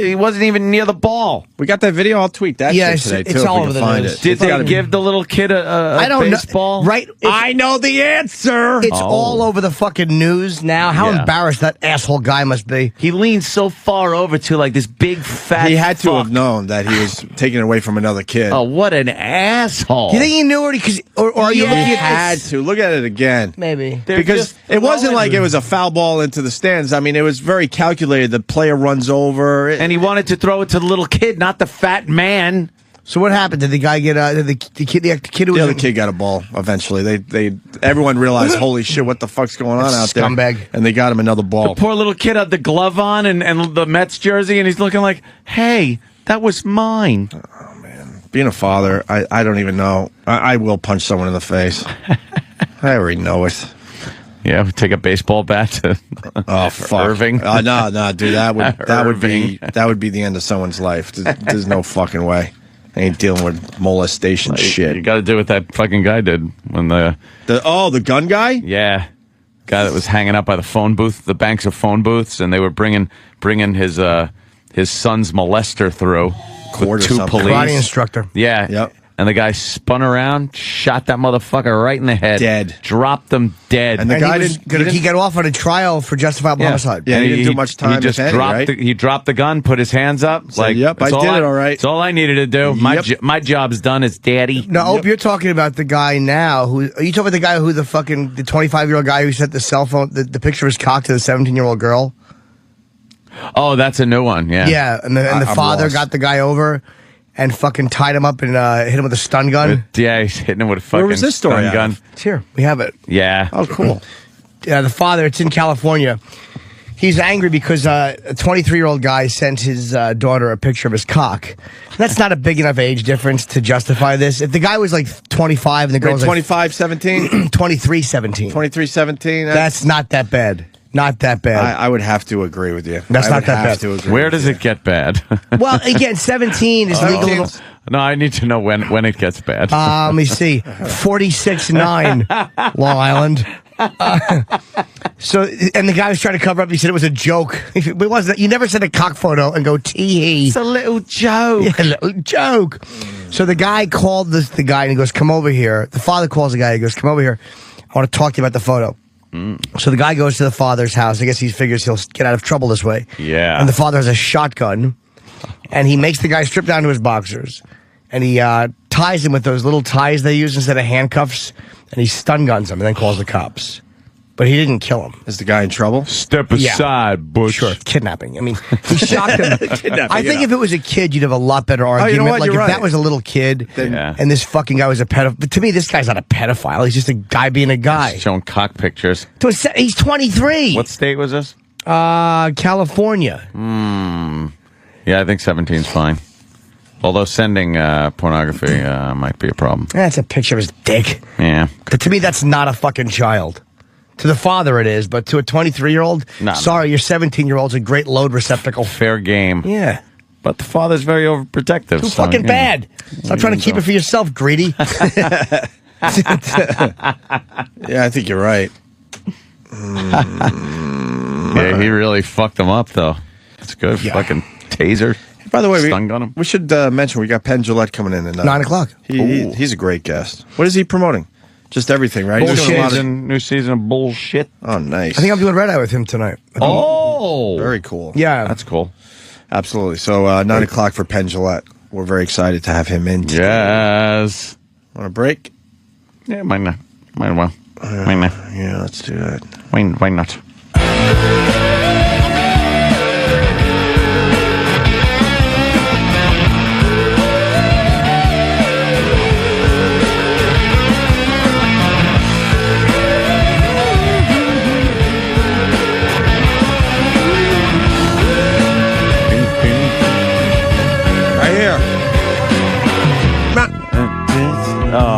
He wasn't even near the ball. We got that video. I'll tweet that shit today too. If we can find it. Did they give the little kid a I don't baseball? know. Right? I know the answer. It's all over the fucking news now. How Yeah. embarrassed that asshole guy must be. He leaned so far over to like this big fat. He had to fuck. have known that he was taking it away from another kid. Oh, what an asshole! Do you think he knew it? Or are you looking He at had to look at it again. Maybe. Because it wasn't like it was a foul ball into the stands. I mean, it was very calculated. The player runs over. And he wanted to throw it to the little kid, not the fat man. So what happened? Did the guy get the kid who was The other kid got a ball eventually. Everyone realized, holy shit, what the fuck's going on out there? Scumbag. And they got him another ball. The poor little kid had the glove on and the Mets jersey, and he's looking like, hey, that was mine. Being a father, I don't even know. I will punch someone in the face. I already know it. Yeah, we take a baseball bat to fuck. Irving. No, dude, that would be Irving. that would be the end of someone's life. There's no fucking way. I ain't dealing with molestation shit. You got to do what that fucking guy did when the gun guy? Yeah, guy that was hanging out by the phone booth, the banks of phone booths, and they were bringing his son's molester through Court with or 2 something. police. Karate instructor? Yeah. Yep. And the guy spun around, shot that motherfucker right in the head. Dead. Dropped him dead. And the guy he got off on a trial for justifiable homicide. Yeah, he didn't do much time, He just if any, dropped. right? He dropped the gun, put his hands up. Said, "Yep, I "That's did it all right." That's all I needed to do. Yep. My job's done as daddy. No, Ope, you're talking about the guy now are you talking about the guy who the 25-year-old guy who sent the cell phone, the picture of his cock to the 17-year-old girl? Oh, that's a new one. Yeah. Yeah, and the I'm father lost. got the guy over and fucking tied him up and hit him with a stun gun. Yeah, he's hitting him with a fucking Where was this story stun out gun. of? It's here. We have it. Yeah. Oh, cool. Yeah, the father, it's in California. He's angry because a 23-year-old guy sent his daughter a picture of his cock. That's not a big enough age difference to justify this. If the guy was like 25 and the girl was 25, 17? like 23, 17. 23, 17? That's not that bad. Not that bad. I would have to agree with you. That's I not would that have bad. to agree Where with does you. it get bad? Well, again, 17 is legal. No, I need to know when it gets bad. Let me see. 46.9, Long Island. So, and the guy was trying to cover up. He said it was a joke. It wasn't. You never sent a cock photo and go tee. It's a little joke. Yeah, a little joke. So the guy called the guy and he goes, "Come over here." The father calls the guy. He goes, "Come over here. I want to talk to you about the photo." So the guy goes to the father's house. I guess he figures he'll get out of trouble this way. Yeah. And the father has a shotgun, and he makes the guy strip down to his boxers, and he ties him with those little ties they use instead of handcuffs, and he stun guns him and then calls the cops. But he didn't kill him. Is the guy in trouble? Step Yeah. aside, Bush. Sure, kidnapping. I mean, he shocked him. I think if it was a kid, you'd have a lot better you argument. know what? Like You're if right. that was a little kid, Yeah. and this fucking guy was a pedophile. But to me, this guy's not a pedophile. He's just a guy being a guy. Showing cock pictures. He's 23. What state was this? California. Yeah, I think 17's fine. Although sending pornography might be a problem. That's a picture of his dick. Yeah. But to me, that's not a fucking child. To the father it is, but to a 23-year-old, sorry, your 17-year-old's a great load receptacle. Fair game. Yeah. But the father's very overprotective. Too fucking bad. Stop trying to keep it for yourself, greedy. Yeah, I think you're right. Yeah, he really fucked him up, though. It's good. Yeah. Fucking taser. By the way, stun gun him. we should mention we got Penn Jillette coming in at 9 o'clock. He's a great guest. What is he promoting? Just everything, right? New season of bullshit. Oh, nice. I think I'm doing Red Eye with him tonight. Oh, very cool. Yeah, that's cool. Absolutely. So 9 o'clock for Penn Jillette. We're very excited to have him in today. Yes. Want a break? Yeah, might not. Might well. Might not. Yeah, let's do that. Why not?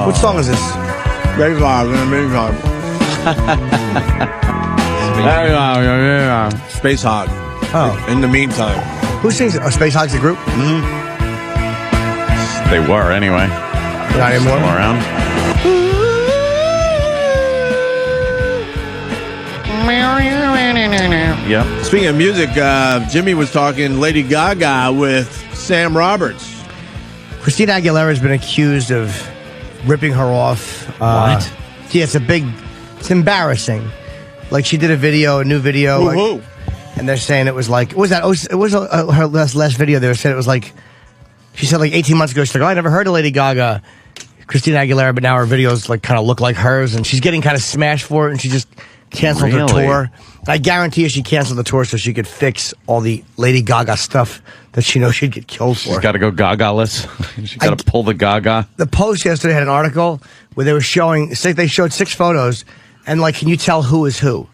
What song is this? Baby Vibe, Baby Vibe. Space Hog. Oh. In the meantime. Who sings it? Oh, Space Hog's the group? Mm-hmm. They were, anyway. Not anymore? Still around. Yep. Speaking of music, Jimmy was talking Lady Gaga with Sam Roberts. Christina Aguilera has been accused of ripping her off. What? Yeah, it's embarrassing. Like, she did a new video. Like, and they're saying it was like, what was that? It was her last video. They said it was like, she said like 18 months ago, she's like, oh, I never heard of Lady Gaga, Christina Aguilera, but now her videos like kind of look like hers, and she's getting kind of smashed for it, and she just canceled her tour. I guarantee you she canceled the tour so she could fix all the Lady Gaga stuff that she knows she'd get killed for. She's got to go Gaga-less. She's got to pull the Gaga. The Post yesterday had an article where they were showing, they showed 6 photos, and like, can you tell who is who?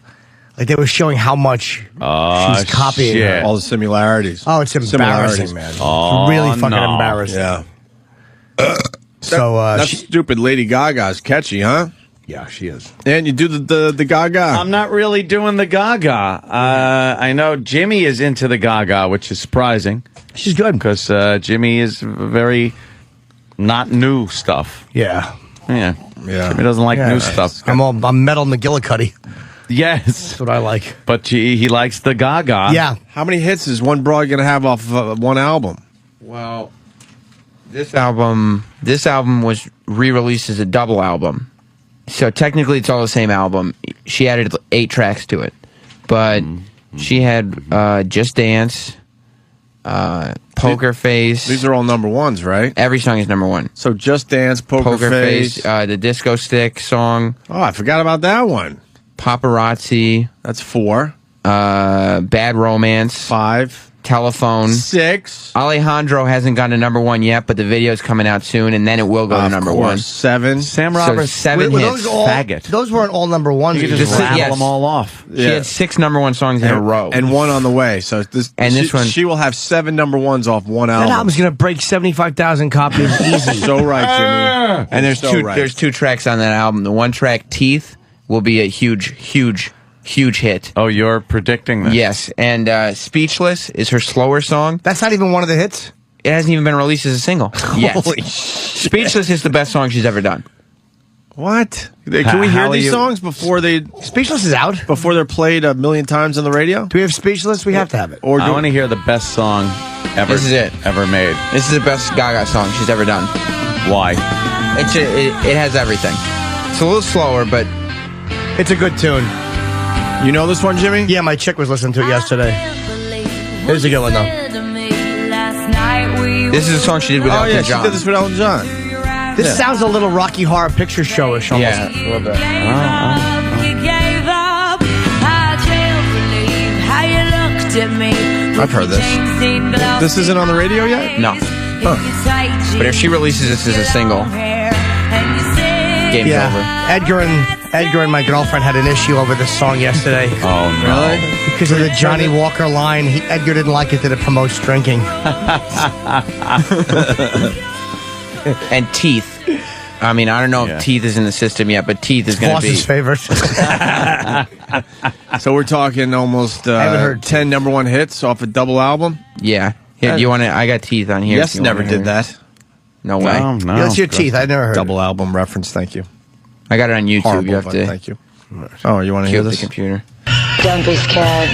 Like, they were showing how much she's copying her. All the similarities. Oh, it's embarrassing, man. Oh, it's really fucking embarrassing. Yeah. So that stupid Lady Gaga's catchy, huh? Yeah, she is. And you do the Gaga. I'm not really doing the Gaga. I know Jimmy is into the Gaga, which is surprising. She's good. Because Jimmy is very not new stuff. Yeah. Yeah. Jimmy doesn't like new stuff. I'm Metal McGillicuddy. Yes. That's what I like. But he likes the Gaga. Yeah. How many hits is one broad going to have off one album? Well, this album was re-released as a double album. So technically it's all the same album. She added 8 tracks to it. But she had Just Dance, Poker Face. These are all number ones, right? Every song is number 1. So Just Dance, Poker Face. The Disco Stick song. Oh, I forgot about that one. Paparazzi. That's 4. Bad Romance. 5. Telephone. 6. Alejandro hasn't gone to number 1 yet, but the video's coming out soon, and then it will go to number 1. 7. Sam Roberts, so 7 hits. faggot. Those weren't all number 1s. You could just rattle them all off. She had 6 number 1 songs in a row. And 1 on the way. So this one, she will have 7 number 1s off one album. That album's going to break 75,000 copies easy. So right, Jimmy. And there's two tracks on that album. The one track, Teeth, will be a huge hit. Oh, you're predicting this? Yes, and Speechless is her slower song. That's not even one of the hits? It hasn't even been released as a single yet. Holy Speechless is the best song she's ever done. What? Can we hear these songs before they... Speechless is out? Before they're played a million times on the radio? Do we have Speechless? We have to have it. Or I want to hear the best song ever. This is it. Ever made. This is the best Gaga song she's ever done. Why? It has everything. It's a little slower, but... It's a good tune. You know this one, Jimmy? Yeah, my chick was listening to it yesterday. Here's a good one, though. This is a song she did with Elton John. She did this with Elton John. This sounds a little Rocky Horror Picture Show-ish almost. Yeah, a little bit. I've heard this. This isn't on the radio yet? No. Huh. But if she releases this as a single, game's over. Edgar and my girlfriend had an issue over this song yesterday. Oh, no. Really? Because of the Johnny Walker line, Edgar didn't like it that it promotes drinking. And Teeth. I mean, I don't know if Teeth is in the system yet, but Teeth is going to be. Floss's favorite. So we're talking almost 10 number one hits off a double album? Yeah. Here, do you want to? I got Teeth on here. Yes, never did that. No way. No. That's your Teeth. I never heard double album reference. Thank you. I got it on YouTube. Horrible, you have to. Thank you. Oh, you want to hear this? The computer. Don't be scared.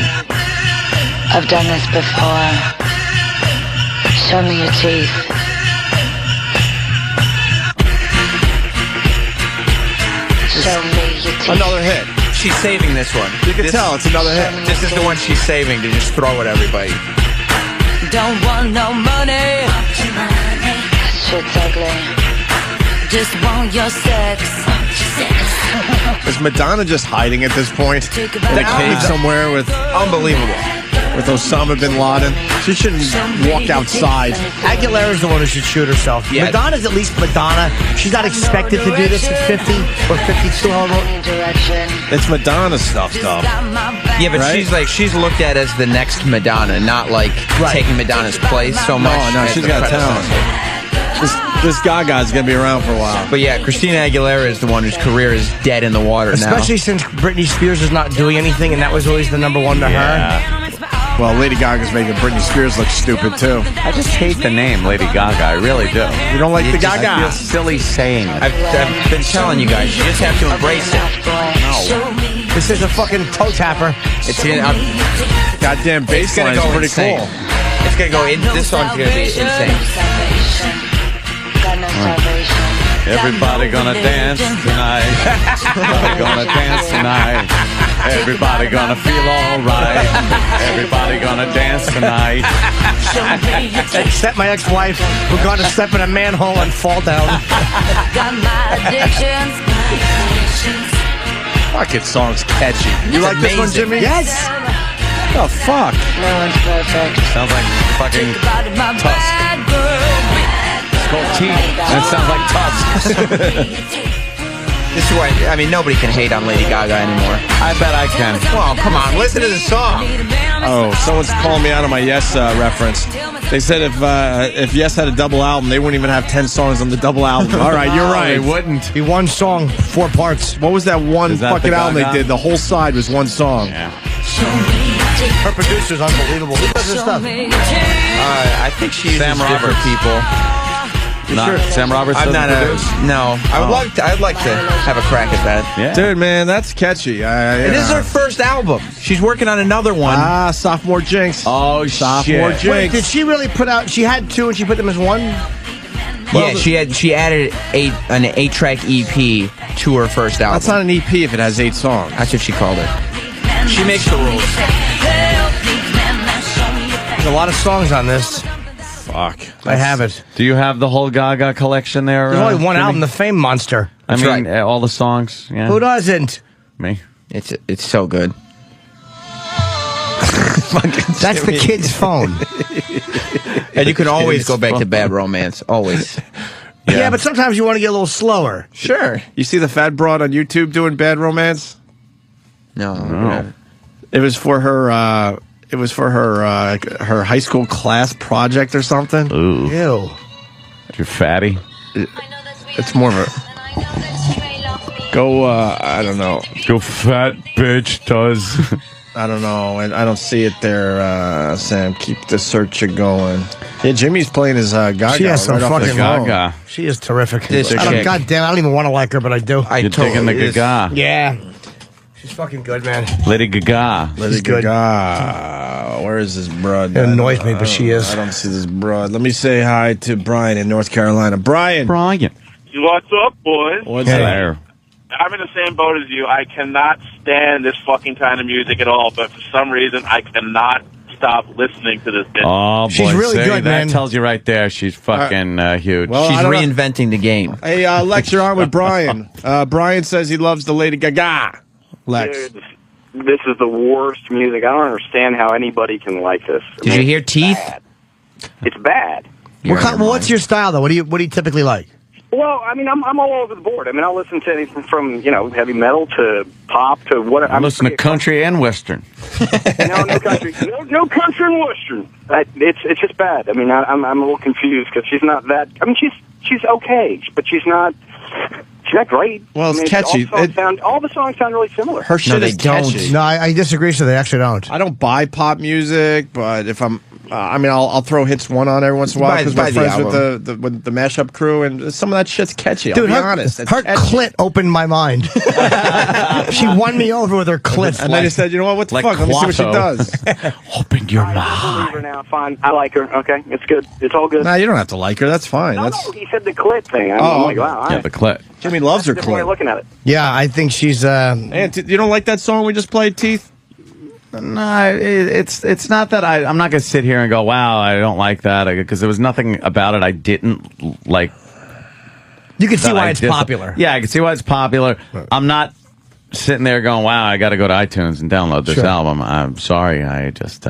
I've done this before. Show me your teeth. Show me your teeth. Another hit. She's saving this one. You can tell it's another hit. This is the one she's saving to just throw at everybody. Don't want no money. Shit's ugly. Just want your sex. Is Madonna just hiding at this point in a cave somewhere with unbelievable with Osama bin Laden? She shouldn't walk outside. Aguilera's the one who should shoot herself. Yeah. Madonna's at least Madonna. She's not expected to do this at 50 or 52. It's Madonna stuff, though. Yeah, but Right? she's looked at as the next Madonna, not like taking Madonna's place so much. No, as she's the got predecessor. talent. This Gaga's gonna be around for a while. But yeah, Christina Aguilera is the one whose career is dead in the water Especially since Britney Spears is not doing anything, and that was always the number one to her. Well, Lady Gaga's making Britney Spears look stupid too. I just hate the name Lady Gaga. I really do. You don't like the I Gaga? feel silly saying it. I've been telling you guys, you just have to embrace it. No. This is a fucking toe tapper. It's in. Goddamn bass line is pretty cool. It's gonna go in. This song's gonna be insane. Everybody gonna dance tonight. Everybody gonna dance tonight. Everybody gonna feel alright. Everybody gonna dance tonight. Except my ex-wife, who got to step in a manhole and fall down. Fucking song's catchy. You like this one, Jimmy? Yes. Oh fuck! No one's perfect. Sounds like fucking Tusk. It's called Teeth. That sounds like Tusk. This is why, I mean, nobody can hate on Lady Gaga anymore. I bet I can. Well, come on, listen to the song. Oh, someone's calling me out on my Yes reference. They said if Yes had a double album, they wouldn't even have 10 songs on the double album. All right, you're right. They wouldn't. Be one song, 4 parts. What was that one Is that fucking the album they Gaga? did? The whole side was one song. Yeah. Her producer's unbelievable. Who does this stuff? I think she uses Sam different Roberts. people. Not Sam Roberts. I'm not doesn't a produce? no. I'd like to have a crack at that. Yeah. Dude, man, that's catchy. It is her first album. She's working on another one. Sophomore Jinx. Oh, Sophomore shit. Jinx. Wait, did she really put out? She had 2 and she put them as one. Yeah, she added an 8-track EP to her first album. That's not an EP if it has 8 songs. That's what she called it. She makes the rules. There's a lot of songs on this. Fuck. I have it. Do you have the whole Gaga collection there? There's only one Jimmy? album, The Fame Monster. I That's mean, right. all the songs. Yeah. Who doesn't? Me. It's so good. That's the kid's phone. And you can always go back to Bad Romance. Always. Yeah, but sometimes you want to get a little slower. Sure. You see the fat broad on YouTube doing Bad Romance? No. It was for her. It was for her her high school class project or something. Ooh. Ew. You're fatty. It's more of a go. I don't know. Go fat bitch does. I don't know. I don't see it there, Sam. Keep the search going. Yeah, Jimmy's playing his Gaga. She has some right off fucking the phone. Gaga. She is terrific. This chick. God damn, I don't even want to like her, but I do. You're digging the Gaga. Yeah. She's fucking good, man. Lady Gaga. Lady good. Gaga. Where is this broad? It annoys me, but she is. I don't see this broad. Let me say hi to Brian in North Carolina. Brian. Brian. What's up, boys? What's there? I'm in the same boat as you. I cannot stand this fucking kind of music at all, but for some reason, I cannot stop listening to this bitch. Oh, boy. She's really see, good, that man. tells you right there. She's fucking huge. Well, She's I don't know. reinventing the game. Hey, Lex, you're on with Brian. Brian says he loves the Lady Gaga. Lex. Dude, this is the worst music. I don't understand how anybody can like this. Did you hear Teeth? It's bad. What's your style, though? What do you typically like? Well, I mean, I'm all over the board. I mean, I'll listen to anything from, heavy metal to pop to whatever. I listen to country and western. No country. No country and western. It's just bad. I mean, I'm a little confused because she's not that. I mean, she's okay, but she's not great. Well, it's catchy. All the songs sound really similar. Her shit is catchy. No, I disagree. So they actually don't. I don't buy pop music, but if I'm, I'll throw hits one on every once in a while because we're friends with the mashup crew, and some of that shit's catchy. Dude, I'll be honest. Her clit opened my mind. She won me over with her clit. And then he said, "You know what? What the fuck? Let me see what she does." Opened your mind. I believe her now. Fine. I like her. Okay, it's good. It's all good. Nah, you don't have to like her. That's fine. No, he said the clit thing. I'm like, wow. Yeah, the clit. Jimmy loves her Different way of clit. looking at it. Yeah, I think she's. And you don't like that song we just played, Teeth? No, it's not that I'm not going to sit here and go, wow, I don't like that, because there was nothing about it I didn't like. You can see why it's popular. Yeah, I can see why it's popular. Right. I'm not sitting there going, wow, I got to go to iTunes and download this album. I'm sorry, I just,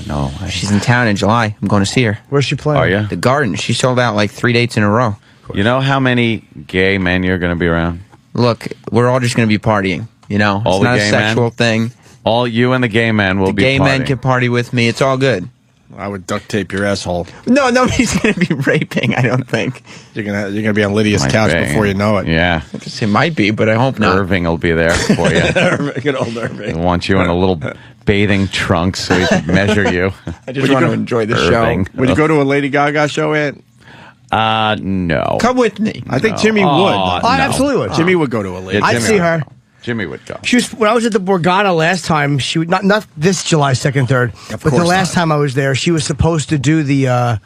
no. She's in town in July. I'm going to see her. Where's she playing? Are you? The Garden. She sold out like 3 dates in a row. You know how many gay men you're going to be around? Look, we're all just going to be partying, All it's the not gay a sexual thing. All you and the gay men will be The gay partying. men can party with me. It's all good. I would duct tape your asshole. No, nobody's going to be raping, I don't think. You're gonna be on Lydia's couch before you know it. Yeah. It might be, but I hope not. Irving will be there for you. Good old Irving. I want you in a little bathing trunk so he can measure you. I just want to enjoy the show. Would you go to a Lady Gaga show, Ant? No. Come with me. I think Jimmy would. I absolutely would. Jimmy would go to a Lady Gaga. I'd see her. Jimmy would go. She was, when I was at the Borgata last time, she would not this July 2nd, 3rd, but the last time I was there, she was supposed to do the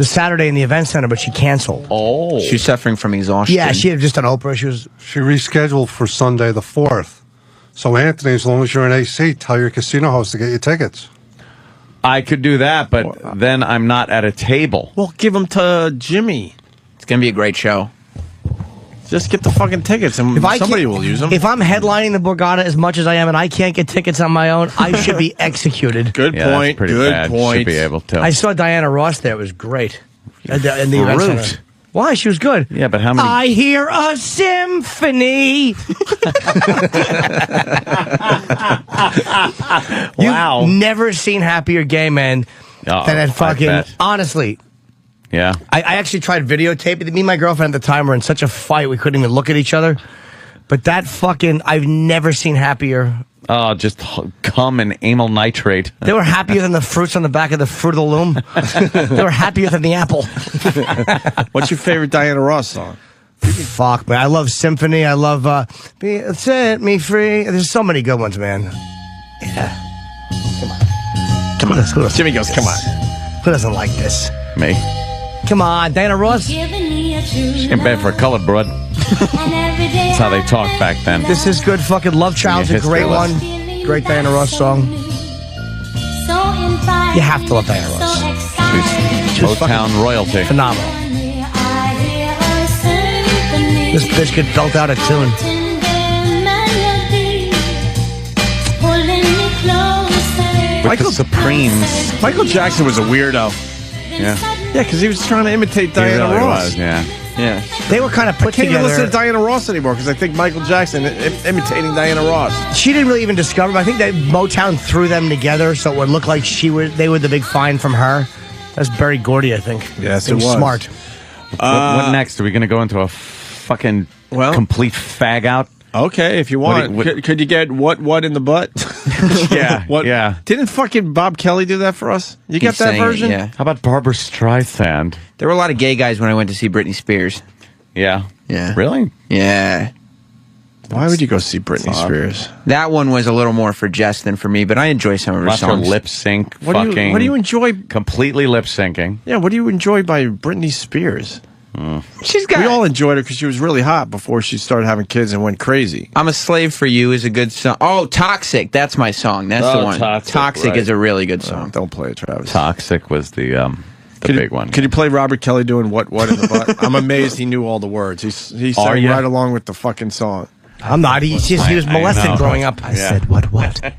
Saturday in the event center, but she canceled. Oh. She's suffering from exhaustion. Yeah, she had just done Oprah. She rescheduled for Sunday the 4th. So Anthony, as long as you're in AC, tell your casino host to get you tickets. I could do that, but then I'm not at a table. Well, give them to Jimmy. It's going to be a great show. Just get the fucking tickets, and somebody will use them. If I'm headlining the Borgata as much as I am, and I can't get tickets on my own, I should be executed. Good point. Good point. Should be able to. I saw Diana Ross there. It was great. In the event center. Why? She was good. Yeah, but how many? I hear a symphony. Wow. You've never seen happier gay men than that fucking. Honestly. Yeah. I actually tried videotaping. Me and my girlfriend at the time were in such a fight we couldn't even look at each other. But that fucking, I've never seen happier. Oh, just cum and amyl nitrate. They were happier than the fruits on the back of the Fruit of the Loom. They were happier than the apple. What's your favorite Diana Ross song? Fuck, man. I love Symphony. I love Set Me Free. There's so many good ones, man. Yeah. Come on. Who Jimmy goes, come on. Who doesn't like this? Me. Come on, Diana Ross. She ain't bad for a colored broad. That's how they talk back then. This is good. Fucking Love Child's a great one. Great Diana Ross song. You have to love Diana Ross. She's Motown royalty. Phenomenal. This bitch could belt out a tune. With the Supremes. Michael Jackson was a weirdo. Yeah. Yeah, because he was trying to imitate Diana really Ross. Was, yeah. Yeah. They were kind of put I can't together. even listen to Diana Ross anymore because I think Michael Jackson imitating Diana Ross. She didn't really even discover them. I think that Motown threw them together so it would look like they were the big find from her. That's Berry Gordy, I think. Yes, it was. Smart. What next? Are we going to go into a fucking complete fag out? Okay, if you want. Could you get what in the butt? Yeah. Yeah. Didn't fucking Bob Kelly do that for us? You got that version? Yeah. How about Barbara Streisand? There were a lot of gay guys when I went to see Britney Spears. Yeah. Yeah. Really? Yeah. Why would you go see Britney Spears? That one was a little more for Jess than for me, but I enjoy some of her songs. Lip sync. What do you enjoy? Completely lip syncing. Yeah, what do you enjoy by Britney Spears? She's got. We all enjoyed her because she was really hot before she started having kids and went crazy. I'm a Slave for You is a good song. Oh, Toxic. That's my song. That's the one. Toxic right. is a really good song. Don't play it, Travis. Toxic was the big one. Could you play Robert Kelly doing what in the butt? I'm amazed he knew all the words. He sang right along with the fucking song. I'm not. He was molested growing up. I said what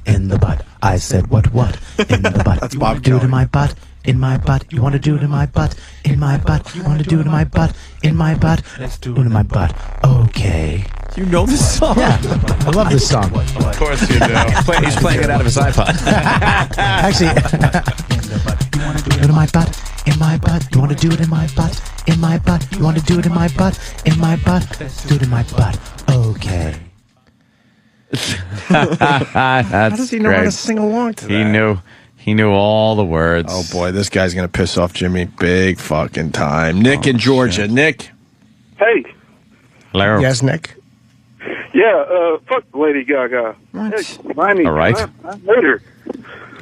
in the butt. I said what in the butt. That's you Bob want to do Kelly. to my butt in my butt. You want to do it in my butt, in my butt. You want to do it in my butt, in my butt. Let's do it in my butt. Okay. You know this song? Yeah, I love this song. Of course you do. He's playing it out of his iPod. Actually, you want to do it in my butt, in my butt. You want to do it in my butt, in my butt. You want to do it in my butt, in my butt. Do it in my butt. Okay. How does he know how to sing along to that? He knew all the words. Oh boy, this guy's gonna piss off Jimmy big fucking time. Nick in Georgia. Shit. Nick. Hey. Hello. Yes, Nick. Yeah, fuck Lady Gaga. Hey, mind me. All right. I hate her.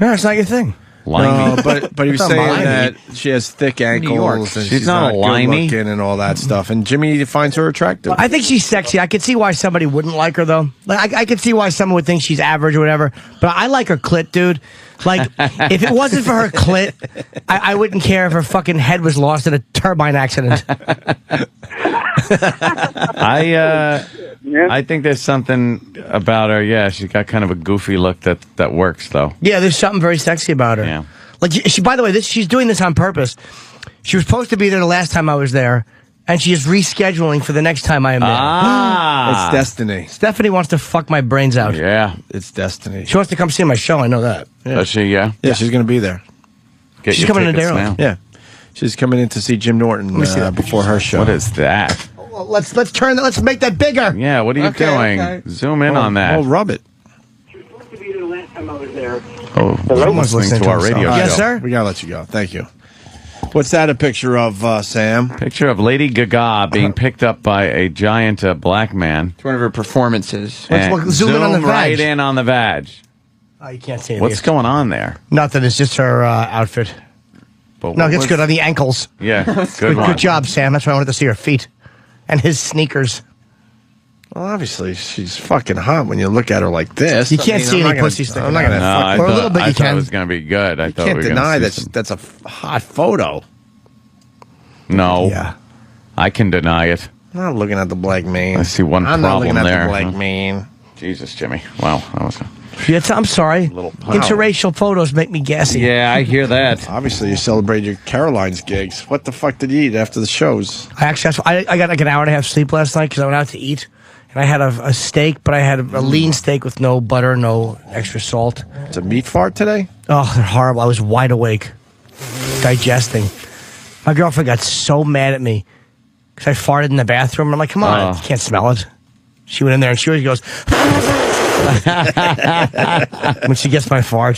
No, it's not your thing. No, but he was It's not saying limey. that she has thick ankles and She's not a good limey. looking and all that stuff. And Jimmy finds her attractive. I think she's sexy. I could see why somebody wouldn't like her, though. Like, I could see why someone would think she's average or whatever. But I like her clit, dude. Like, if it wasn't for her clit, I wouldn't care if her fucking head was lost in a turbine accident. I think there's something about her. Yeah, she's got kind of a goofy look that works, though. Yeah, there's something very sexy about her. Yeah. Like, she. By the way, she's doing this on purpose. She was supposed to be there the last time I was there, and she is rescheduling for the next time I am there. It's destiny. Stephanie wants to fuck my brains out. Yeah. It's destiny. She wants to come see my show. I know that. Does she? Yeah. Yeah, she's going to be there. Get She's your coming to tickets Daryl. now. Yeah. She's coming in to see Jim Norton before her show. What is that? Well, let's make that bigger. Yeah. What are you doing? okay. Zoom in on that. Oh, rub it. Oh, Someone's listening to our to radio show. himself. Yes, sir. We got to let you go. Thank you. What's that a picture of, Sam? Picture of Lady Gaga being picked up by a giant black man. It's one of her performances. Let's And zoom in on the vag. right in on the vag. Oh, you can't see it. What's going on there? Nothing. It's just her outfit. But No, what it's was- good on the ankles. Yeah, good Good, one. good job, Sam. That's why I wanted to see her feet and his sneakers. Well, obviously, she's fucking hot when you look at her like this. You can't see I'm any not gonna- pussy sticking I'm not going to out. No, I Or a thought, little bit I you thought can. it was going to be good. I thought Can't we were deny going to that's a hot photo. No, Yeah. I can deny it. I'm not looking at the black man. I see one I'm not problem looking at there. the black huh? man. Jesus, Jimmy. Wow. That was I'm sorry. Little power. Interracial photos make me gassy. yeah, I hear that. Obviously, you celebrated your Caroline's gigs. What the fuck did you eat after the shows? I got like an hour and a half sleep last night because I went out to eat. And I had a steak, but I had a lean steak with no butter, no extra salt. It's a meat fart today? Oh, they're horrible. I was wide awake, digesting. My girlfriend got so mad at me because I farted in the bathroom. I'm like, come on, you can't smell it. She went in there and she always goes, when she gets my fart,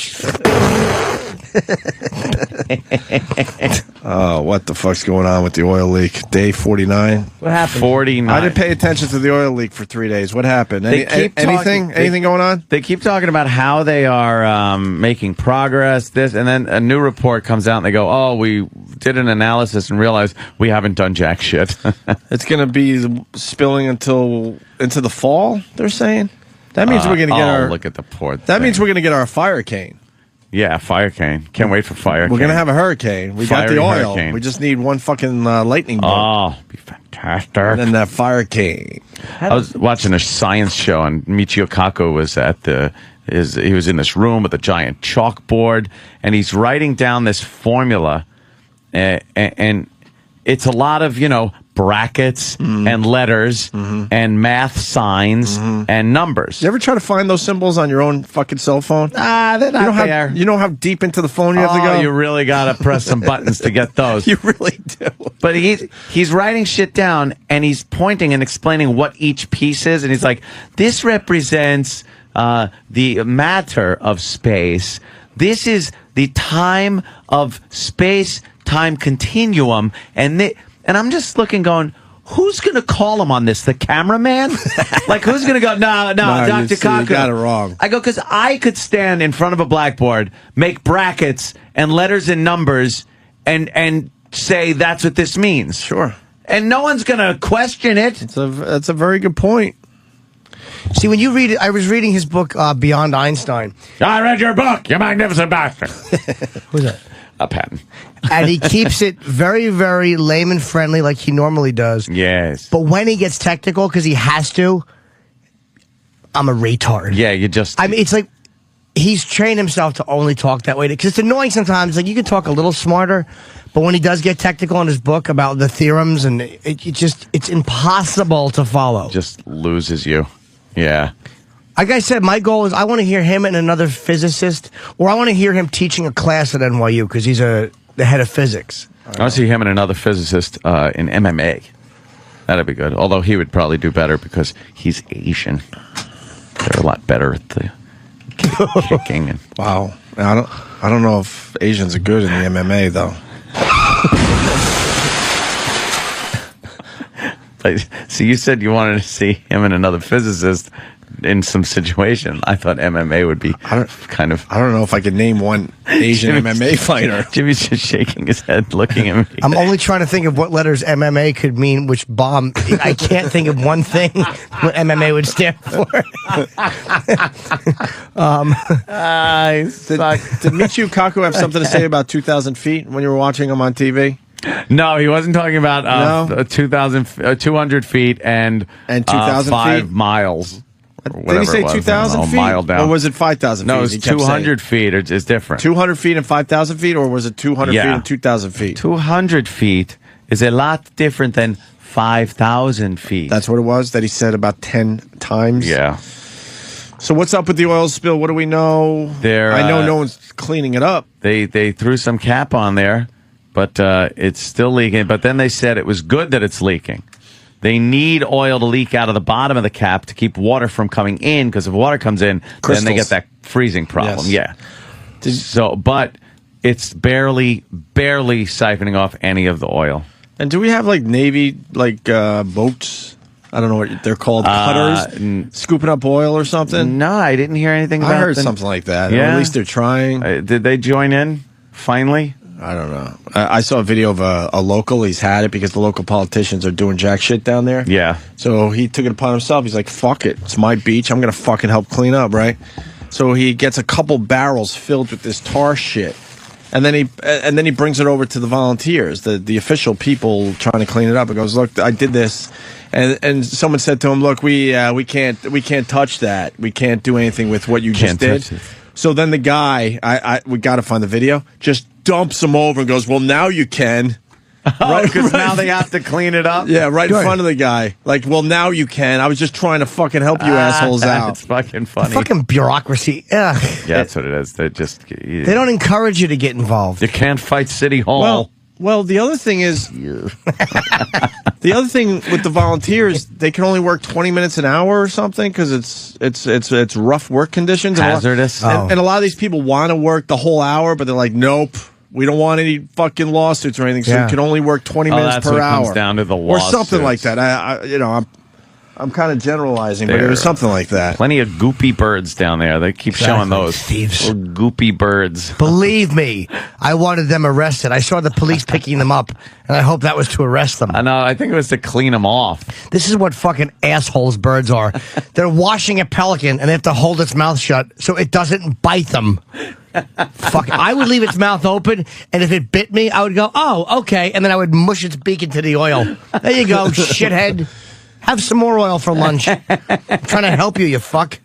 Oh, what the fuck's going on with the oil leak? Day 49. What happened? 49. I didn't pay attention to the oil leak for 3 days. What happened? They keep anything? talking- Anything going on? They keep talking about how they are making progress, this, and then a new report comes out and they go, oh, we did an analysis and realized we haven't done jack shit. It's going to be spilling into the fall, they're saying? That means we're going to get our... look at the port. That means we're going to get our fire cane. Yeah, fire cane. Can't wait for fire cane. We're going to have a hurricane. We got the Fiery oil. hurricane. We just need one fucking lightning bolt. Oh, be fantastic. And then that fire cane. I was watching a science show, and Michio Kaku was he was in this room with a giant chalkboard, and he's writing down this formula, and it's a lot of, brackets and letters and math signs and numbers. You ever try to find those symbols on your own fucking cell phone? They're not there. You know how deep into the phone you have to go? You really got to press some buttons to get those. You really do. But he's writing shit down, and he's pointing and explaining what each piece is, and he's like, this represents the matter of space. This is the time of space-time continuum, and I'm just looking, going, who's going to call him on this? The cameraman? Like, who's going to go, no, Dr. Kaku. You got it wrong. I go, because I could stand in front of a blackboard, make brackets and letters and numbers, and say that's what this means. Sure. And no one's going to question it. That's a very good point. See, when you read it, I was reading his book, Beyond Einstein. I read your book, You Magnificent Bastard. Who's that? A patent. And he keeps it very, very layman friendly like he normally does. Yes. But when he gets technical, because he has to, I'm a retard. Yeah, you just... I mean, it's like, he's trained himself to only talk that way. Because it's annoying sometimes. Like, you can talk a little smarter, but when he does get technical in his book about the theorems, and it's impossible to follow. Just loses you. Yeah. Like I said, my goal is I want to hear him and another physicist, or I want to hear him teaching a class at NYU because he's the head of physics. I want to see him and another physicist in MMA. That'd be good. Although he would probably do better because he's Asian. They're a lot better at the kicking. And wow. I don't know if Asians are good in the MMA though. So you said you wanted to see him and another physicist in some situation. I thought MMA would be kind of... I don't know if I could name one Asian MMA fighter. Jimmy's just shaking his head, looking at me. I'm only trying to think of what letters MMA could mean, which bomb. I can't think of one thing what MMA would stand for. Did Michio Kaku have something to say about 2,000 feet when you were watching him on TV? No, he wasn't talking about 200 feet and 2,000 5 feet? miles. Did he say 2,000 feet? Mile down. Or was it 5,000 feet? No, it was 200 feet. It's different. 200 feet and 5,000 feet, or was it 200 feet and 2,000 feet? 200 feet is a lot different than 5,000 feet. That's what it was that he said about 10 times? Yeah. So what's up with the oil spill? What do we know? I know no one's cleaning it up. They threw some cap on there, but it's still leaking. But then they said it was good that it's leaking. They need oil to leak out of the bottom of the cap to keep water from coming in, because if water comes in, then they get that freezing problem. Yes. Yeah. So, but it's barely siphoning off any of the oil. And do we have like Navy boats? I don't know what they're called, cutters, scooping up oil or something? No, I didn't hear anything about I heard something like that. Yeah. Or at least they're trying. Did they join in finally? I don't know. I saw a video of a local. He's had it because the local politicians are doing jack shit down there. Yeah. So he took it upon himself. He's like, fuck it. It's my beach. I'm going to fucking help clean up, right? So he gets a couple barrels filled with this tar shit. And then he brings it over to the volunteers, the official people trying to clean it up. He goes, look, I did this. And someone said to him, look, we can't touch that. We can't do anything with what you just did. So then the guy, we got to find the video, just dumps him over and goes, well, now you can. Right, because now they have to clean it up? Yeah, right in front of the guy. Like, well, now you can. I was just trying to fucking help you assholes out. It's fucking funny. Fucking bureaucusy. Ugh. Yeah, that's what it is. They they don't encourage you to get involved. You can't fight City Hall. Well, the other thing is, the other thing with the volunteers, they can only work 20 minutes an hour or something because it's rough work conditions. Hazardous. And a lot of these people want to work the whole hour, but they're like, nope. We don't want any fucking lawsuits or anything, so you can only work 20 minutes that's per what hour. Comes down to the or lawsuits. something like that. I'm kind of generalizing, but it was something like that. Plenty of goopy birds down there. They keep showing those. Thieves. Little goopy birds. Believe me, I wanted them arrested. I saw the police picking them up, and I hope that was to arrest them. I know. I think it was to clean them off. This is what fucking assholes birds are. They're washing a pelican, and they have to hold its mouth shut so it doesn't bite them. Fuck! I would leave its mouth open, and if it bit me, I would go, "Oh, okay," and then I would mush its beak into the oil. There you go, shithead. Have some more oil for lunch. I'm trying to help you, you fuck.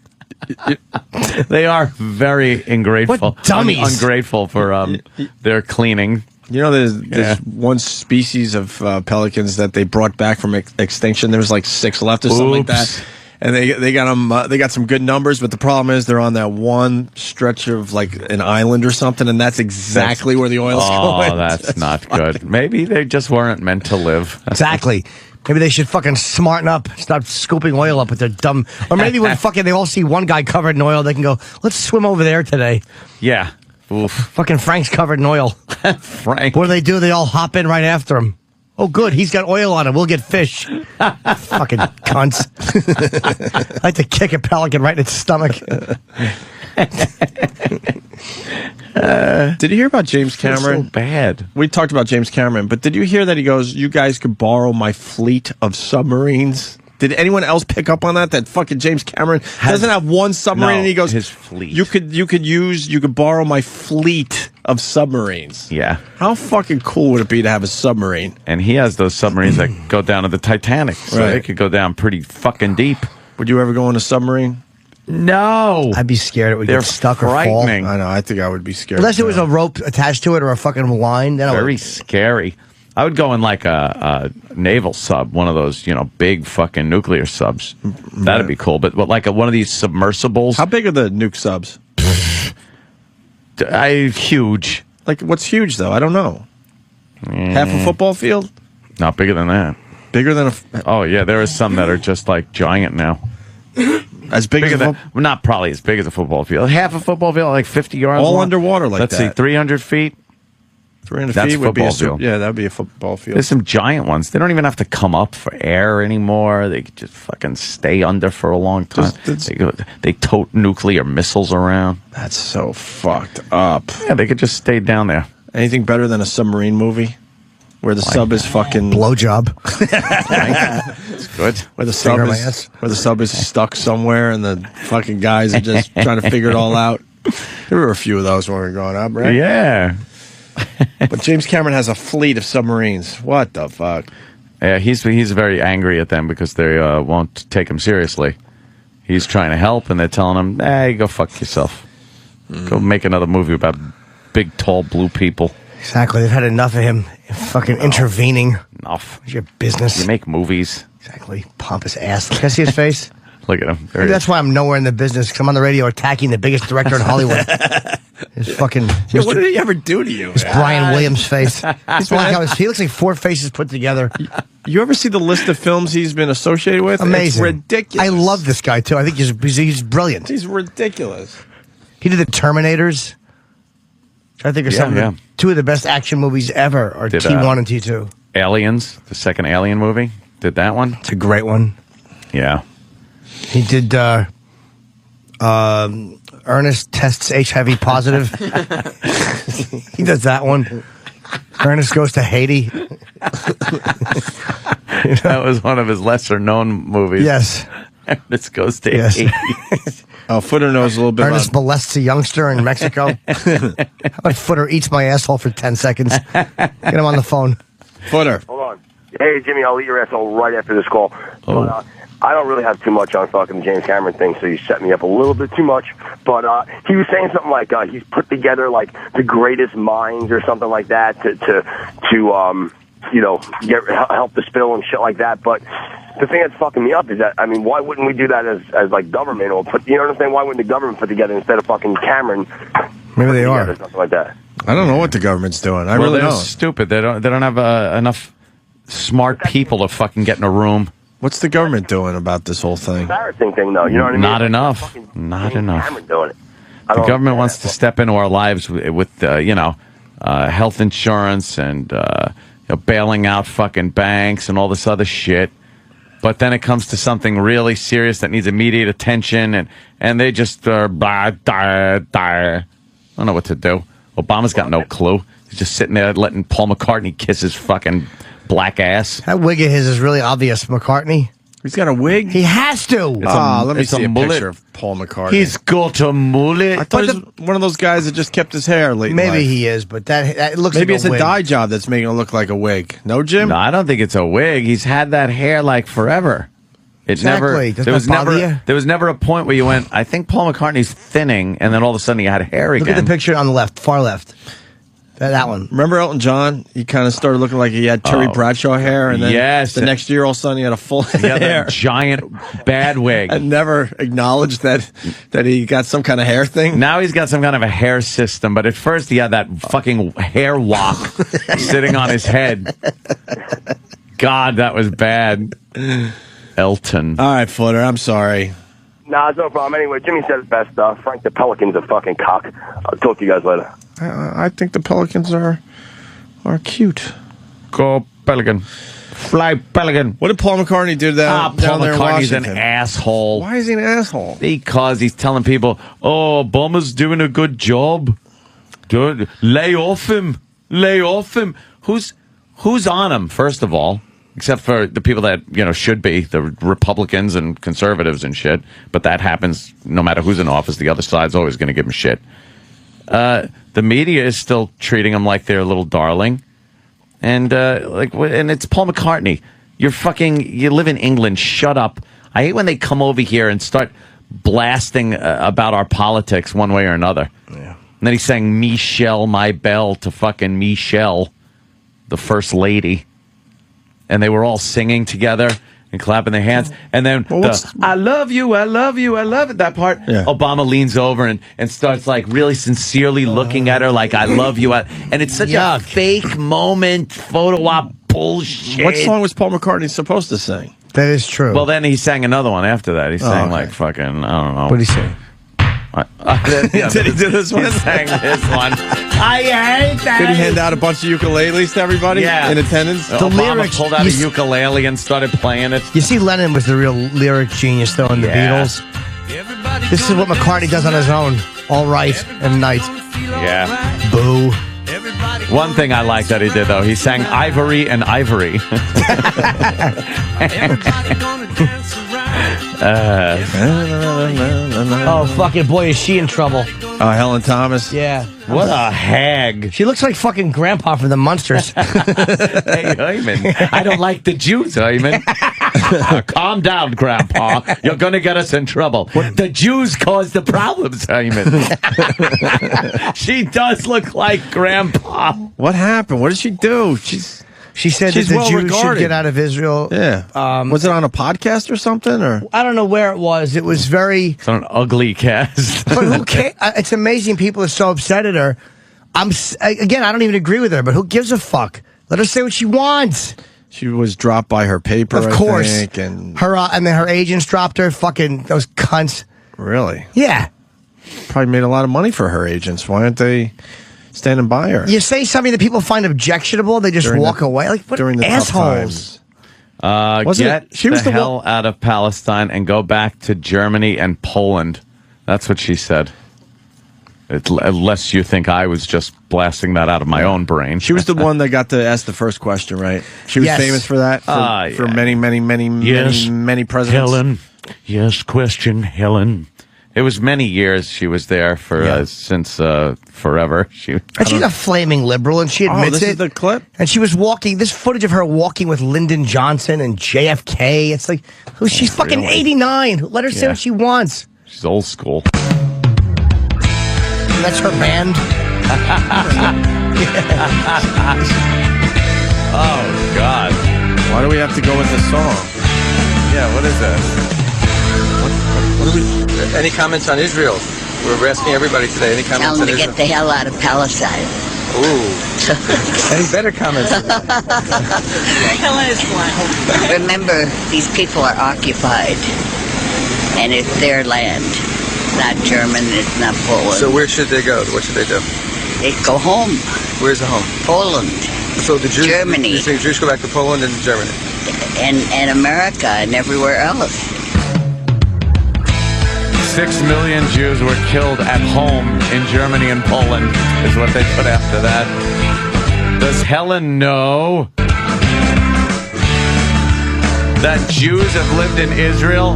They are very ungrateful. What dummies. Ungrateful for their cleaning. You know, there's one species of pelicans that they brought back from extinction. There was like 6 left or something like that. And they got them. They got some good numbers, but the problem is they're on that one stretch of like an island or something, and that's exactly where the oil's going. Oh, that's not good. Maybe they just weren't meant to live. Exactly. Maybe they should fucking smarten up, stop scooping oil up with their dumb... Or maybe when fucking they all see one guy covered in oil, they can go, let's swim over there today. Yeah. Oof. Fucking Frank's covered in oil. Frank. What do? They all hop in right after him. Oh, good. He's got oil on him. We'll get fish. Fucking cunts. I like to kick a pelican right in its stomach. Did you hear about James Cameron? So bad. We talked about James Cameron, but did you hear that he goes, you guys could borrow my fleet of submarines? Did anyone else pick up on that? That fucking James Cameron doesn't have one submarine, and he goes, his fleet. You could borrow my fleet of submarines. Yeah. How fucking cool would it be to have a submarine? And he has those submarines that go down to the Titanic, so Right. they could go down pretty fucking deep. Would you ever go on a submarine? No. I'd be scared it would They're get stuck or fall. frightening. I know. I think I would be scared. Unless it was a rope attached to it or a fucking line. Then Very scary. I would go in like a naval sub, one of those, big fucking nuclear subs. That'd be cool. But like one of these submersibles. How big are the nuke subs? Huge. Like, what's huge, though? I don't know. Half a football field? Not bigger than that. Bigger than a... Oh, yeah. There are some that are just like giant now. As big as well, not probably as big as a football field. Half a football field, like 50 yards all long. underwater like Let's that. see, 300 feet. 300 That's feet would be a football field. Yeah, that would be a football field. There's some giant ones. They don't even have to come up for air anymore. They could just fucking stay under for a long time. They tote nuclear missiles around. That's so fucked up. Yeah, they could just stay down there. Anything better than a submarine movie? Where the sub is fucking... Blowjob. It's good. Where the sub is stuck somewhere and the fucking guys are just trying to figure it all out. There were a few of those when we were growing up, right? Yeah. But James Cameron has a fleet of submarines. What the fuck? Yeah, he's very angry at them because they won't take him seriously. He's trying to help, and they're telling him, "Hey, go fuck yourself. Go make another movie about big, tall, blue people." Exactly. They've had enough of him fucking intervening. Enough. It's your business. You make movies. Exactly. Pompous ass. Can I see his face? Look at him. Maybe that's why I'm nowhere in the business, because I'm on the radio attacking the biggest director in Hollywood. His fucking... what did he ever do to you? His Brian Williams face. He looks like four faces put together. You ever see the list of films he's been associated with? Amazing. It's ridiculous. I love this guy, too. I think he's brilliant. He's ridiculous. He did the Terminators. I think are two of the best action movies ever are T1 and T2. Aliens, the second Alien movie. Did that one? It's a great one. Yeah. He did Ernest Tests HIV Positive. He does that one. Ernest Goes to Haiti. That was one of his lesser-known movies. Yes. Ernest Goes to Haiti. Footer knows a little bit Ernest molests a youngster in Mexico. How about Footer eats my asshole for 10 seconds? Get him on the phone. Footer. Hold on. Hey, Jimmy, I'll eat your asshole right after this call. Oh. But, I don't really have too much on fucking the James Cameron thing, so you set me up a little bit too much. But he was saying something like he's put together like the greatest minds or something like that to help the spill and shit like that. But the thing that's fucking me up is that, I mean, why wouldn't we do that as like government or put, you know what I'm saying? Why wouldn't the government put together instead of fucking Cameron? Maybe they are. Or something like that. I don't know what the government's doing. I really they're don't. Stupid. They don't have enough smart people to fucking get in a room. What's the government doing about this whole thing? Embarrassing thing, though. You know what I mean? Not enough. Not enough. Cameron doing it. The government wants to step into our lives with health insurance and bailing out fucking banks and all this other shit. But then it comes to something really serious that needs immediate attention, and they just I don't know what to do. Obama's got no clue. He's just sitting there letting Paul McCartney kiss his fucking black ass. That wig of his is really obvious, McCartney. He's got a wig? He has to. Let me see a picture of Paul McCartney. He's got a mullet. I thought he was one of those guys that just kept his hair late in life. Maybe he is, but that looks Maybe like it's a wig. a dye job that's making it look like a wig. No, Jim? No, I don't think it's a wig. He's had that hair like forever. Exactly. Doesn't that bother you? There was never a point where you went, I think Paul McCartney's thinning, and then all of a sudden he had hair again. Look at the picture on the left, far left. That one. Remember Elton John? He kind of started looking like he had Terry Bradshaw hair, and then the next year all of a sudden he had a full head hair. Giant bad wig. And never acknowledged that he got some kind of hair thing. Now he's got some kind of a hair system, but at first he had that fucking hair wok sitting on his head. God, that was bad. Elton. All right, Footer, I'm sorry. Nah, it's no problem. Anyway, Jimmy said it best. Frank the Pelican's a fucking cock. I'll talk to you guys later. I think the Pelicans are cute. Go Pelican. Fly Pelican. What did Paul McCartney do down Paul there in McCartney's Washington? an asshole. Why is he an asshole? Because he's telling people, Obama's doing a good job. Lay off him. Lay off him. Who's on him, first of all? Except for the people that, should be, the Republicans and conservatives and shit. But that happens no matter who's in office. The other side's always going to give him shit. The media is still treating him like they're a little darling. And it's Paul McCartney. You live in England. Shut up. I hate when they come over here and start blasting about our politics one way or another. Yeah. And then he sang Michelle, my belle to fucking Michelle, the first lady. And they were all singing together and clapping their hands. And then I love you, I love you, I love it, that part. Yeah. Obama leans over and starts like really sincerely looking at her like, I love you. And it's such a fake moment, photo op bullshit. What song was Paul McCartney supposed to sing? That is true. Well, then he sang another one after that. He sang like fucking, I don't know. What did he say? Did he do this one? He sang this one. I hate that. Did he hand out a bunch of ukuleles to everybody in attendance? The lyrics, pulled out a ukulele and started playing it. You see, Lennon was the real lyric genius, though, in the Beatles. This is what McCartney does on his own. All right and night. Yeah. Boo. One thing I like that he did, though, he sang Ivory and Ivory. Oh, fucking boy, is she in trouble. Oh, Helen Thomas. Yeah. What a hag. She looks like fucking Grandpa from the Munsters. Hey, Hyman, I don't like the Jews, Hyman. Calm down, Grandpa. You're going to get us in trouble. The Jews caused the problems, Hyman. She does look like Grandpa. What happened? What did she do? She said that the Jews should get out of Israel. Yeah. Was it on a podcast or something? Or I don't know where it was. It was very... It's on an ugly cast. But who cares? It's amazing people are so upset at her. Again, I don't even agree with her, but who gives a fuck? Let her say what she wants. She was dropped by her paper, of course. I think, and then her agents dropped her. Fucking those cunts. Really? Yeah. Probably made a lot of money for her agents. Why aren't they standing by her? You say something that people find objectionable, they just walk away. Like, what during the assholes? Get the hell out of Palestine and go back to Germany and Poland. That's what she said. Unless you think I was just blasting that out of my own brain. She was the one that got to ask the first question, right? She was famous for that for many presidents. Helen. Yes, question, Helen. It was many years she was there for since forever. She's a flaming liberal, and she admits this is the clip? And she was walking. This footage of her walking with Lyndon Johnson and JFK. It's like, she's fucking 89. Let her say what she wants. She's old school. That's her band. Oh, God. Why do we have to go with this song? Yeah, what is that? What do we... Any comments on Israel? We're asking everybody today. Any comments on Israel? Tell them to get the hell out of Palestine. Ooh. Any better comments? Helen is one. Remember, these people are occupied. And it's their land. It's not German, it's not Poland. So where should they go? What should they do? They go home. Where's the home? Poland. So the Jews, Germany. So the Jews go back to Poland and Germany. And America and everywhere else. 6 million Jews were killed at home in Germany and Poland, is what they put after that. Does Helen know that Jews have lived in Israel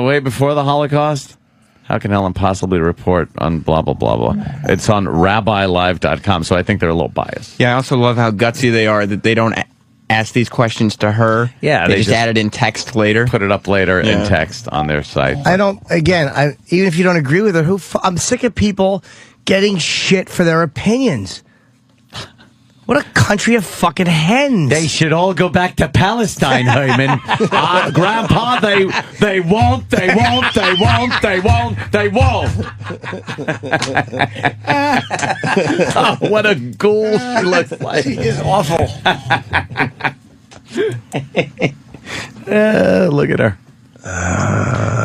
way before the Holocaust? How can Helen possibly report on blah, blah, blah, blah? It's on RabbiLive.com, so I think they're a little biased. Yeah, I also love how gutsy they are that they don't ask these questions to her. Yeah, they just add it in text later. Put it up later in text on their site. Even if you don't agree with her, I'm sick of people getting shit for their opinions. What a country of fucking hens. They should all go back to Palestine, Hyman. Grandpa, they won't. Oh, what a ghoul she looks like. She is awful. Look at her.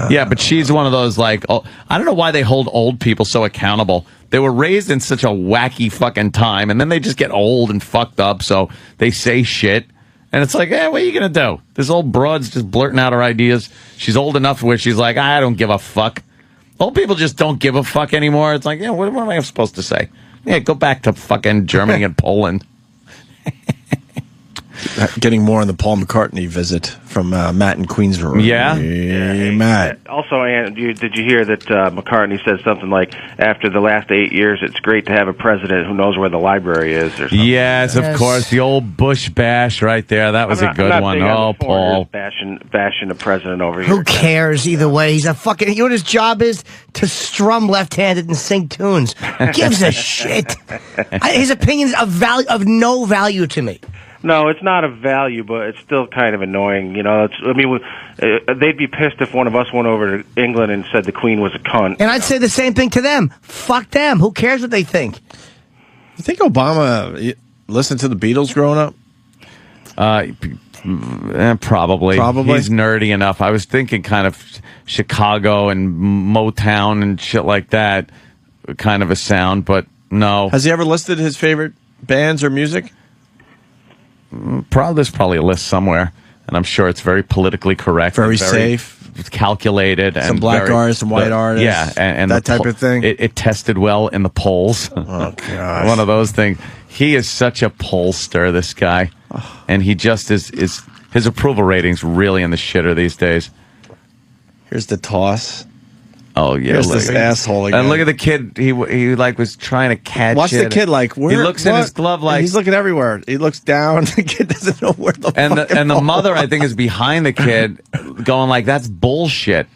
Yeah, but she's one of those, like, I don't know why they hold old people so accountable. They were raised in such a wacky fucking time, and then they just get old and fucked up, so they say shit. And it's like, what are you going to do? This old broad's just blurting out her ideas. She's old enough where she's like, I don't give a fuck. Old people just don't give a fuck anymore. It's like, what am I supposed to say? Yeah, go back to fucking Germany and Poland. Getting more on the Paul McCartney visit from Matt in Queensboro. Yeah? Hey, Matt. Also, Ann, did you hear that McCartney said something like, after the last 8 years, it's great to have a president who knows where the library is, or something? Yes, of course. The old Bush bash right there. That was a good one. Oh, Paul. Bashing the president over here. Who cares either way? He's a fucking... You know what his job is? To strum left-handed and sing tunes. Gives a shit. His opinion's of no value to me. No, it's not a value, but it's still kind of annoying. You know, they'd be pissed if one of us went over to England and said the Queen was a cunt. And I'd say the same thing to them. Fuck them. Who cares what they think? You think Obama listened to the Beatles growing up? Probably. He's nerdy enough. I was thinking kind of Chicago and Motown and shit like that, kind of a sound, but no. Has he ever listed his favorite bands or music? There's probably a list somewhere, and I'm sure it's very politically correct. Very safe. Calculated. Some black artists, some white artists. Yeah. And that type of thing. It tested well in the polls. Oh, gosh. One of those things. He is such a pollster, this guy. And he just is his approval rating's really in the shitter these days. Here's the toss. Oh, yeah. Here's this asshole again. And look at the kid. He like was trying to catch Watch it. the kid like, where? He looks in his glove like... He's looking everywhere. He looks down. The kid doesn't know where the And the mother, I think, is behind the kid going like, that's bullshit.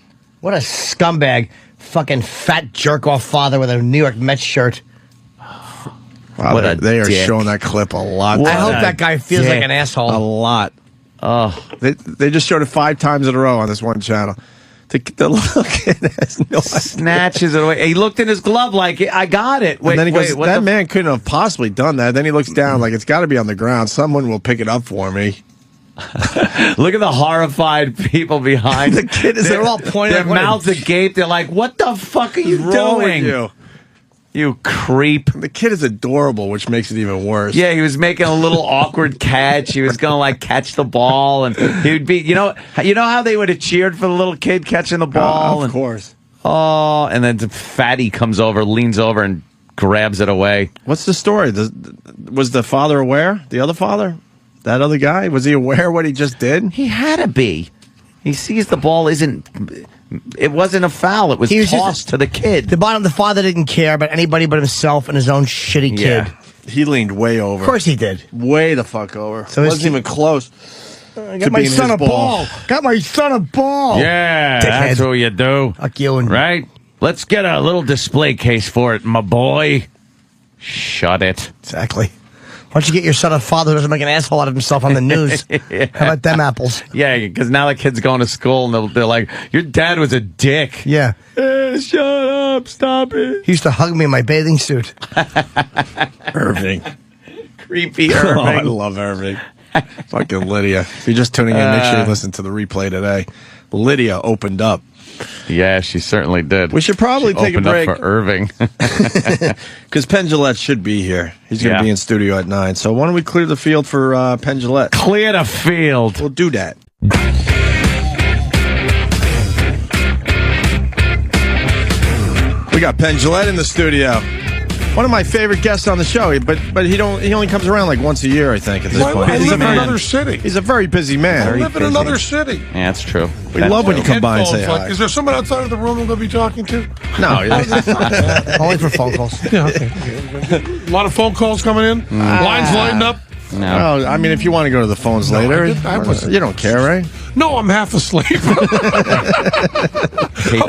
What a scumbag. Fucking fat jerk-off father with a New York Mets shirt. Wow, they are showing that clip a lot. I hope that guy feels like an asshole. A lot. Oh, they just showed it 5 times in a row on this one channel. The little kid has no idea. Snatches it away. He looked in his glove like, I got it. Wait, and then he goes, that man couldn't have possibly done that. Then he looks down like, it's got to be on the ground. Someone will pick it up for me. Look at the horrified people behind. The kid is... They're all pointing. Their mouths agape. They're like, what the fuck are you doing? You creep. The kid is adorable, which makes it even worse. Yeah, he was making a little awkward catch. He was going to like catch the ball, and he would be, you know how they would have cheered for the little kid catching the ball? Of course. Oh, and then the fatty comes over, leans over, and grabs it away. What's the story? Was the father aware? The other father? That other guy? Was he aware what he just did? He had to be. He sees the ball isn't... It wasn't a foul. It was tossed to the kid. The father didn't care about anybody but himself and his own shitty kid. He leaned way over. Of course he did. Way the fuck over. So wasn't even close. I got my son a ball. Got my son a ball. Yeah, that's what you do. Fuck you and right? Let's get a little display case for it, my boy. Shut it. Exactly. Why don't you get your son a father who doesn't make an asshole out of himself on the news? Yeah. How about them apples? Yeah, because now the kid's going to school and they're like, your dad was a dick. Yeah. Shut up. Stop it. He used to hug me in my bathing suit. Irving. Creepy Irving. Oh, I love Irving. Fucking Lydia. If you're just tuning in, make sure you listen to the replay today. Lydia opened up. Yeah, she certainly did. We should probably take a break. Up for Irving. Because Penn Jillette should be here. He's going to be in studio at 9. So why don't we clear the field for Penn Jillette? Clear the field. We'll do that. We got Penn Jillette in the studio. One of my favorite guests on the show, but he only comes around like once a year, I think, at this point. I live in another city. He's a very busy man. I live in another city. Yeah, that's true. We love when you come by and say hi. Is there someone outside of the room we'll be talking to? No. Only for phone calls. Yeah, okay. A lot of phone calls coming in? Lines lighting up? No. I mean, if you want to go to the phones later, you don't care, right? No, I'm half asleep. Hate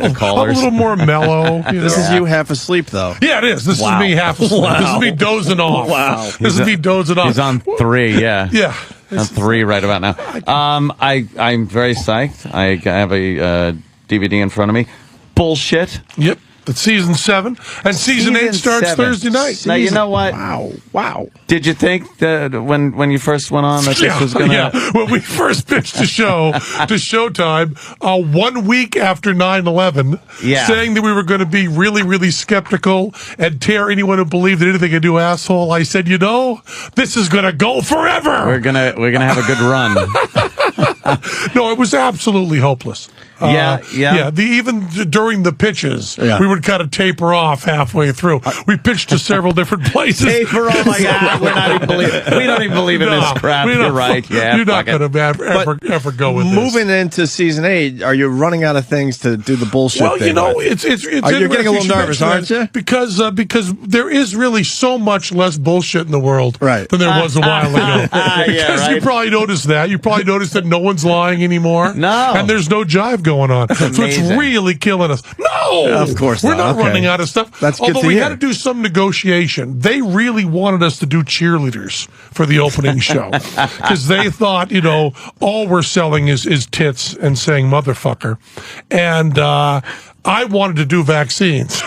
the callers. I'm a little more mellow. This is you half asleep, though. Yeah, it is. This is me half asleep. Wow. This is me dozing off. Wow. This is me dozing off. He's on 3, yeah. Yeah. On 3 right about now. I'm very psyched. I have a DVD in front of me. Bullshit. Yep. It's season 7, and season 8 starts 7. Thursday night. Now you know what? Wow. Did you think that when you first went on that this was gonna? Yeah. When we first pitched the show to Showtime, 1 week after 9/11, saying that we were going to be really, really skeptical and tear anyone who believed that anything could do asshole, I said, this is going to go forever. We're gonna have a good run. No, it was absolutely hopeless. Even during the pitches, we would kind of taper off halfway through. We pitched to several different places. Taper off, we don't even believe in this crap. You're right. Yeah, you're not going to ever go with this. Moving into season 8, are you running out of things to do the bullshit thing? It's You're getting a little nervous, aren't you? Because there is really so much less bullshit in the world than there was a while ago. You probably noticed that. You probably noticed that no one's lying anymore. No. And there's no jive going on. So it's really killing us. No! Of course We're not running out of stuff. That's good Although to we hear. had to do some negotiation. They really wanted us to do cheerleaders for the opening show. Because they thought, all we're selling is tits and saying motherfucker. And, I wanted to do vaccines.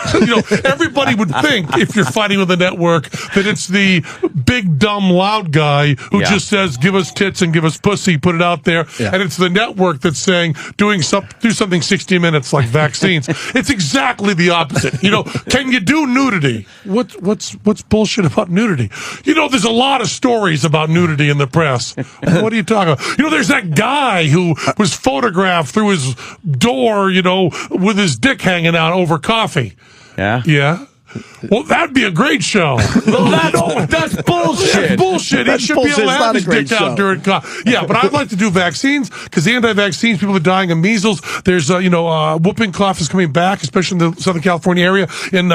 Everybody would think if you're fighting with a network that it's the big, dumb, loud guy who just says, give us tits and give us pussy, put it out there. Yeah. And it's the network that's saying, do something 60 minutes like vaccines. It's exactly the opposite. Can you do nudity? What's bullshit about nudity? There's a lot of stories about nudity in the press. What are you talking about? There's that guy who was photographed through his door, with his dick hanging out over coffee. Yeah? Yeah. Well, that'd be a great show. That's bullshit. That's bullshit. He should be able to have his dick out during coffee. Yeah, but I'd like to do vaccines because the anti-vaccines, people are dying of measles. There's, whooping cough is coming back, especially in the Southern California area. In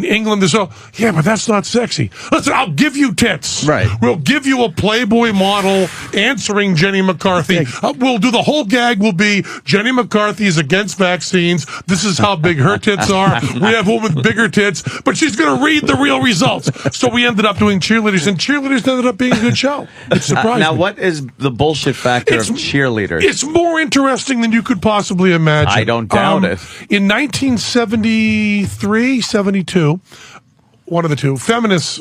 England, but that's not sexy. Listen, I'll give you tits. Right. We'll give you a Playboy model answering Jenny McCarthy. We'll do the whole gag will be Jenny McCarthy is against vaccines. This is how big her tits are. We have a woman with bigger tits, but she's going to read the real results. So we ended up doing cheerleaders, and cheerleaders ended up being a good show. It surprised Now, me. what is the bullshit factor of cheerleaders? It's more interesting than you could possibly imagine. I don't doubt it. In 1973, 72, one of the two, feminists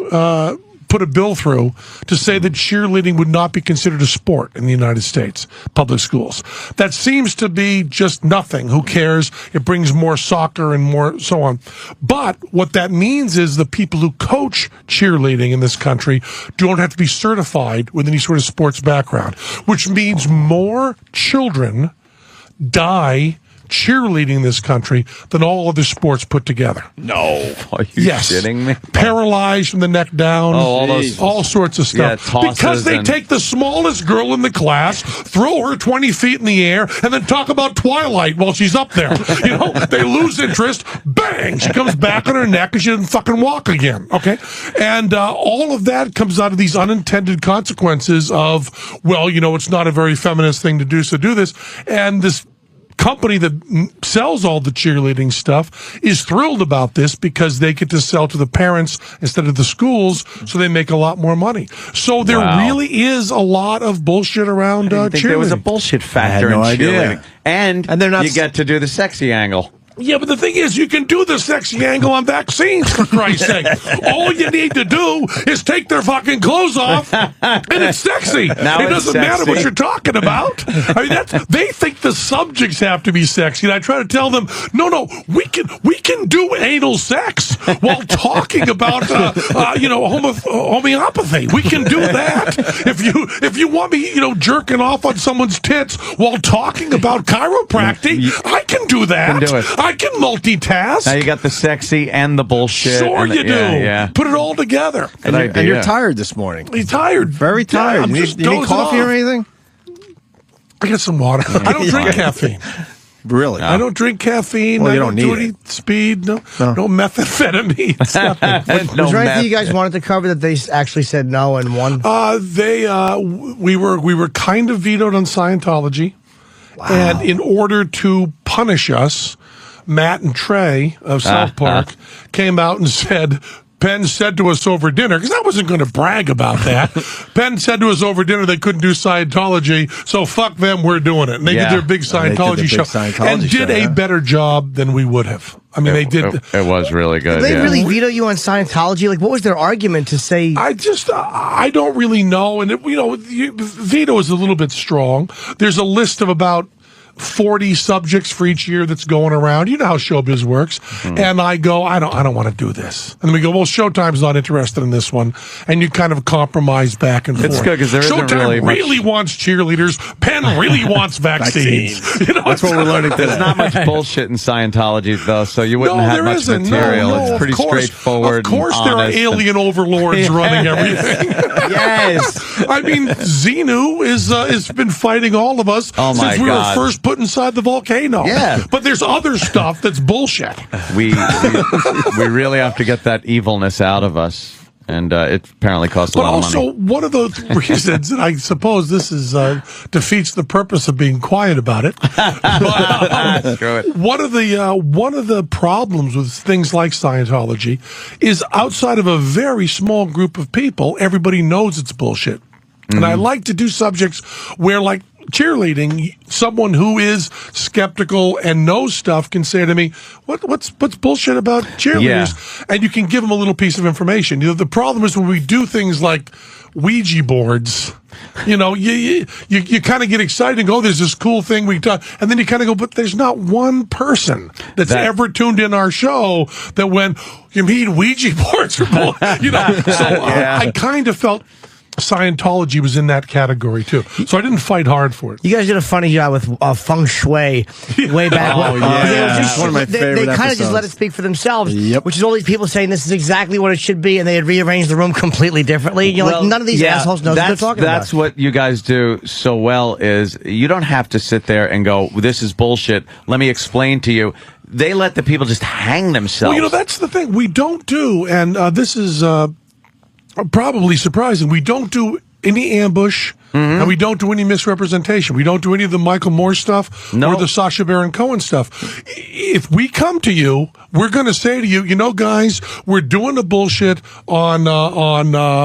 put a bill through to say that cheerleading would not be considered a sport in the United States public schools. That seems to be just nothing. Who cares? It brings more soccer and more so on. But what that means is the people who coach cheerleading in this country don't have to be certified with any sort of sports background, which means more children die cheerleading this country than all other sports put together. No. Are you shitting me? Paralyzed from the neck down. All sorts of stuff. Yeah, because they take the smallest girl in the class, throw her 20 feet in the air, and then talk about Twilight while she's up there. They lose interest. Bang! She comes back on her neck and she doesn't fucking walk again. Okay? And all of that comes out of these unintended consequences of, it's not a very feminist thing to do, so do this. And this company that sells all the cheerleading stuff is thrilled about this because they get to sell to the parents instead of the schools, so they make a lot more money. So there really is a lot of bullshit around cheerleading. There was a bullshit factor in cheerleading. And they're not. You get to do the sexy angle. Yeah, but the thing is, you can do the sexy angle on vaccines, for Christ's sake. All you need to do is take their fucking clothes off, and it's sexy. Now it doesn't matter what you're talking about. I mean, they think the subjects have to be sexy, and I try to tell them, no, we can do anal sex while talking about, homeopathy. We can do that. If you want me, jerking off on someone's tits while talking about chiropractic, I can do that. Can do it. I can multitask. Now you got the sexy and the bullshit. Sure you do. Yeah. Put it all together. And you're tired this morning. You're tired. Very tired. Yeah, you need coffee or anything? I got some water. I don't drink caffeine. Really? I don't drink caffeine. Well, I you don't don't do need any speed. No methamphetamine. Was there anything you guys wanted to cover that they actually said no and won? We were kind of vetoed on Scientology. Wow. And in order to punish us, Matt and Trey of South Park came out and said, Penn said to us over dinner, because I wasn't going to brag about that. Penn said to us over dinner they couldn't do Scientology, so fuck them, we're doing it. And they did their big Scientology show and did a better job than we would have. I mean, they did. It was really good. Did they really veto you on Scientology? Like, what was their argument to say? I don't really know. And, veto is a little bit strong. There's a list of about 40 subjects for each year that's going around. You know how showbiz works. And I go, I don't want to do this. And then we go, well, Showtime's not interested in this one. And you kind of compromise back and forth. It's good because there isn't Showtime really much... wants cheerleaders. Penn really wants vaccines. You know, that's what we're learning today. There's not much bullshit in Scientology, though, so you wouldn't have much material. No, it's pretty straightforward. Of course, there are alien overlords running everything. Yes. I mean, Xenu is been fighting all of us since we were first put inside the volcano. Yeah. But there's other stuff that's bullshit. We really have to get that evilness out of us. And it apparently costs a lot of money. But also, one of the reasons, and I suppose this is defeats the purpose of being quiet about it. But, one of the problems with things like Scientology is outside of a very small group of people, everybody knows it's bullshit. And I like to do subjects where, like cheerleading, someone who is skeptical and knows stuff can say to me, what's bullshit about cheerleaders? And you can give them a little piece of information. You know, the problem is when we do things like Ouija boards, you know, you kind of get excited and go, there's this cool thing we done, and then you kind of go, but there's not one person that's ever tuned in our show that went, you mean Ouija boards are bull? You know, so I kind of felt Scientology was in that category too, so I didn't fight hard for it. You guys did a funny job with feng shui way back. One of my favorite They kind of episodes. just let it speak for themselves, which is all these people saying this is exactly what it should be, and they had rearranged the room completely differently. And you're like, none of these assholes knows what they're talking about. That's what you guys do so well is you don't have to sit there and go, this is bullshit. Let me explain to you. They let the people just hang themselves. Well, you know, that's the thing we don't do, and this is probably surprising. We don't do any ambush, and we don't do any misrepresentation. We don't do any of the Michael Moore stuff or the Sacha Baron Cohen stuff. If we come to you, we're going to say to you, you know, guys, we're doing the bullshit on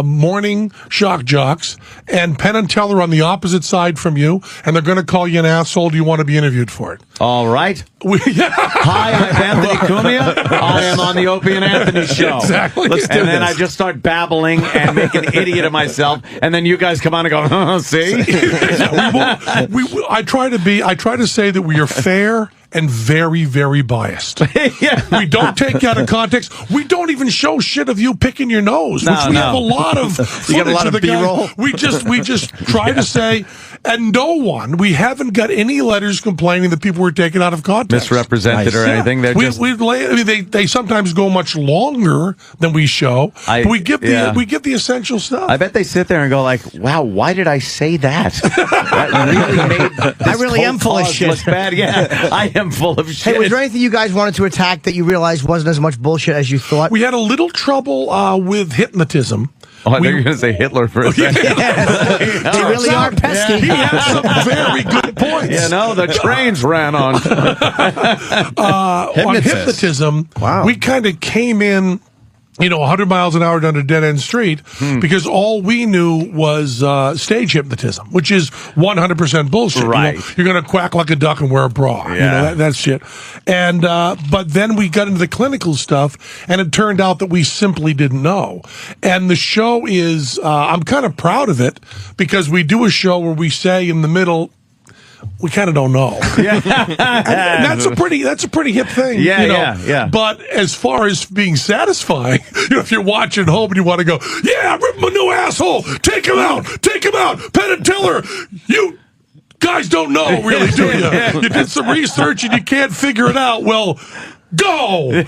Morning Shock Jocks, and Penn and Teller on the opposite side from you, and they're going to call you an asshole. Do you want to be interviewed for it? All right. Hi, I'm Anthony Cumia. I am on the Opie and Anthony show. Exactly. Let's do then I just start babbling and make an idiot of myself, and then you guys come on and go, oh, see? I try to say that we are fair and very, very biased. We don't take you out of context. We don't even show shit of you picking your nose, which we have a lot of footage of the B-roll. We just try to say, and we haven't got any letters complaining that people were taken out of context. Misrepresented or anything. They're they sometimes go much longer than we show. But we give the essential stuff. I bet they sit there and go like, wow, why did I say that? That really made I really am full of shit. Look bad. Yeah, I am full of shit. Hey, was there anything you guys wanted to attack that you realized wasn't as much bullshit as you thought? We had a little trouble with hypnotism. Oh, I thought you were going to say Hitler for a second. They really are pesky. He has some very good points. You know, the trains ran on. On hypnotism, we kind of came in, 100 miles an hour down a dead-end street because all we knew was stage hypnotism, which is 100% bullshit. Right. You're going to quack like a duck and wear a bra. Yeah. That's shit. And but then we got into the clinical stuff, and it turned out that we simply didn't know. And the show is, I'm kind of proud of it because we do a show where we say in the middle, we kind of don't know. That's a pretty hip thing. Yeah. But as far as being satisfying, if you're watching home and you want to go, yeah, rip him a new asshole, take him out, Penn and Teller, you guys don't know, really, do you? You did some research and you can't figure it out. Well, go.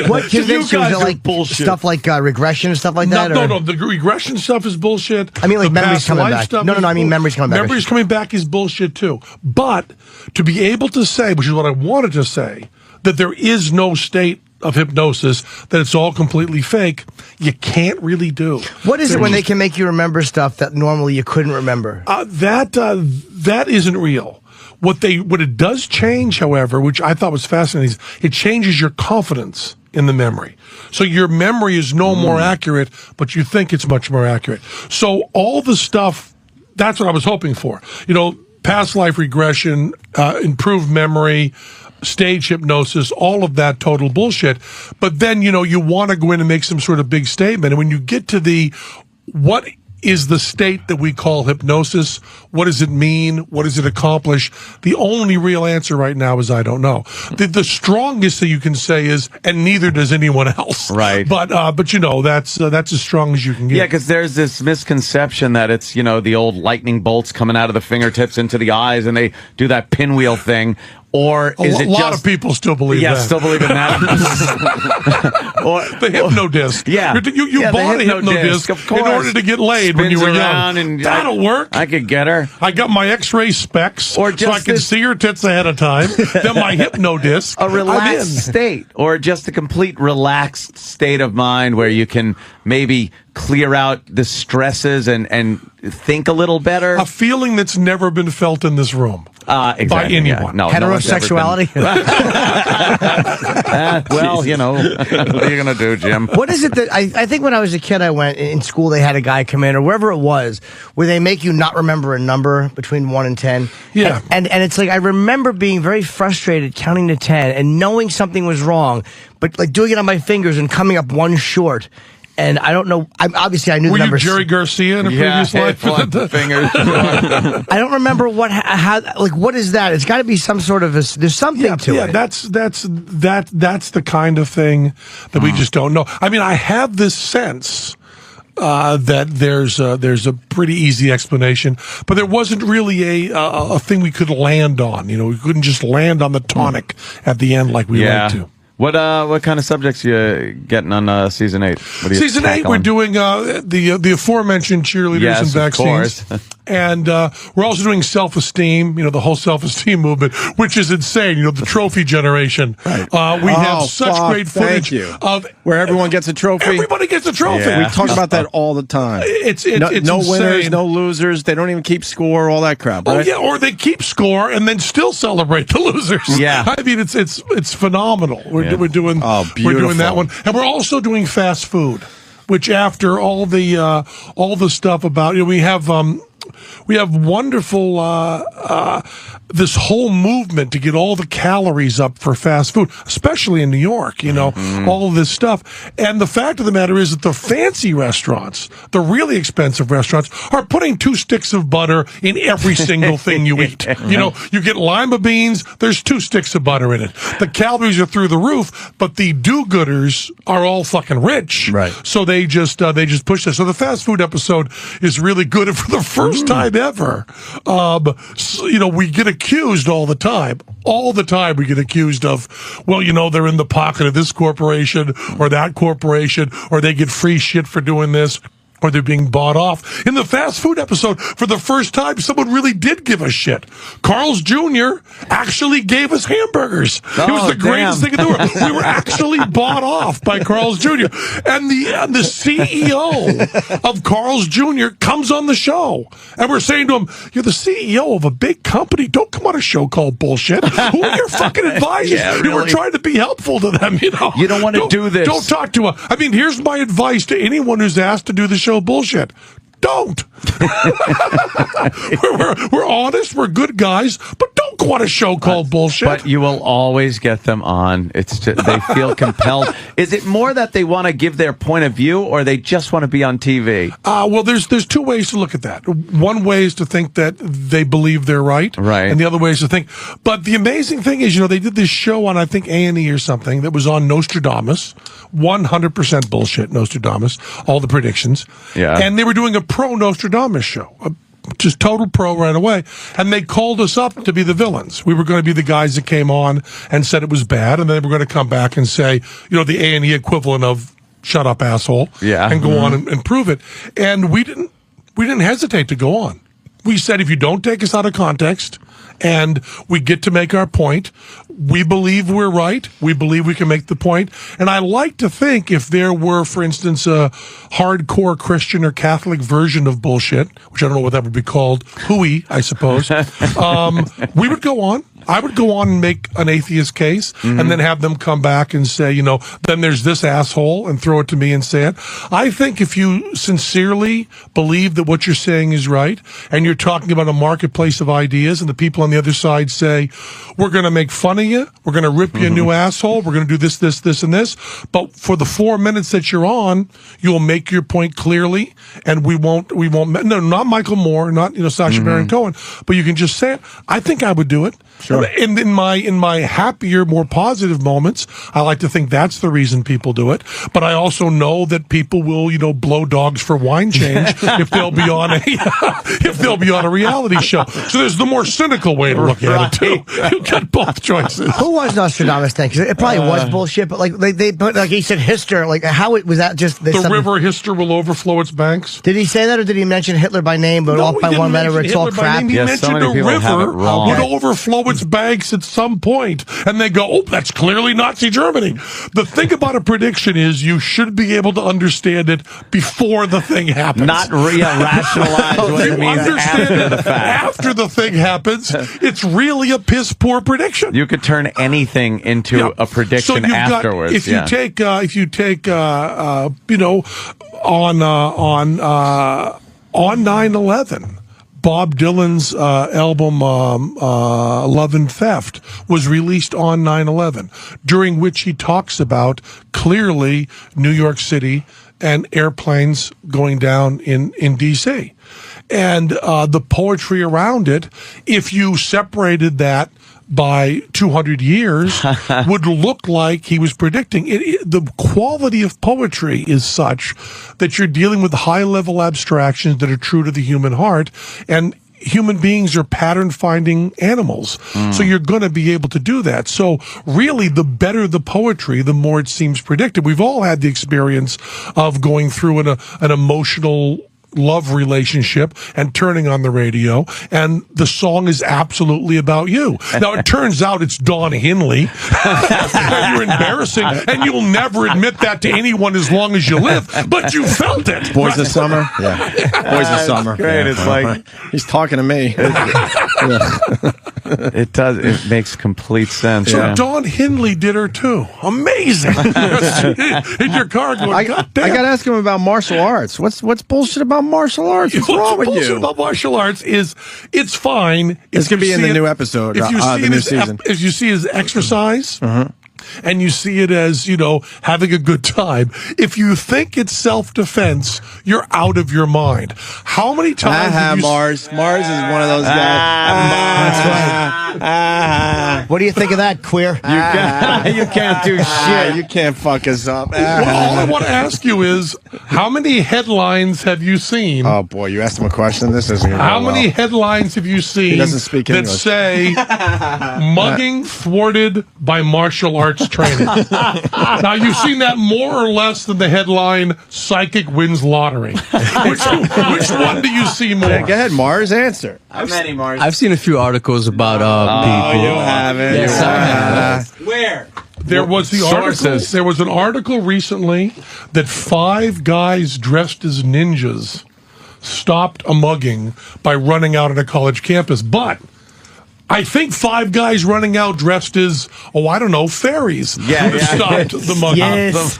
What convinced you? Like bullshit. Stuff like regression and stuff like that? No. The regression stuff is bullshit. I mean, like memories coming back. No. I mean, memories coming back. Memories coming back is bullshit too. But to be able to say, which is what I wanted to say, that there is no state of hypnosis, that it's all completely fake, you can't really do. What is it when they can make you remember stuff that normally you couldn't remember? That isn't real. What it does change, however, which I thought was fascinating, is it changes your confidence in the memory. So your memory is no more accurate, but you think it's much more accurate. So all the stuff, that's what I was hoping for. Past life regression, improved memory, stage hypnosis, all of that total bullshit. But then, you want to go in and make some sort of big statement. And when you get to what is the state that we call hypnosis. What does it mean? What does it accomplish? The only real answer right now is I don't know. The strongest that you can say is, and neither does anyone else. Right. But that's as strong as you can get. Yeah, because there's this misconception that it's, the old lightning bolts coming out of the fingertips into the eyes, and they do that pinwheel thing. Or is it a lot of people still believe that? Yeah, still believe in that. Or the hypnodisc. Yeah. You bought a hypnodisc in order to get laid when you were young. And that'll work. I could get her. I got my X-ray specs so I can see her tits ahead of time. Then my hypnodisc. A relaxed state. Or just a complete relaxed state of mind where you can maybe clear out the stresses and think a little better. A feeling that's never been felt in this room. Exactly. By anyone. Yeah. No, heterosexuality? Well, what are you going to do, Jim? What is it that I think when I was a kid, I went in school, they had a guy come in, or wherever it was, where they make you not remember a number between 1 and 10. Yeah. And it's like, I remember being very frustrated counting to 10 and knowing something was wrong, but like doing it on my fingers and coming up one short. And I don't know. Obviously, I knew Were the number. you Jerry Garcia in a previous life? Fingers. I don't remember what is that? It's got to be some sort of there's something to it. Yeah, that's the kind of thing that we just don't know. I mean, I have this sense that there's a pretty easy explanation, but there wasn't really a thing we could land on. We couldn't just land on the tonic at the end like we like to. What kind of subjects you getting on season 8? Season 8, we're doing the aforementioned cheerleaders and vaccines. Of course. And we're also doing self-esteem, the whole self-esteem movement, which is insane, the trophy generation. Right. We have such great footage of where everyone gets a trophy. Everybody gets a trophy. Yeah. We talk about that all the time. It's no insane. Winners, no losers. They don't even keep score, all that crap. Oh, right? yeah, or they keep score and then still celebrate the losers. Yeah. I mean, it's phenomenal. We're doing that one. And we're also doing fast food, which after all the stuff about, we have wonderful this whole movement to get all the calories up for fast food, especially in New York, all of this stuff. And the fact of the matter is that the fancy restaurants, the really expensive restaurants, are putting 2 sticks of butter in every single thing you eat. You get lima beans, there's 2 sticks of butter in it. The calories are through the roof, but the do-gooders are all fucking rich. Right. So they just push this. So the fast food episode is really good. And for the first time ever, we get accused all the time. All the time we get accused of, they're in the pocket of this corporation or that corporation, or they get free shit for doing this, or they're being bought off. In the fast food episode, for the first time, someone really did give a shit. Carl's Jr. actually gave us hamburgers. It was the greatest thing in the world. We were actually bought off by Carl's Jr. And the CEO of Carl's Jr. comes on the show. And we're saying to him, you're the CEO of a big company. Don't come on a show called Bullshit. Who are your fucking advisors? Yeah, really. We're trying to be helpful to them, You don't want to do this. Don't talk to us. I mean, here's my advice to anyone who's asked to do the show Bullshit. Don't. we're honest. We're good guys, but don't go on a show called Bullshit. But you will always get them on. It's just, they feel compelled. Is it more that they want to give their point of view, or they just want to be on TV? Well, there's 2 ways to look at that. One way is to think that they believe they're right, and the other way is to think. But the amazing thing is, they did this show on, I think, A&E or something that was on Nostradamus. 100% bullshit, Nostradamus. All the predictions. Yeah. And they were doing a pro-Nostradamus show. Just total pro right away. And they called us up to be the villains. We were going to be the guys that came on and said it was bad, and then they were going to come back and say, the A&E equivalent of shut up, asshole. Yeah. And go on and prove it. And we didn't hesitate to go on. We said, if you don't take us out of context and we get to make our point, we believe we're right. We believe we can make the point. And I like to think if there were, for instance, a hardcore Christian or Catholic version of Bullshit, which I don't know what that would be called, hooey, I suppose, we would go on. I would go on and make an atheist case and then have them come back and say, then there's this asshole and throw it to me and say it. I think if you sincerely believe that what you're saying is right and you're talking about a marketplace of ideas and the people on the other side say, we're going to make fun of you, we're going to rip you a new asshole, we're going to do this, this, this, and this. But for the 4 minutes that you're on, you'll make your point clearly and we won't, no, not Michael Moore, not, Sacha Baron Cohen, but you can just say it. I think I would do it. Sure. And in my happier, more positive moments, I like to think that's the reason people do it. But I also know that people will, blow dogs for wine change if they'll be on a reality show. So there's the more cynical way to look at it too. You got both choices. Who was Nostradamus then? Because it probably was bullshit. But like he said, Hister. Like how it was that just the river Hister will overflow its banks. Did he say that, or did he mention Hitler by name, but off by one letter? Where it's all crap. He mentioned the river would overflow its banks at some point, and they go, "Oh, that's clearly Nazi Germany." The thing about a prediction is you should be able to understand it before the thing happens. Not rationalize what it means after the fact. After the thing happens, it's really a piss poor prediction. You could turn anything into a prediction afterwards. If you take on 9/11. Bob Dylan's album Love and Theft was released on 9/11, during which he talks about clearly New York City and airplanes going down in D.C. And the poetry around it, if you separated that by 200 years, would look like he was predicting. The quality of poetry is such that you're dealing with high-level abstractions that are true to the human heart, and human beings are pattern-finding animals. So you're going to be able to do that. So really, the better the poetry, the more it seems predictive. We've all had the experience of going through an emotional love relationship and turning on the radio, and the song is absolutely about you. Now, it turns out it's Don Henley. You're embarrassing, and you'll never admit that to anyone as long as you live, but you felt it. Boys of Summer? Yeah. Boys of Summer. Great. Yeah. It's like... He's talking to me. It does. It makes complete sense. So Don Henley did her, too. Amazing. In your car going, God damn. I got to ask him about martial arts. What's bullshit about martial arts? What's wrong with you? About martial arts is it's fine. It's going to be in the new episode, the new season. If you see his exercise, and you see it as, having a good time, if you think it's self-defense, you're out of your mind. How many times have you... Mars is one of those guys. That's right. What do you think of that, queer? You can't do shit. You can't fuck us up. Well, all I want to ask you is, how many headlines have you seen? Oh, boy, you asked him a question? This isn't going to How many headlines have you seen that say, mugging thwarted by martial arts training? Now, you've seen that more or less than the headline, psychic wins lottery. Which one do you see more? Go ahead, Mars, answer. How many, Mars? I've seen a few articles about people. You haven't. Yes, I have. Where? There was the article. There was an article recently that 5 guys dressed as ninjas stopped a mugging by running out on a college campus. But I think 5 guys running out dressed as, fairies would have stopped the mugging. Yes.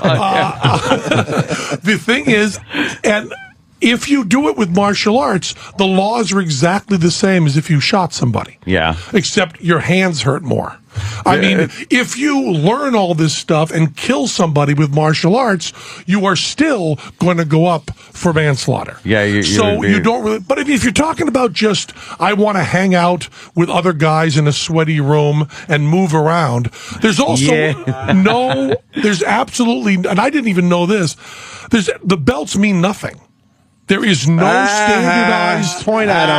The thing is, and if you do it with martial arts, the laws are exactly the same as if you shot somebody. Yeah. Except your hands hurt more. I mean, if you learn all this stuff and kill somebody with martial arts, you are still going to go up for manslaughter. Yeah, you don't really. But if you're talking about just, I want to hang out with other guys in a sweaty room and move around, there's also there's absolutely, and I didn't even know this, the belts mean nothing. There is no standardized... Point at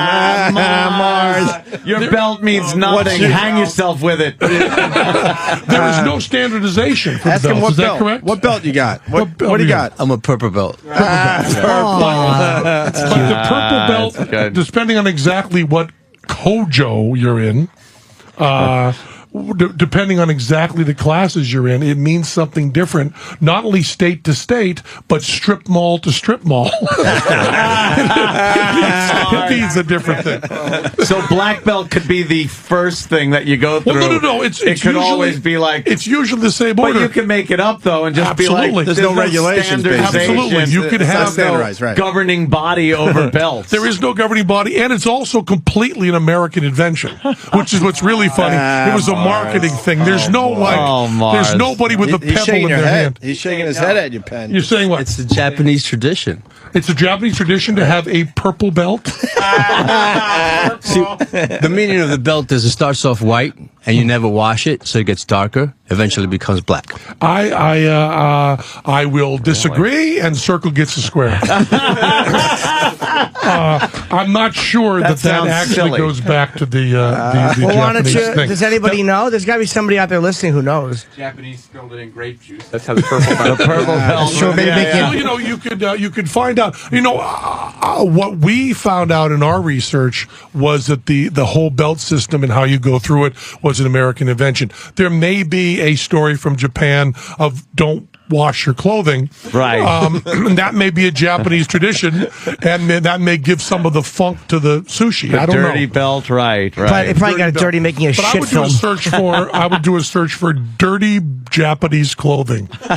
him. Mars. Your belt means nothing. Hang yourself with it. There is no standardization for Ask the him belts. what Is that belt. correct? What belt you got? What do you got? I'm a purple belt. But the purple belt, depending on exactly what kojo you're in, depending on exactly the classes you're in, it means something different, not only state to state, but strip mall to strip mall. It means a different thing. So black belt could be the first thing that you go through. Well, no. It could usually, always be like... It's usually the same order. But you can make it up, though, and just be like... There's no regulations. Absolutely. You could have standardized, right. Governing body over belts. There is no governing body, and it's also completely an American invention, which is what's really funny. It was a marketing thing. There's there's nobody with a pebble in their hand. He's shaking his head at you, Penn. You're saying what? It's a Japanese tradition. It's a Japanese tradition to have a purple belt. See, the meaning of the belt is it starts off white and you never wash it, so it gets darker. Eventually it becomes black. I will disagree, and circle gets a square. I'm not sure that actually silly. Goes back to the Japanese thing. Does anybody know? There's got to be somebody out there listening who knows. Japanese spilled it in grape juice. That's how the purple belt. The purple belt. Sure, Well, you could find out. What we found out in our research was that the whole belt system and how you go through it was an American invention. There may be a story from Japan of don't wash your clothing. Right. That may be a Japanese tradition, and that may give some of the funk to the sushi. I don't know. Dirty belt, right. But it probably got dirty making a shit film. I would do a search for dirty Japanese clothing. He's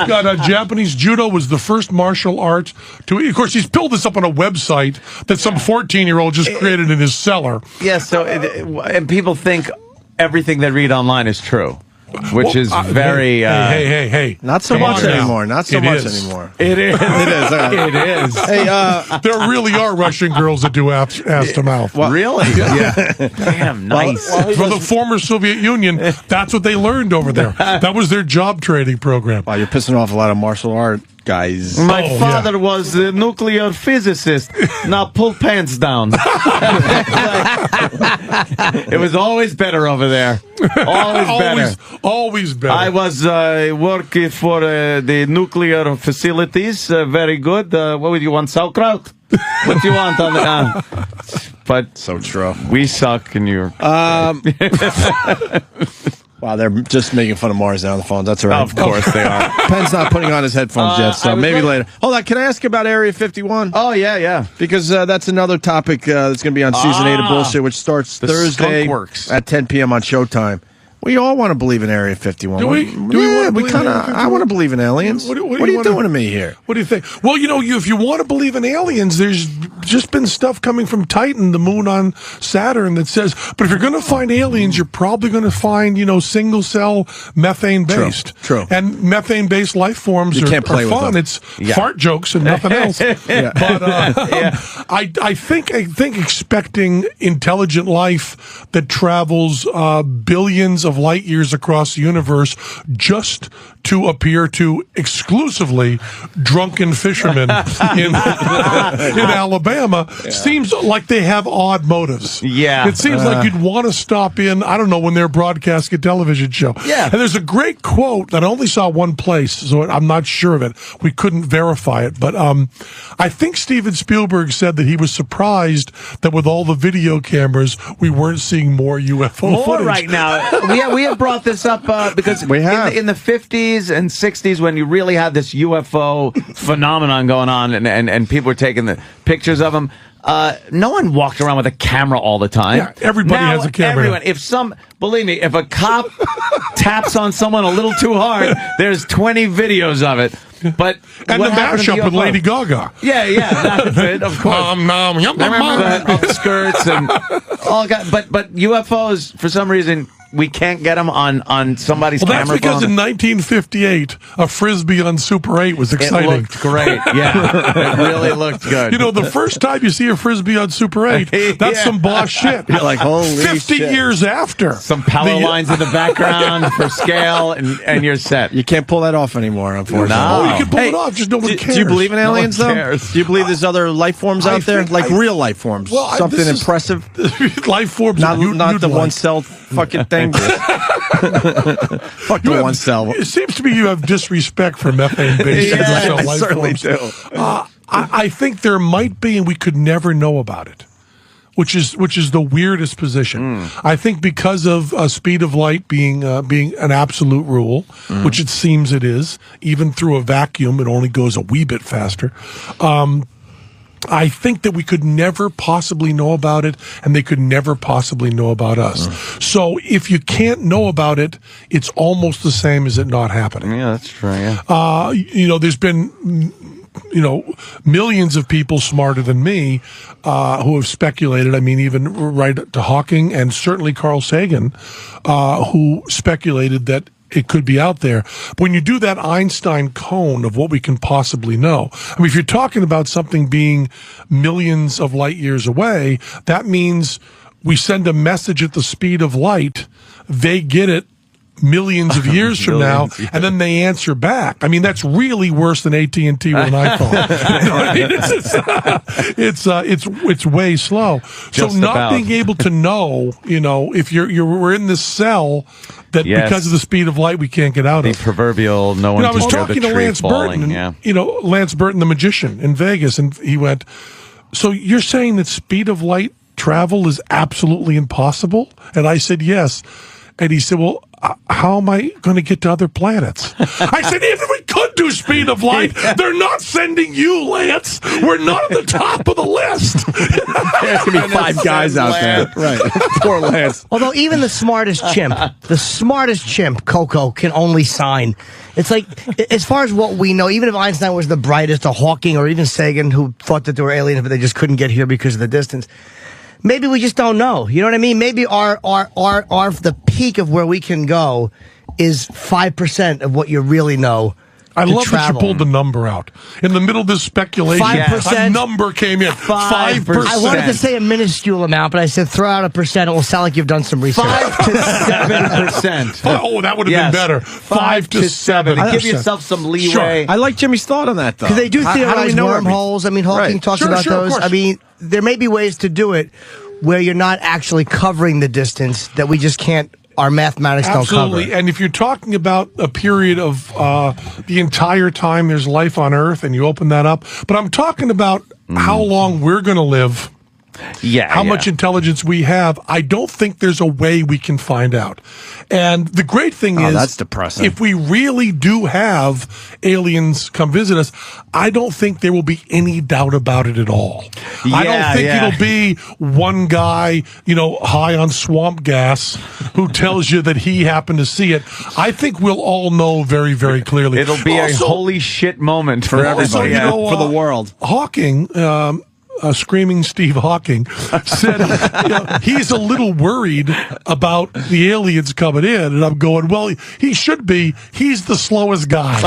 got Japanese judo was the first martial art to. Of course, he's pulled this up on a website that some 14-year-old just created in his cellar. Yeah. So, and people think everything they read online is true. Which is very... Hey. Not so much anymore. Not so much anymore. It is. It is. Hey, there really are Russian girls that do ass to mouth. Really? Yeah. Damn, nice. From the former Soviet Union, that's what they learned over there. That was their job training program. Wow, you're pissing off a lot of martial art guys. My father was a nuclear physicist. Now pull pants down. It was always better over there. Always better. I was working for the nuclear facilities. Very good. What would you want? Sauerkraut? What do you want on the... but so true. We suck and you're... Wow, they're just making fun of Mars now on the phone. That's all right. Of course they are. Penn's not putting on his headphones yet, so maybe later. Hold on, can I ask about Area 51? Oh, yeah. Because that's another topic that's going to be on Season 8 of Bullshit, which starts Thursday at 10 p.m. on Showtime. We all want to believe in Area 51. Do we? I want to believe in aliens. What are you doing to me here? What do you think? Well, if you want to believe in aliens, there's just been stuff coming from Titan, the moon on Saturn, that says, but if you're going to find aliens, you're probably going to find, single cell methane based. True. And methane based life forms are fun. It's fart jokes and nothing else. But I think expecting intelligent life that travels billions of light years across the universe just to appear to exclusively drunken fishermen in Alabama seems like they have odd motives. Yeah. It seems like you'd want to stop in, I don't know, when they're broadcasting a television show. Yeah. And there's a great quote that I only saw one place, so I'm not sure of it. We couldn't verify it, but I think Steven Spielberg said that he was surprised that with all the video cameras, we weren't seeing more UFO footage. Right now. We have brought this up because we have. In the 50s and 60s, when you really had this UFO phenomenon going on and people were taking the pictures of them, no one walked around with a camera all the time. Yeah, everybody has a camera. Believe me, if a cop taps on someone a little too hard, there's 20 videos of it. But and the mashup with Lady Gaga. Yeah, that's it, of course. Skirts and all. But UFOs, for some reason, we can't get them on somebody's camera phone. That's because in 1958, a Frisbee on Super 8 was exciting. It looked great, yeah. It really looked good. The first time you see a Frisbee on Super 8, that's some boss shit. You're like, holy 50 shit. years after. Some power lines in the background for scale, and you're set. You can't pull that off anymore, unfortunately. No. You can pull it off, just no one cares. Do you believe in aliens, no though? Do you believe there's other life forms out there? Like real life forms? Something impressive? Life forms. Not the one-cell fucking thing. Fuck the one cell. It seems to me you have disrespect for methane-based life certainly forms. Do. I think there might be, and we could never know about it. which is the weirdest position. I think because of speed of light being an absolute rule, which it seems it is, even through a vacuum, it only goes a wee bit faster. I think that we could never possibly know about it, and they could never possibly know about us. So if you can't know about it, it's almost the same as it not happening. Yeah, that's true. Yeah. There's been, millions of people smarter than me who have speculated. I mean, even right to Hawking and certainly Carl Sagan, who speculated that it could be out there. But when you do that Einstein cone of what we can possibly know, I mean, if you're talking about something being millions of light years away, that means we send a message at the speed of light, they get it millions of years from now, and then they answer back. I mean, that's really worse than AT&T with an iPhone. It's way slow. Just so not about. being able to know, if we're in this cell that because of the speed of light we can't get out of. The proverbial no one I was can hear talking the to tree Lance falling. Burton, Lance Burton, the magician in Vegas, and he went, "So you're saying that speed of light travel is absolutely impossible?" And I said, "Yes." And he said, "Well, how am I going to get to other planets?" I said, "Even if we could do speed of light, they're not sending you, Lance. We're not at the top of the list." There's going to be 5 guys out there. Right. Poor Lance. Although even the smartest chimp, Coco, can only sign. It's like, as far as what we know, even if Einstein was the brightest, or Hawking, or even Sagan, who thought that they were aliens, but they just couldn't get here because of the distance, maybe we just don't know. You know what I mean? Maybe our the peak of where we can go is 5% of what you really know. I love travel. that you pulled the number out. In the middle of this speculation, 5%, a number came in. 5%. I wanted to say a minuscule amount, but I said throw out a percent. It will sound like you've done some research. 5 to 7%. Oh, that would have been better. 5 to 7%. Give yourself some leeway. Sure. I like Jimmy's thought on that, though. Because they do theorize wormholes. I mean, Hawking talks about those. I mean, there may be ways to do it where you're not actually covering the distance that we just can't. Our mathematics don't cover. Absolutely. And if you're talking about a period of the entire time there's life on Earth, and you open that up, but I'm talking about how long we're going to live. How much intelligence we have, I don't think there's a way we can find out. And the great thing is, that's depressing. If we really do have aliens come visit us, I don't think there will be any doubt about it at all. I don't think it'll be one guy, high on swamp gas who tells you that he happened to see it. I think we'll all know very, very clearly. It'll be a holy shit moment for everybody. For the world. Hawking, Screaming Steve Hawking, said he's a little worried about the aliens coming in. And I'm going, well, he should be. He's the slowest guy.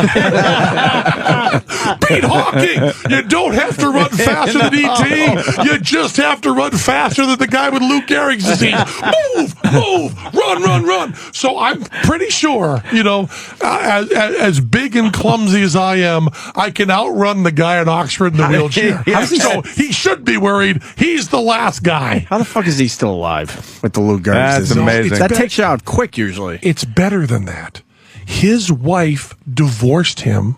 Pete Hawking, you don't have to run faster than E.T. You just have to run faster than the guy with Lou Gehrig's disease. Move, run. So I'm pretty sure, as big and clumsy as I am, I can outrun the guy in Oxford in the wheelchair. So he should be worried. He's the last guy. How the fuck is he still alive with the Lou Gehrig's That's disease? amazing. That takes you out quick, usually. It's better than that. His wife divorced him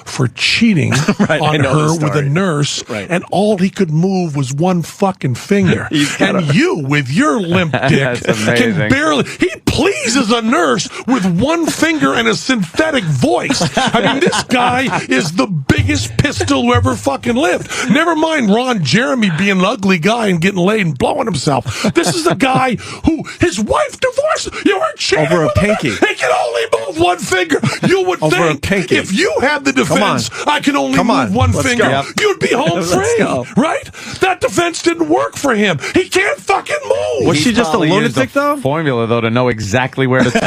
for cheating on her with a nurse, and all he could move was one fucking finger. And you, with your limp dick, can barely... He pleases a nurse with one finger and a synthetic voice. I mean, this guy is the biggest pistol who ever fucking lived. Never mind Ron Jeremy being an ugly guy and getting laid and blowing himself. This is a guy who his wife divorced. You were cheating over a pinky. He can only move one finger. You would over think a pinky. If you had the defense, I can only move one finger. Go. You'd be home free, right? That defense didn't work for him. He can't fucking move. Was she just a lunatic, though? Formula, though, to know exactly where to touch.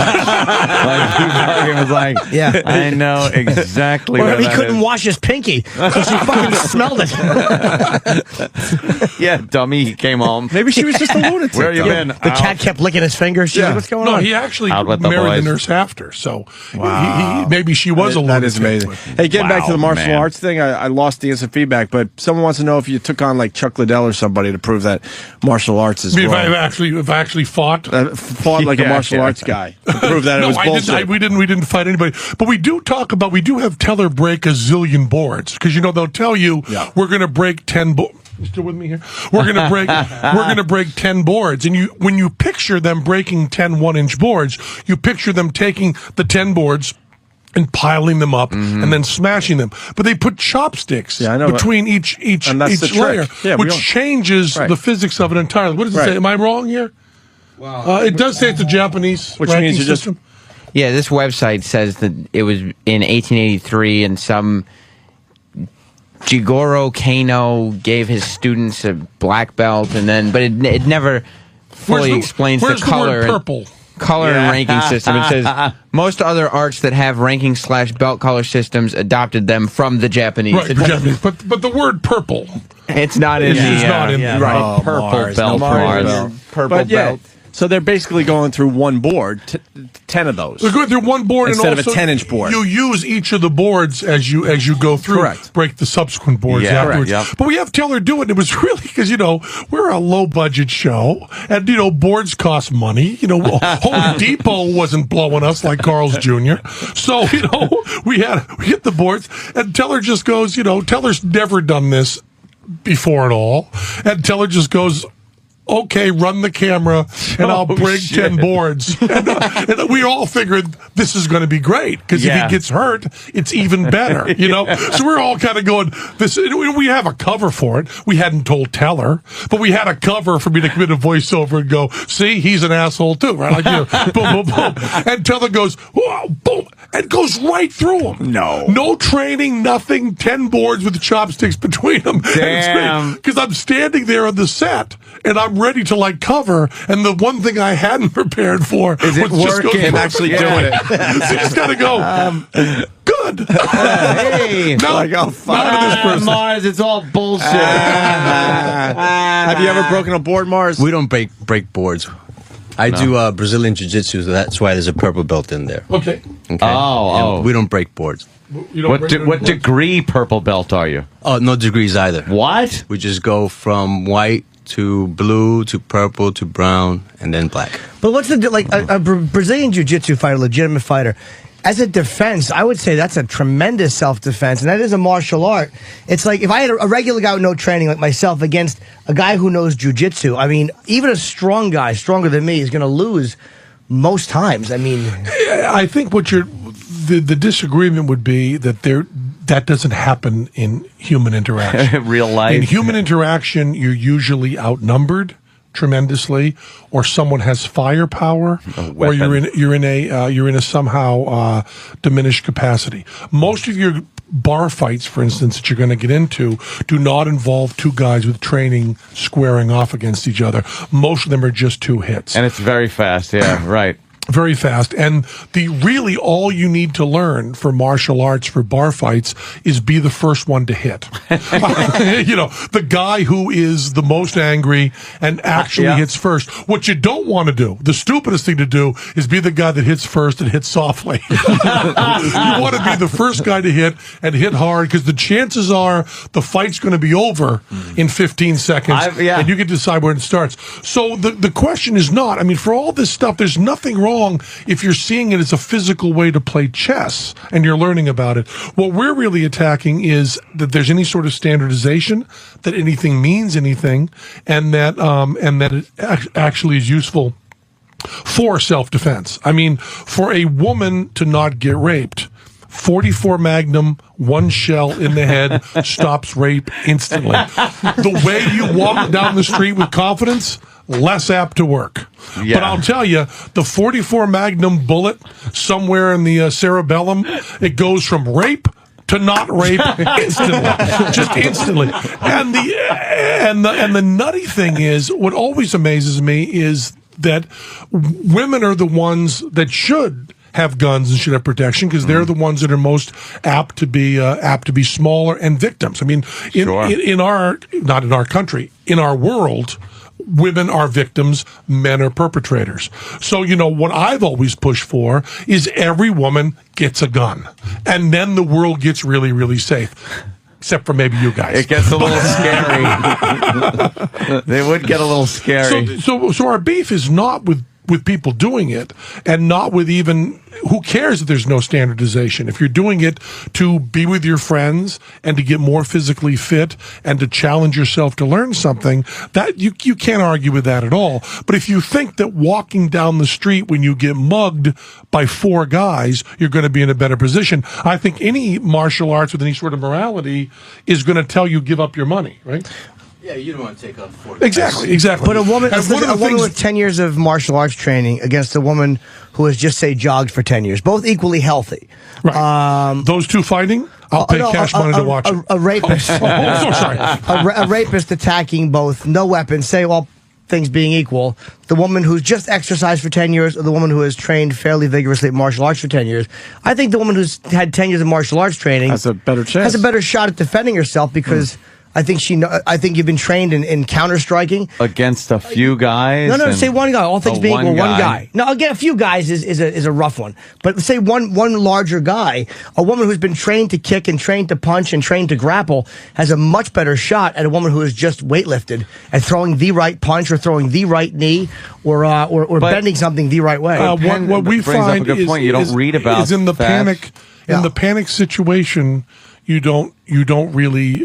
He was like, I know exactly where he couldn't wash his pinky, so she fucking smelled it. Dummy, he came home. Maybe she was just a lunatic. Where you been? The cat kept licking his fingers. She's like, what's going on? No, he actually married the nurse after, so maybe she was a lunatic. That is amazing. Hey, getting back to the martial arts thing, I lost the instant feedback, but someone wants to know if you took on like Chuck Liddell or somebody to prove that martial arts is wrong. If I actually fought like a martial arts guy to prove that it was bullshit. We didn't fight anybody, but we do we do have teller break a zillion boards because they'll tell you we're going to break 10 You still with me here? We're gonna break 10 boards, and when you picture them breaking 10 1-inch boards, you picture them taking the 10 boards and piling them up and then smashing them. But they put chopsticks between each layer, which changes the physics of it entirely. What does it say? Am I wrong here? It does say it's a Japanese ranking system. Yeah, this website says that it was in 1883, and some Jigoro Kano gave his students a black belt, but it never fully explains the color. The word purple? Color and ranking system. It says most other arts that have ranking/belt color systems adopted them from the Japanese. Right, Japanese. But the word purple, it's not in right. Purple belt, Mars. Purple belt. So they're basically going through one board, 10 of those. They're going through one board instead and of a 10-inch board. You use each of the boards as you go through. Correct. Break the subsequent boards afterwards. But we have Teller do it, and it was really because we're a low budget show, and boards cost money. Home Depot wasn't blowing us like Carl's Jr. So we hit the boards, and Teller just goes. Teller's never done this before at all, and Teller just goes, okay, run the camera, and I'll break 10 boards. And we all figured this is going to be great, because if he gets hurt, it's even better, So we're all kind of going, we have a cover for it. We hadn't told Teller, but we had a cover for me to come in a voiceover and go, see, he's an asshole too, right? Like, boom, boom, boom. And Teller goes, whoa, boom, and goes right through them. No training, nothing, 10 boards with chopsticks between them. Damn. Because I'm standing there on the set, and I'm ready to cover, and the one thing I hadn't prepared for is it working? Him actually doing it. So you just gotta go. Good. Hey, this person. Mars, it's all bullshit. Have you ever broken a board, Mars? We don't break boards. I do Brazilian Jiu-Jitsu, so that's why there's a purple belt in there. Okay. Oh. And we don't break boards. What degree purple belt are you? Oh, no degrees either. What? We just go from white to blue to purple to brown and then black. But what's a Brazilian Jiu-Jitsu fighter, legitimate fighter? As a defense, I would say that's a tremendous self-defense, and that is a martial art. It's like if I had a regular guy with no training like myself against a guy who knows jiu-jitsu, I mean, even a strong guy, stronger than me, is going to lose most times. I mean, I think the disagreement would be that that doesn't happen in human interaction. Real life. In human interaction, you're usually outnumbered tremendously, or someone has firepower, or you're in a somehow diminished capacity. Most of your bar fights, for instance, that you're going to get into do not involve two guys with training squaring off against each other. Most of them are just two hits. And it's very fast, right. Very fast. And really all you need to learn for martial arts, for bar fights, is be the first one to hit. The guy who is the most angry and actually hits first. What you don't want to do, the stupidest thing to do, is be the guy that hits first and hits softly. You want to be the first guy to hit and hit hard, because the chances are the fight's going to be over in 15 seconds, and you can decide where it starts. So the question is not, for all this stuff, there's nothing wrong if you're seeing it as a physical way to play chess and you're learning about it. What we're really attacking is that there's any sort of standardization, that anything means anything, and that it actually is useful for self-defense. For a woman to not get raped, 44 Magnum, one shell in the head stops rape instantly. The way you walk down the street with confidence, less apt to work. But I'll tell you, the 44 Magnum bullet somewhere in the cerebellum, it goes from rape to not rape instantly, just instantly. And the nutty thing is, what always amazes me is that women are the ones that should have guns and should have protection, because they're the ones that are most apt to be smaller and victims. In our, not in our country, in our world, women are victims, men are perpetrators. So, what I've always pushed for is every woman gets a gun. And then the world gets really, really safe. Except for maybe you guys. It gets a little scary. They would get a little scary. So our beef is not with with people doing it, and not with even, who cares if there's no standardization? If you're doing it to be with your friends and to get more physically fit and to challenge yourself to learn something, that you can't argue with that at all. But if you think that walking down the street when you get mugged by 4 guys, you're going to be in a better position, I think any martial arts with any sort of morality is going to tell you give up your money, right? Yeah, you don't want to take up for it. Exactly. But a woman with 10 years of martial arts training against a woman who has just, say, jogged for 10 years, both equally healthy. Right. Those two fighting? I'll pay cash money to watch it. A rapist. So sorry. A rapist attacking both, no weapons, say all things being equal, the woman who's just exercised for 10 years or the woman who has trained fairly vigorously at martial arts for 10 years. I think the woman who's had 10 years of martial arts training has a better chance. Has a better shot at defending herself because I think you've been trained in counter striking against a few guys. No, say one guy. All things being equal, one guy. No, again, a few guys is a rough one. But say one larger guy, a woman who's been trained to kick and trained to punch and trained to grapple has a much better shot at a woman who has just weightlifted at throwing the right punch or throwing the right knee or bending something the right way. What we find is in the panic in the panic situation. You don't really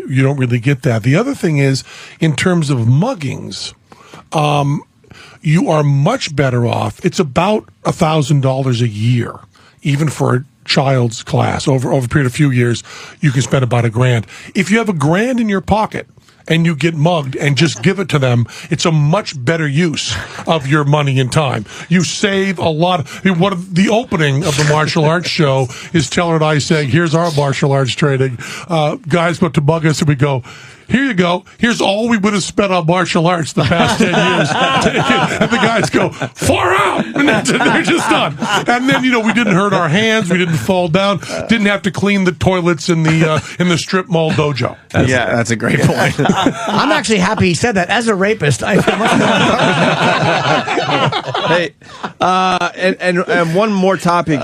get that. The other thing is, in terms of muggings, you are much better off. It's about $1,000 a year, even for a child's class. Over a period of a few years, you can spend about $1,000. If you have $1,000 in your pocket and you get mugged and just give it to them, it's a much better use of your money and time. You save a lot. The opening of the martial arts show is Teller and I saying, here's our martial arts training. Guys go to bug us and we go, here you go. Here's all we would have spent on martial arts the past 10 years. And the guys go, far out. And they're just done. And then, we didn't hurt our hands. We didn't fall down. Didn't have to clean the toilets in the strip mall dojo. That's a great point. I'm actually happy he said that. As a rapist, I feel much Hey, and one more topic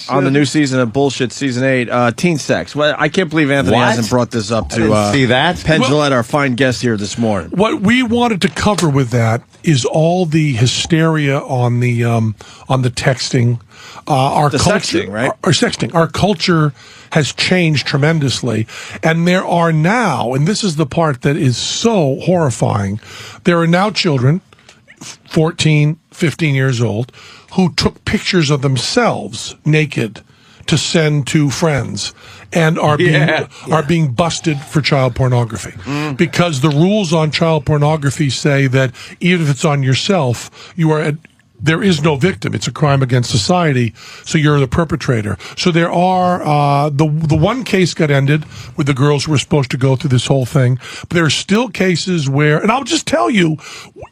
on the new season of Bullshit Season 8, teen sex. Well, I can't believe Anthony hasn't brought this up to see that. Penn Jillette, our fine guest here this morning. What we wanted to cover with that is all the hysteria on the texting. Our culture, sexting, right? Our sexting. Our culture has changed tremendously. And there are now, and this is the part that is so horrifying, there are now children, 14, 15 years old, who took pictures of themselves naked to send to friends and are being busted for child pornography. Because the rules on child pornography say that even if it's on yourself, there is no victim. It's a crime against society, so you're the perpetrator. So there are, the one case got ended with the girls who were supposed to go through this whole thing, but there are still cases where, and I'll just tell you,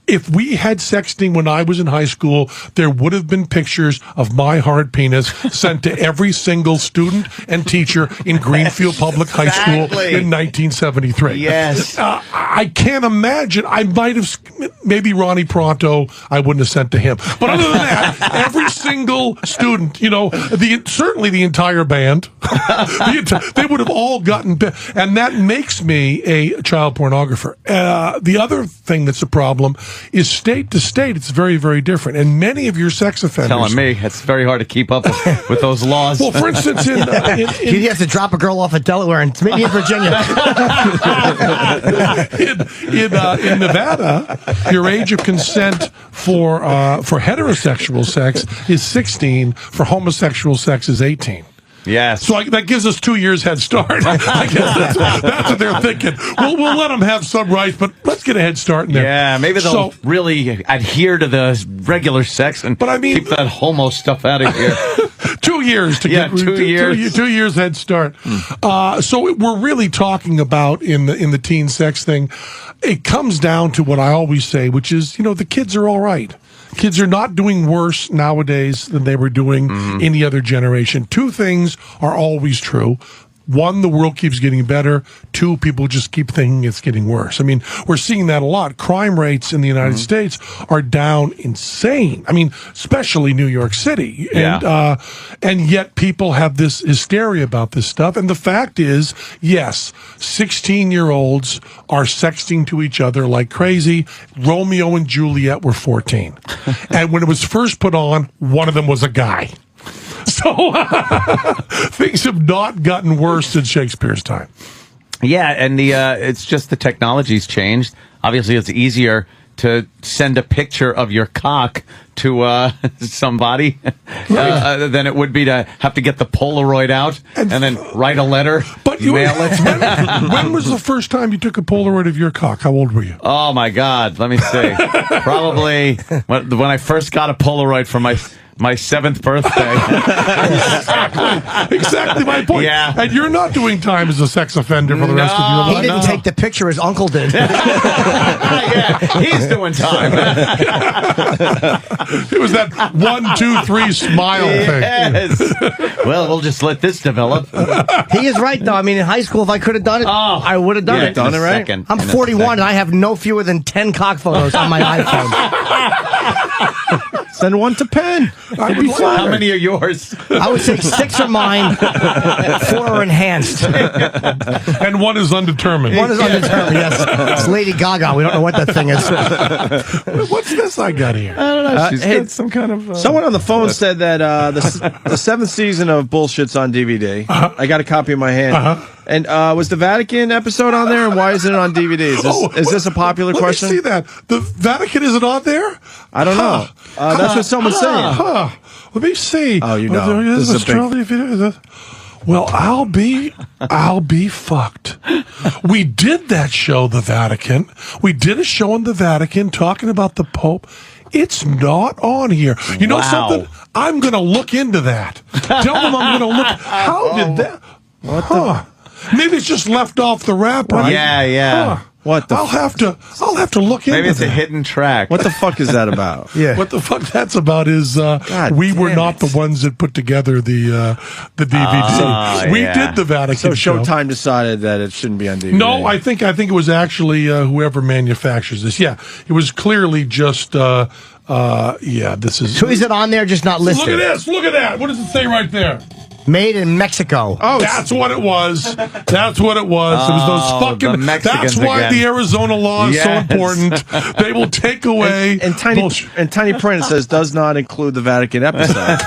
if we had sexting when I was in high school, there would have been pictures of my hard penis sent to every single student and teacher in Greenfield Public High School in 1973. Yes. I can't imagine. I might have, maybe Ronnie Pronto, I wouldn't have sent to him. But other than that, every single student, certainly the entire band, they would have all gotten, and that makes me a child pornographer. The other thing that's a problem is state to state, it's very, very different. And many of your sex offenders... Telling me, it's very hard to keep up with those laws. Well, for instance, you have to drop a girl off at Delaware and meet me in Virginia. in Nevada, your age of consent for heterosexual sex is 16. For homosexual sex is 18. Yes. So that gives us 2 years head start. I guess that's what they're thinking. We'll let them have some rights, but let's get a head start in there. Yeah, maybe they'll really adhere to the regular sex and keep that homo stuff out of here. 2 years to get 2 years. 2 years head start. So we're really talking about in the teen sex thing. It comes down to what I always say, which is the kids are all right. Kids are not doing worse nowadays than they were doing any other generation. Two things are always true. one, the world keeps getting better. Two, people just keep thinking it's getting worse. I mean, we're seeing that a lot. Crime rates in the United States are down insane. I mean, especially New York City. Yeah. And yet people have this hysteria about this stuff. And the fact is, yes, 16-year-olds are sexting to each other like crazy. Romeo and Juliet were 14. And when it was first put on, one of them was a guy. So things have not gotten worse since Shakespeare's time. Yeah, and it's just the technology's changed. Obviously, it's easier to send a picture of your cock to somebody than it would be to have to get the Polaroid out and then write a letter, mail it. When was the first time you took a Polaroid of your cock? How old were you? Oh, my God. Let me see. Probably when I first got a Polaroid for my 7th birthday. Exactly my point. Yeah. And you're not doing time as a sex offender for the rest of your life. He didn't take the picture, his uncle did. Yeah, he's doing time. It was that 1, 2, 3 smile thing. Well, we'll just let this develop. He is right, though. I mean, in high school, if I could have done it, I would have done it. Done it right? I'm 41, and I have no fewer than 10 cock photos on my iPhone. Send one to Penn. How many are yours? I would say 6 are mine, 4 are enhanced. And 1 is undetermined. 1 is undetermined, yes. It's Lady Gaga. We don't know what that thing is. What's this I got here? I don't know. She's got some kind of... someone on the phone said that the 7th season of Bullshit's on DVD. I got a copy in my hand. And was the Vatican episode on there, and why isn't it on DVD? Is this a popular question? Let me see that. The Vatican isn't on there? I don't know. That's what someone's saying. Let me see. Oh, you know. This is a well, I'll be fucked. We did that show, The Vatican. We did a show in the Vatican talking about the Pope. It's not on here. You know something? I'm going to look into that. Tell them I'm going to look. How did that? What the? Maybe it's just left off the wrapper. Yeah. What the? I'll have to look into Maybe it's that. a hidden track. What the fuck is that about? Yeah. What the fuck that's about is we were not the ones that put together the DVD. We did the Vatican So Showtime decided that it shouldn't be on DVD. No, I think it was actually whoever manufactures this. Yeah, it was clearly just this is. So is it on there, just not listed? Look at this. Look at that. What does it say right there? Made in Mexico. Oh, that's what it was. That's what it was. It was those fucking. That's why again. the Arizona law is so important. They will take away. And tiny print it says does not include the Vatican episode.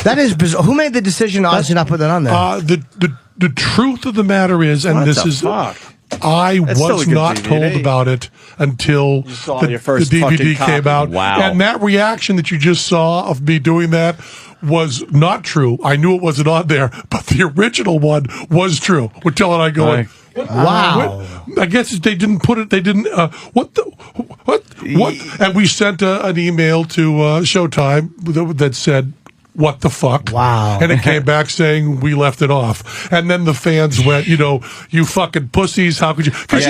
That is bizarre. Who made the decision to honestly not put that on there? The truth of the matter is, and this is. Fuck? I was not told about it until the DVD came out. Wow. And that reaction that you just saw of me doing that was not true. I knew it wasn't on there, but the original one was true. We're telling I going, wow. I guess they didn't put it. They didn't. What? And we sent an email to Showtime that said, "What the fuck?" Wow. And it came back saying we left it off. And then the fans went, you fucking pussies. How could you? Because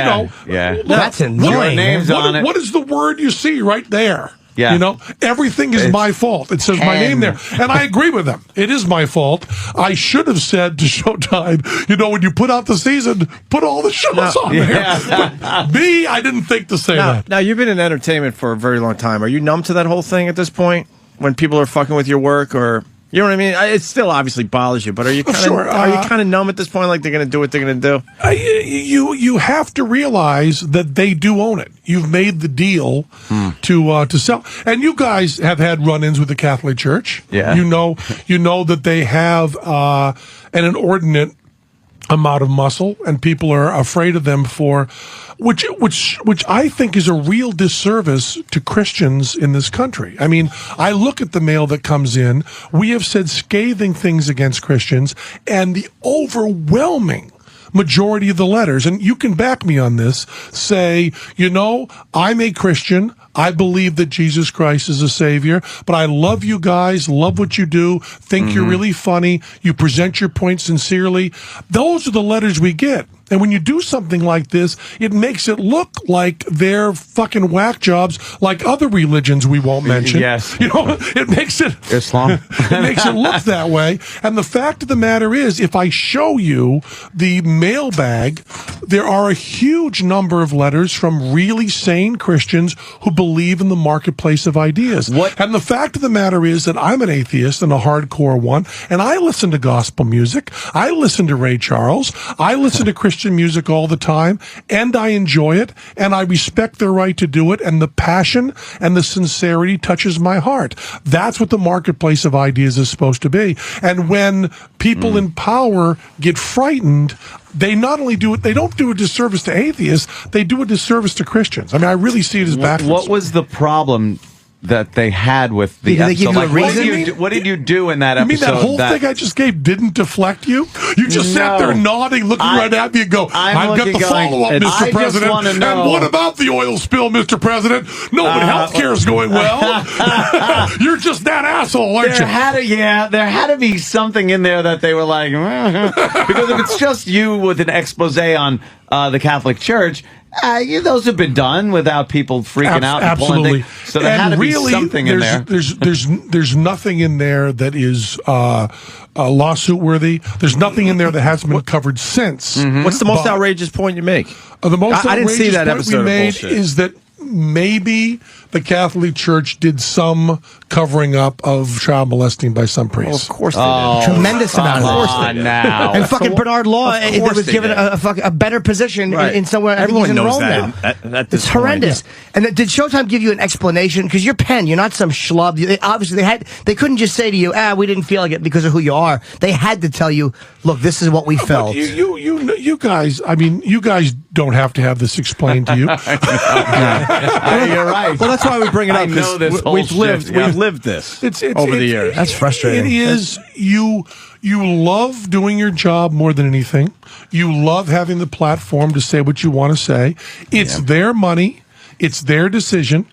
that's annoying. Names on it. What is the word you see right there? Yeah. Everything is my fault. It says my name there. And I agree with them. It is my fault. I should have said to Showtime, when you put out the season, put all the shows on there. But me, I didn't think to say that. Now, you've been in entertainment for a very long time. Are you numb to that whole thing at this point? When people are fucking with your work, or you know what I mean? It still obviously bothers you, but are you kind of numb at this point? Like they're going to do what they're going to do? You have to realize that they do own it. You've made the deal to sell, and you guys have had run-ins with the Catholic Church. Yeah, you know that they have an inordinate amount of muscle, and people are afraid of them for which I think is a real disservice to Christians in this country. I mean, I look at the mail that comes in. We have said scathing things against Christians, and the overwhelming majority of the letters, and you can back me on this, say, I'm a Christian. I believe that Jesus Christ is a savior, but I love you guys, love what you do, think you're really funny, you present your point sincerely. Those are the letters we get. And when you do something like this, it makes it look like they're fucking whack jobs like other religions we won't mention. Yes. It makes it Islam. It makes it look that way. And the fact of the matter is, if I show you the mailbag, there are a huge number of letters from really sane Christians who believe in the marketplace of ideas. And the fact of the matter is that I'm an atheist and a hardcore one, and I listen to gospel music. I listen to Ray Charles. I listen to Christian music all the time, and I enjoy it, and I respect their right to do it, and the passion and the sincerity touches my heart. That's what the marketplace of ideas is supposed to be. And when people in power get frightened, they not only do it, they don't do a disservice to atheists, they do a disservice to Christians. I mean, I really see it as backwards. What was the problem that they had with the Did they give episode? you a reason? What did you do in that episode? You mean that whole thing I just gave didn't deflect you? You just sat there nodding, looking right at me and go, I've got the follow-up, Mr. President. And what about the oil spill, Mr. President? No, but healthcare is going well. You're just that asshole, aren't you? There had to be something in there that they were like, because if it's just you with an expose on the Catholic Church, those have been done without people freaking out. And pulling Absolutely. things. So there had to be something in there. There's nothing in there that is lawsuit worthy. There's nothing in there that hasn't been covered since. What's the most outrageous point you make? The most I didn't see outrageous that point episode we of made bullshit. is that maybe the Catholic Church did some covering up of child molesting by some priests. Of course they did. Tremendous amount of it. Now. And fucking Bernard Law course was they given did. a better position Right. in somewhere. I think Everyone he's in knows Rome that now. at this It's point, horrendous. And did Showtime give you an explanation? Because you're Penn, you're not some schlub. Obviously, they couldn't just say to you, we didn't feel like it because of who you are. They had to tell you, look, this is what we felt. You guys, I mean, you guys don't have to have this explained to you. You're right. Well, that's why we bring it up. I know this 'cause whole we've shit, yeah. lived this over the years. That's frustrating. It is you love doing your job more than anything. You love having the platform to say what you want to say. It's their money. It's their decision.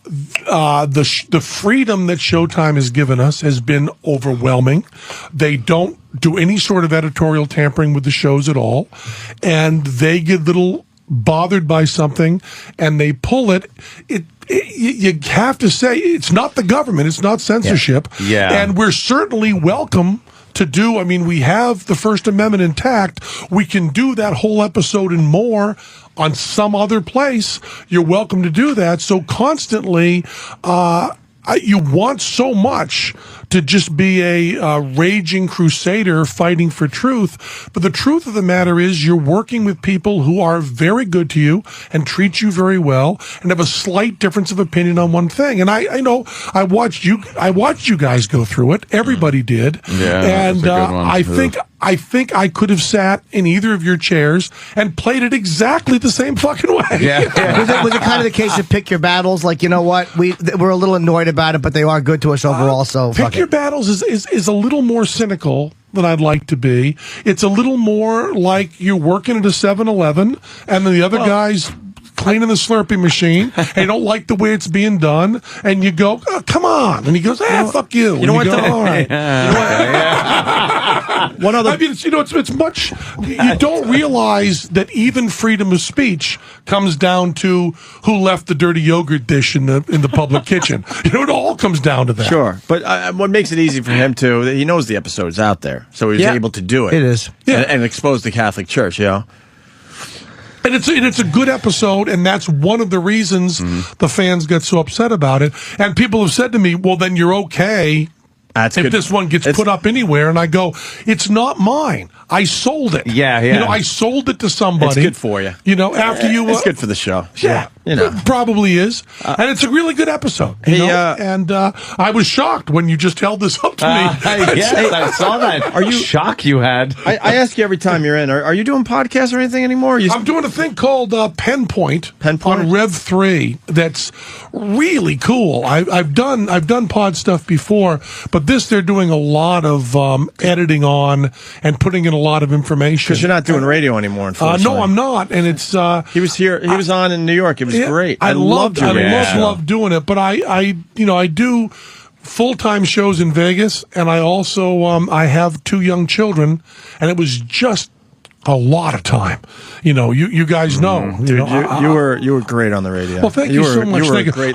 The freedom that Showtime has given us has been overwhelming. They don't do any sort of editorial tampering with the shows at all, and they get a little bothered by something and they pull it. You have to say it's not the government, it's not censorship. And we're certainly welcome to do. I mean, we have the First Amendment intact. We can do that whole episode and more on some other place. You're welcome to do that. So constantly, you want so much to just be a raging crusader fighting for truth. But the truth of the matter is you're working with people who are very good to you and treat you very well and have a slight difference of opinion on one thing. And I know I watched you guys go through it. Everybody did. Yeah, and that's a good one, I think I could have sat in either of your chairs and played it exactly the same fucking way. Was it kind of the case of pick your battles? Like, you know what? We're a little annoyed about it, but they are good to us overall. So pick your battles is a little more cynical than I'd like to be. It's a little more like you're working at a 7-Eleven and then the other guy's cleaning the Slurpee machine and you don't like the way it's being done and you go, come on. And he goes, fuck you. You know what? Go, all right. One other. I mean, it's much. You don't realize that even freedom of speech comes down to who left the dirty yogurt dish in the public kitchen. It all comes down to that. Sure, but what makes it easy for him too? He knows the episode's out there, so he's able to do it. It is, and expose the Catholic Church. And it's a good episode, and that's one of the reasons the fans get so upset about it. And people have said to me, "Well, then you're okay." If this one gets put up anywhere, and I go, it's not mine. I sold it. I sold it to somebody. It's good for you. After you. It's good for the show. It probably is. And it's a really good episode. And I was shocked when you just held this up to me. Yes, I saw that. Are you shock you had? I ask you every time you're in. Are you doing podcasts or anything anymore? I'm doing a thing called Pen Point on Rev 3. That's really cool. I've done pod stuff before, but this they're doing a lot of editing on and putting in a lot of information. Because you're not doing radio anymore, unfortunately. No, I'm not. And it's he was here. He was on in New York. It was great. I loved it. doing it. But I do full-time shows in Vegas, and I also I have 2 young children, and it was just A lot of time. You know, you guys know. Dude, you were great on the radio. Well, thank you so much. Thank you.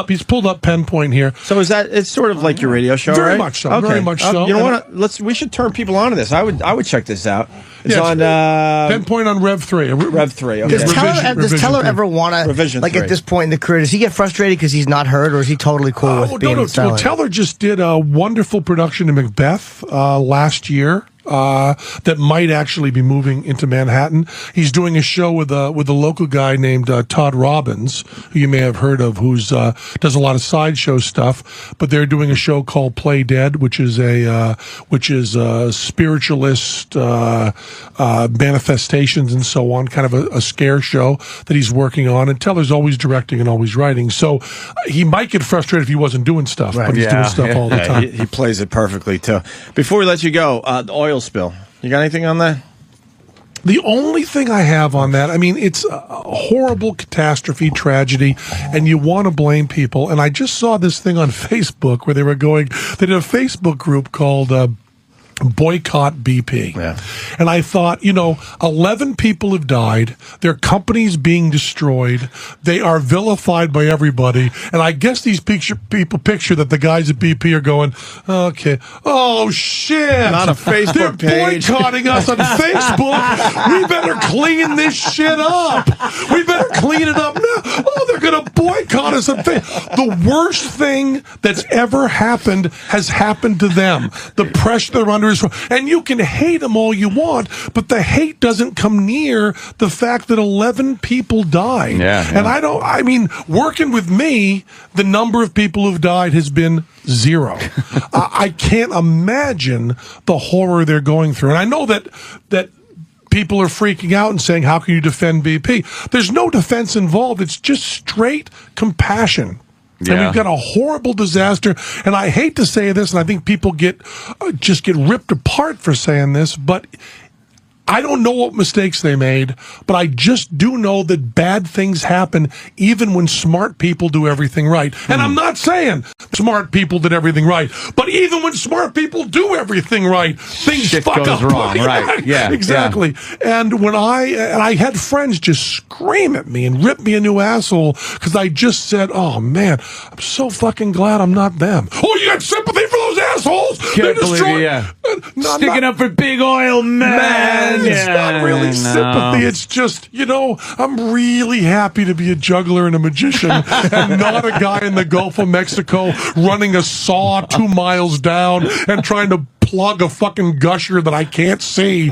He's pulled up Pen Point here. So it's sort of like your radio show, very right? Much so. Okay. Very much so. You know what? We should turn people onto this. I would check this out. It's on Pen Point on Rev 3. Rev 3. Okay. Does Teller ever want to, like 3. at this point in the career, does he get frustrated because he's not heard, or is he totally cool with being silent? Teller just did a wonderful production in Macbeth last year. That might actually be moving into Manhattan. He's doing a show with a local guy named Todd Robbins, who you may have heard of, who's does a lot of sideshow stuff. But they're doing a show called Play Dead, which is a spiritualist manifestations and so on, kind of a scare show that he's working on. And Teller's always directing and always writing, so he might get frustrated if he wasn't doing stuff, but he's doing stuff all the time. He plays it perfectly too. Before we let you go, the oil spill. You got anything on that? The only thing I have on that, I mean, it's a horrible catastrophe, tragedy, and you want to blame people. And I just saw this thing on Facebook where they did a Facebook group called Boycott BP. Yeah. And I thought, 11 people have died. Their company's being destroyed. They are vilified by everybody. And I guess these people picture that the guys at BP are going, okay, oh shit. Not a Facebook page. They're boycotting us on Facebook. We better clean this shit up. We better clean it up now. Oh, they're going to boycott us on Facebook. The worst thing that's ever happened has happened to them. The pressure they're under. And you can hate them all you want, but the hate doesn't come near the fact that 11 people died. Yeah. And working with me, the number of people who've died has been 0. I can't imagine the horror they're going through. And I know that people are freaking out and saying, how can you defend BP? There's no defense involved. It's just straight compassion. Yeah. And we've got a horrible disaster. And I hate to say this, and I think people get ripped apart for saying this, but I don't know what mistakes they made, but I just do know that bad things happen even when smart people do everything right. And I'm not saying smart people did everything right, but even when smart people do everything right, things Shit fuck goes up. wrong, right? Yeah, exactly. Yeah. And when I had friends just scream at me and rip me a new asshole because I just said, "Oh man, I'm so fucking glad I'm not them." Oh, you got sympathy for those assholes? Can't believe it, yeah. Sticking up for big oil, man. It's not really sympathy. It's just, I'm really happy to be a juggler and a magician and not a guy in the Gulf of Mexico running a saw 2 miles down and trying to plug a fucking gusher that I can't see,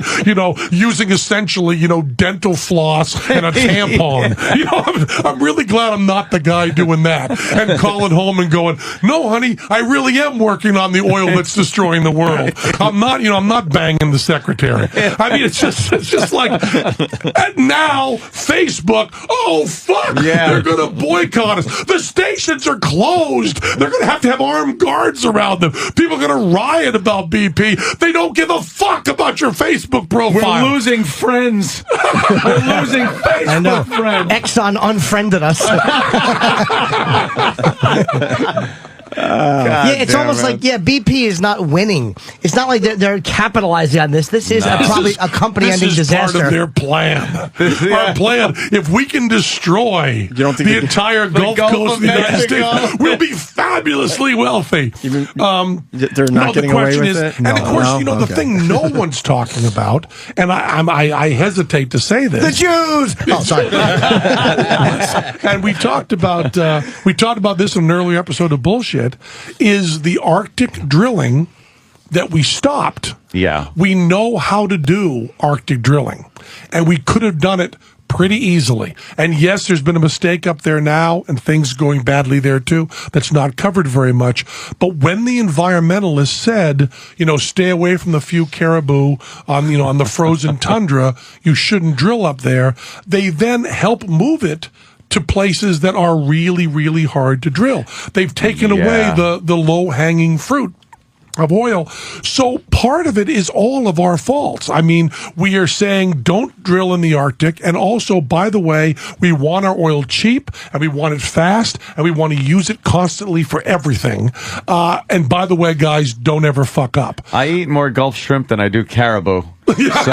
using essentially, dental floss and a tampon. I'm really glad I'm not the guy doing that and calling home and going, no, honey, I really am working on the oil that's destroying the world. I'm not banging the secretary. I mean, it's just like, and now Facebook, oh fuck, they're going to boycott us. The stations are closed. They're going to have armed guards around them. People are going to riot about BP. They don't give a fuck about your Facebook profile. We're losing friends. We're losing Facebook friends. Exxon unfriended us. It's almost like BP is not winning. It's not like they're capitalizing on this. This is probably a company-ending disaster. Part of their plan. Our plan. If we can destroy the entire Gulf Coast of the United States, we'll be fabulously wealthy. They're not getting away with it. And of course, the thing no one's talking about, and I hesitate to say this. The Jews. Oh, sorry. And we talked about this in an earlier episode of Bullshit. Is the Arctic drilling that we stopped. Yeah. We know how to do Arctic drilling, and we could have done it pretty easily. And yes, there's been a mistake up there now, and things going badly there too. That's not covered very much. But when the environmentalists said, stay away from the few caribou on the frozen tundra, you shouldn't drill up there, they then help move it to places that are really, really hard to drill. They've taken away the low-hanging fruit of oil. So part of it is all of our faults. I mean, we are saying don't drill in the Arctic. And also, by the way, we want our oil cheap and we want it fast and we want to use it constantly for everything. And by the way, guys, don't ever fuck up. I eat more Gulf shrimp than I do caribou. So,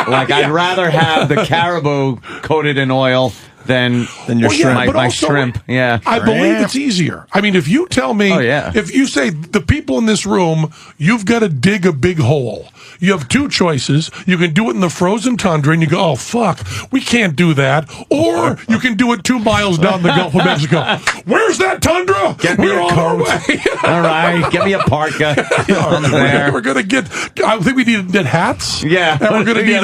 like, I'd rather have the caribou coated in oil than your shrimp. My shrimp. Yeah. I believe it's easier. I mean, if you tell me, if you say the people in this room, you've got to dig a big hole. You have two choices. You can do it in the frozen tundra, and you go, oh, fuck, we can't do that. Or you can do it 2 miles down the Gulf of Mexico. Where's that tundra? Get me We're a on our coat. way. All right, get me a parka. We're going to get, I think we need hats. Yeah. And we're going to need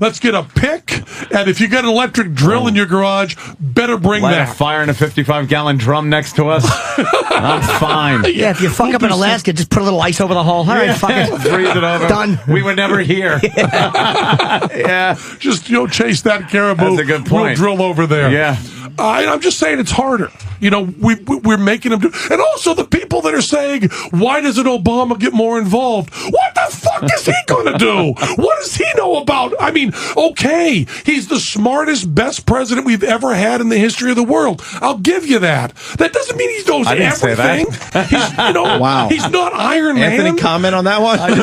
let's get a pick. And if you got an electric drill in your garage, better bring Light that. a fire in a 55-gallon drum next to us. I'm fine. Yeah, if you fuck up in Alaska, just put a little ice over the hole. All right, fuck it. Breathe it over. Done. We were never here. Yeah. Just, chase that caribou. That's a good point. We'll drill over there. Yeah. I'm just saying it's harder. We're making them do. And also the people that are saying, why doesn't Obama get more involved? What the fuck is he going to do? What does he know about? I mean, okay, he's the smartest, best president we've ever had in the history of the world. I'll give you that. That doesn't mean he knows everything. He's, wow. He's not Iron Man. Anthony, comment on that one? I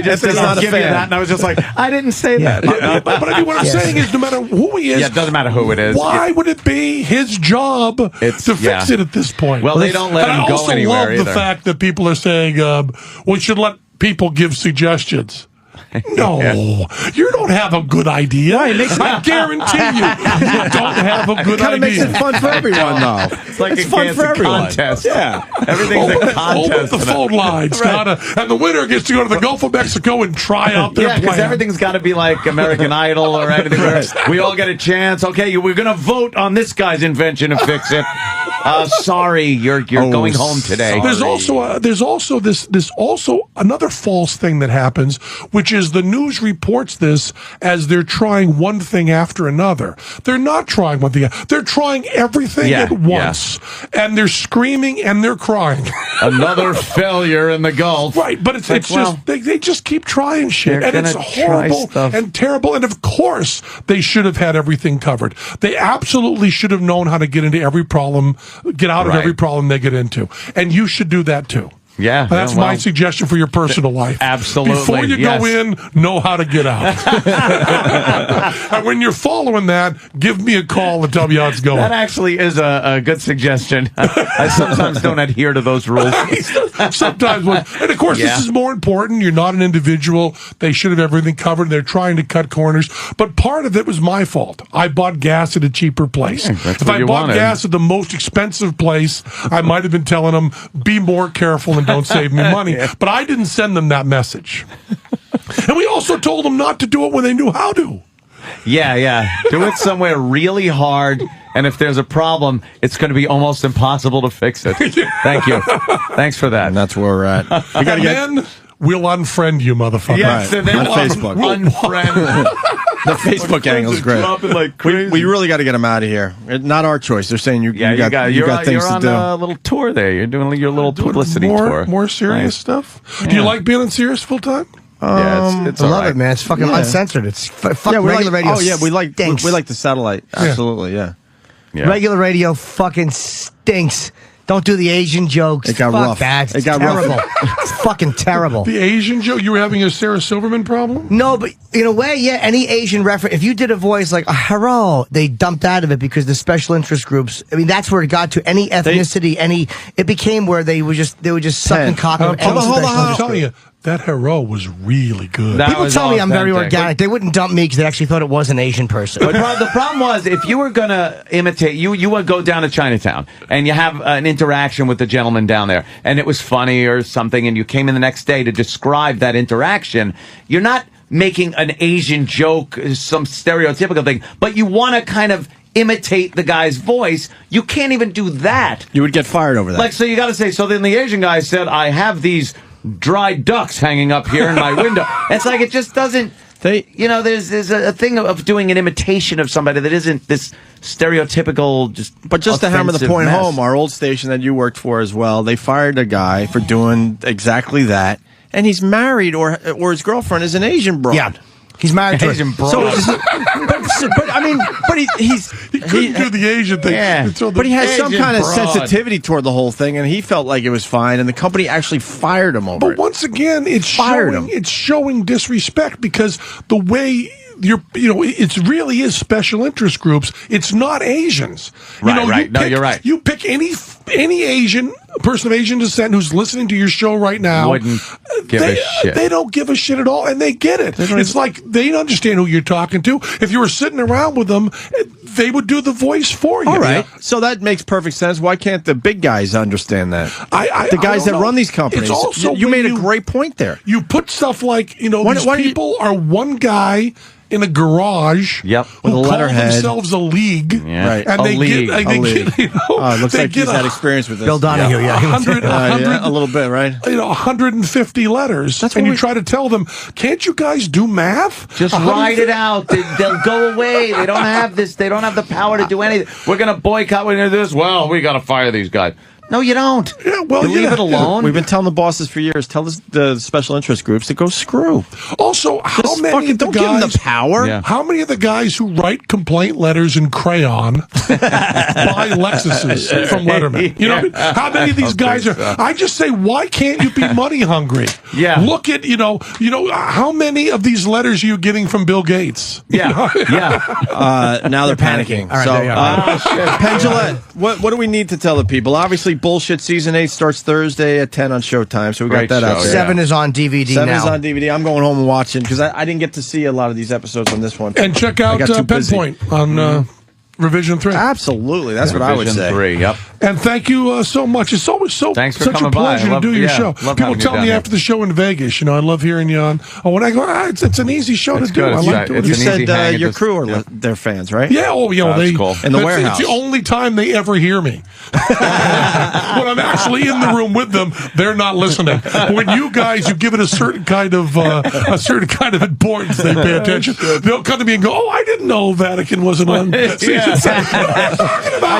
just said I'll give you that, and I was just like, I didn't say that. But I mean, what I'm saying is, no matter who he is, it doesn't matter who it is. Why would it be his job to fix it at this point? Well, they don't let him go anywhere. I also love the fact that people are saying we should let people give suggestions. No, you don't have a good idea. I guarantee you don't have a good idea. It kind of makes it fun for everyone, though. It's like it's fun for everyone. Contest. Yeah, everything's a contest. Open the phone lines, and the winner gets to go to the Gulf of Mexico and try out their plan. because everything's got to be like American Idol or anything. We all get a chance. Okay, we're going to vote on this guy's invention and fix it. Sorry, you're going home today. There's also this another false thing that happens, which is the news reports this as they're trying one thing after another. They're not trying one thing. They're trying everything at once, and they're screaming and they're crying. Another failure in the Gulf. Right, but it's just they just keep trying shit, and it's horrible and terrible. And of course, they should have had everything covered. They absolutely should have known how to get into every problem. Get out of every problem they get into. And you should do that too. Yeah. That's my suggestion for your personal life. Absolutely. Before you go in, know how to get out. And when you're following that, give me a call and tell me how it's going. That actually is a good suggestion. I sometimes don't adhere to those rules. Sometimes. And of course, this is more important. You're not an individual. They should have everything covered. They're trying to cut corners. But part of it was my fault. I bought gas at a cheaper place. If I bought gas at the most expensive place, I might have been telling them, be more careful and don't save me money. But I didn't send them that message. And we also told them not to do it when they knew how to. Yeah. Do it somewhere really hard, and if there's a problem, it's going to be almost impossible to fix it. Thank you. Thanks for that. And that's where we're at. Then we'll unfriend you, motherfucker. Yes, and then on Facebook. Unfriend. The Facebook angle is great. Like crazy. We really got to get them out of here. Not our choice. They're saying you got things you're to do. on a little tour there. You're doing your little publicity tour. More serious stuff. Yeah. Do you like being on Sirius full time? Yeah, it's I love it, man. It's fucking uncensored. It's regular radio. Oh yeah, we like the satellite. Absolutely, yeah. Regular radio fucking stinks. Don't do the Asian jokes. It got rough. That. It got terrible. rough. It's fucking terrible. The Asian joke? You were having a Sarah Silverman problem? No, but in a way, yeah. Any Asian reference, if you did a voice like "hello," they dumped out of it because the special interest groups. I mean, that's where it got to. Any ethnicity, it became where they were just sucking cock. Hold on. I'm telling you. That hero was really good. People tell me I'm very organic. They wouldn't dump me because they actually thought it was an Asian person. But the problem was, if you were going to imitate, you would go down to Chinatown and you have an interaction with the gentleman down there, and it was funny or something, and you came in the next day to describe that interaction. You're not making an Asian joke, some stereotypical thing, but you want to kind of imitate the guy's voice. You can't even do that. You would get fired over that. So you got to say, so then the Asian guy said, I have these dried ducks hanging up here in my window. It's like it just doesn't. There's a thing of doing an imitation of somebody that isn't this stereotypical. But just to hammer the point home, our old station that you worked for as well, they fired a guy for doing exactly that, and he's married or his girlfriend is an Asian broad. Yeah. He's married to Asian her. broad. He couldn't do the Asian thing. Yeah. But he has some Asian kind of broad. sensitivity toward the whole thing, and he felt like it was fine, and the company actually fired him over But it. once again, it's showing disrespect because the way it really is special interest groups. It's not Asians. Right. No, you're right. You pick any Asian person of Asian descent who's listening to your show right now. Wouldn't give a shit. They don't give a shit at all, and they get it. It's like they understand who you're talking to. If you were sitting around with them, they would do the voice for you. All right. So that makes perfect sense. Why can't the big guys understand that? The guys that run these companies. It's also you when made a great point there. You put stuff like, these people are one guy in a garage with who a call letterhead. themselves a league. Yeah. Right. And A they league. get, It looks like he's had experience with this. Bill Donahue, yeah. 100, a little bit, right? 150 letters. And you try to tell them, can't you guys do math? Just write it out. They'll go away. They don't have this. They don't have the power to do anything. We're going to boycott. We're going to do this. Well, we got to fire these guys. No, you don't. Yeah, well, you leave it alone. We've been telling the bosses for years. Tell the special interest groups to go screw. Also, how many of the don't give them the power? Yeah. How many of the guys who write complaint letters in crayon buy Lexuses from Letterman? How many of these guys are? I just say, why can't you be money hungry? Yeah. Look at how many of these letters are you getting from Bill Gates? Yeah. Now they're panicking. All right, So, Penn Jillette, what do we need to tell the people? Obviously, Bullshit Season 8 starts Thursday at 10 on Showtime, so we Great got that out show, there. 7 is on DVD 7 now. is on DVD. I'm going home and watching because I didn't get to see a lot of these episodes on this one. And check out Pinpoint on Revision 3. Absolutely. That's what I would say. Revision 3, yep. And thank you so much. It's always Thanks for such a coming by. pleasure to do your show. love People having tell you me down after the show in Vegas, I love hearing you on. When I go, it's an easy show It's to do. good. I It's like right. doing It's You it. an easy hang. said It your just- crew are their fans, right? Yeah, that's cool. In the warehouse. It's the only time they ever hear me. When I'm actually in the room with them, they're not listening. When you guys, you give it a certain kind of importance, they pay attention. They'll come to me and go, "Oh, I didn't know Vatican wasn't on." I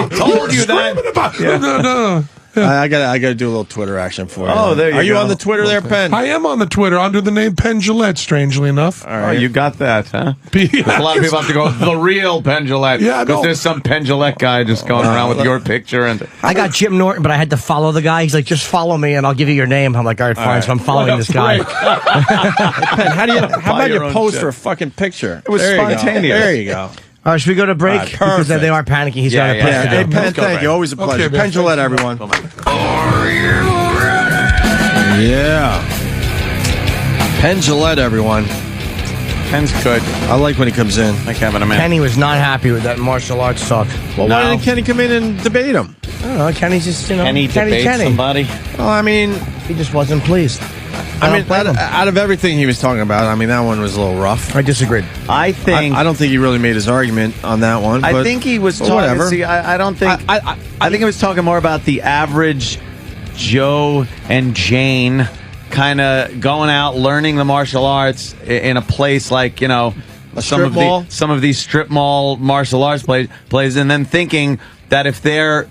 told you that. No. I gotta do a little Twitter action for you. Oh, there you Are you go. on the Twitter there, Penn? I am on the Twitter under the name Penn Jillette, strangely enough. All right. Oh, you got that, huh? A lot of people have to go, the real Penn Jillette. Yeah, I know. Because there's some Penn Jillette guy just going around with your picture. And I got Jim Norton, but I had to follow the guy. He's like, just follow me and I'll give you your name. I'm like, all right, fine. So I'm following this guy. Penn, how about your you own pose shit. for a fucking picture? It was There you go. spontaneous. There you go. All right, should we go to break? All right, Because they are panicking. He's got a place to Hey, go. Penn, Let's go, thank Ray. you. Always a pleasure. Okay, Penn Jillette, everyone. Yeah. Penn Jillette, everyone. Penn's good. I like when he comes in. Like having him in. Kenny was not happy with that martial arts talk. Well, why didn't Kenny come in and debate him? I don't know. Kenny's just, Kenny debate somebody. Well, I mean, He just wasn't pleased. out of everything he was talking about, I mean, that one was a little rough. I disagreed. I think. I don't think he really made his argument on that one. I but- think he was but talking. whatever. See, I don't think. I think he was talking more about the average Joe and Jane kind of going out, learning the martial arts in a place like some of these strip mall martial arts plays, and then thinking that if they're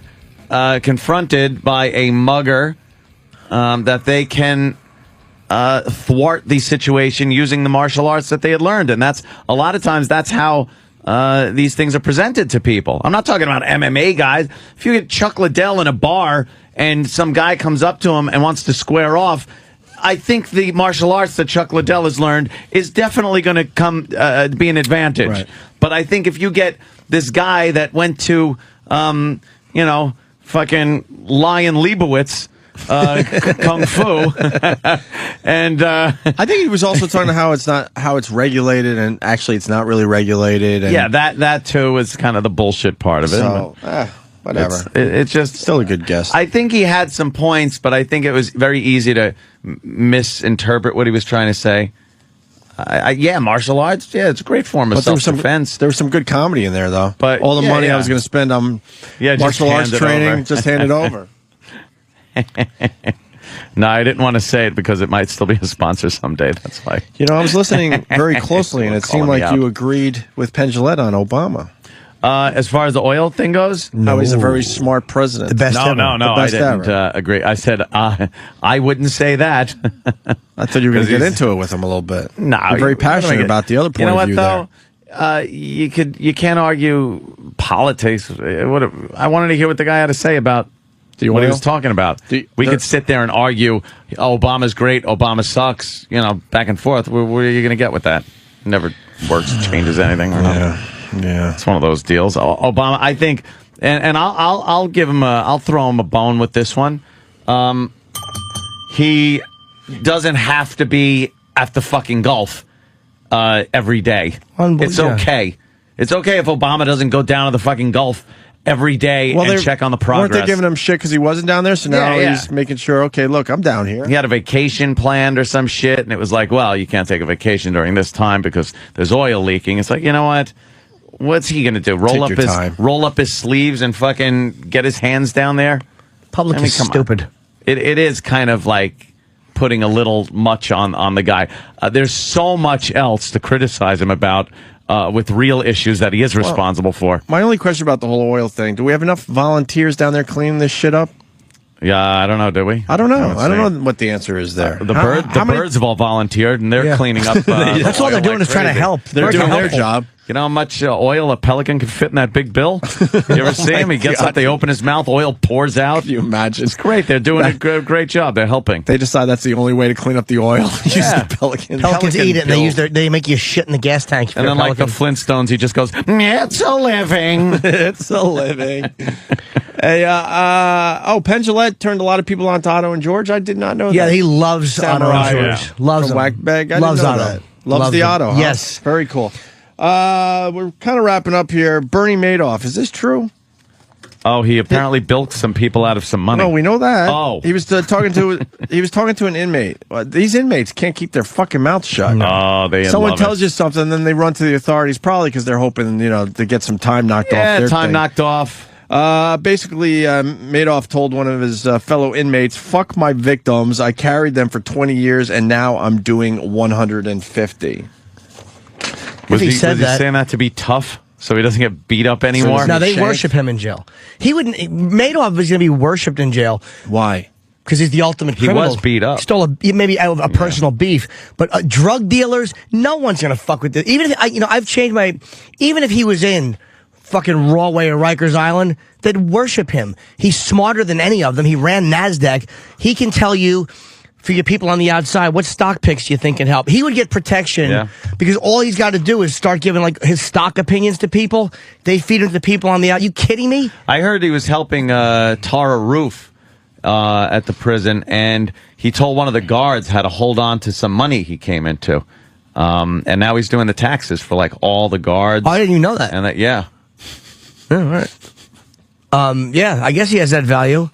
confronted by a mugger, that they can thwart the situation using the martial arts that they had learned. And that's a lot of times that's how these things are presented to people. I'm not talking about MMA guys. If you get Chuck Liddell in a bar and some guy comes up to him and wants to square off, I think the martial arts that Chuck Liddell has learned is definitely going to come be an advantage. Right. But I think if you get this guy that went to, fucking Lion Leibowitz, Kung Fu, and I think he was also talking about how it's regulated, and actually it's not really regulated. And yeah, that too is kind of the bullshit part of it. So, whatever. It's just Still a good guess. I think he had some points, but I think it was very easy to misinterpret what he was trying to say. Yeah, martial arts. Yeah, it's a great form of self-defense. There was some good comedy in there, though. But all the money yeah. I was going to spend on just martial arts hand it training, over. just hand it over. No, I didn't want to say it because it might still be a sponsor someday. That's why. I was listening very closely, and it seemed Calling me like out. you agreed with Penn Jillette on Obama. As far as the oil thing goes, no, he's a very smart president. The best ever. No, I didn't agree. I said I wouldn't say that. I thought you were going to get into it with him a little bit. No, you're very passionate about the other point of view. You can't argue politics. I wanted to hear what the guy had to say about what he was talking about. We could sit there and argue, Obama's great, Obama sucks, back and forth. What are you going to get with that? Never works, changes anything. Yeah. It's one of those deals. Obama, I think, and I'll give him I'll throw him a bone with this one. He doesn't have to be at the fucking Gulf every day. It's okay. It's okay if Obama doesn't go down to the fucking Gulf every day and check on the progress. Weren't they giving him shit because he wasn't down there? So now he's making sure, okay, look, I'm down here. He had a vacation planned or some shit, and it was like, well, you can't take a vacation during this time because there's oil leaking. It's like, you know what? What's he going to do? Roll up his sleeves and fucking get his hands down there? Public is stupid. It is kind of like putting a little much on the guy. There's so much else to criticize him about with real issues that he is responsible for. My only question about the whole oil thing, do we have enough volunteers down there cleaning this shit up? Yeah, I don't know, do we? I don't know. I don't know what the answer is there. The birds have all volunteered, and they're cleaning up. That's all they're doing is trying to help. They're doing their job. You know how much oil a pelican could fit in that big bill? You ever see him? He gets up, they open his mouth, oil pours out. Can you imagine? It's great. They're doing a great job. They're helping. They decide that's the only way to clean up the oil. Use the pelican. Pelicans eat it, and they make you shit in the gas tank. And then like the Flintstones, he just goes, it's a living. It's a living. Hey, Penn Jillette turned a lot of people on to Otto and George. I did not know that. Yeah, he loves Otto and George. Loves them. Whack Bag. I loves didn't know Otto. That. Loves the Otto. Huh? Yes. Very cool. We're kind of wrapping up here. Bernie Madoff. Is this true? Oh, he apparently bilked some people out of some money. No, we know that. Oh, he was talking to an inmate. These inmates can't keep their fucking mouth shut. Oh, someone tells you something, then they run to the authorities, probably because they're hoping to get some time knocked off. Yeah, time knocked off. Basically, Madoff told one of his fellow inmates, "Fuck my victims. I carried them for 20 years, and now I'm doing 150." Was he saying that to be tough? So he doesn't get beat up anymore? No, they worship him in jail. Madoff was going to be worshipped in jail. Why? Because he's the ultimate criminal. He was beat up. Stole maybe out of a personal beef. But drug dealers, no one's going to fuck with this. Even if, I've changed even if he was in fucking Rawway or Rikers Island, they'd worship him. He's smarter than any of them. He ran NASDAQ. He can tell you, for your people on the outside, what stock picks do you think can help? He would get protection because all he's got to do is start giving his stock opinions to people. They feed him to the people on the outside. You kidding me? I heard he was helping Tara Roof at the prison, and he told one of the guards how to hold on to some money he came into. And now he's doing the taxes for all the guards. Oh, I didn't even know that. And yeah. All right. I guess he has that value.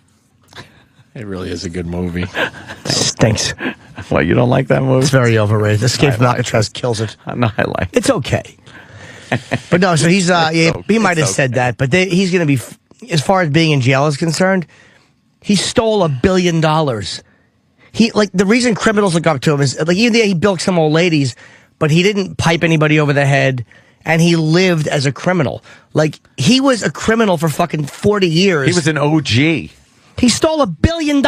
It really is a good movie. Stinks. What, you don't like that movie? It's very overrated. Escape from Alcatraz kills it. No, I like it. It's okay. But no, so he's, he might have said that, but he's going to be, as far as being in jail is concerned, he stole $1 billion. The reason criminals look up to him is, even though he bilked some old ladies, but he didn't pipe anybody over the head, and he lived as a criminal. He was a criminal for fucking 40 years. He was an OG. He stole $1 billion.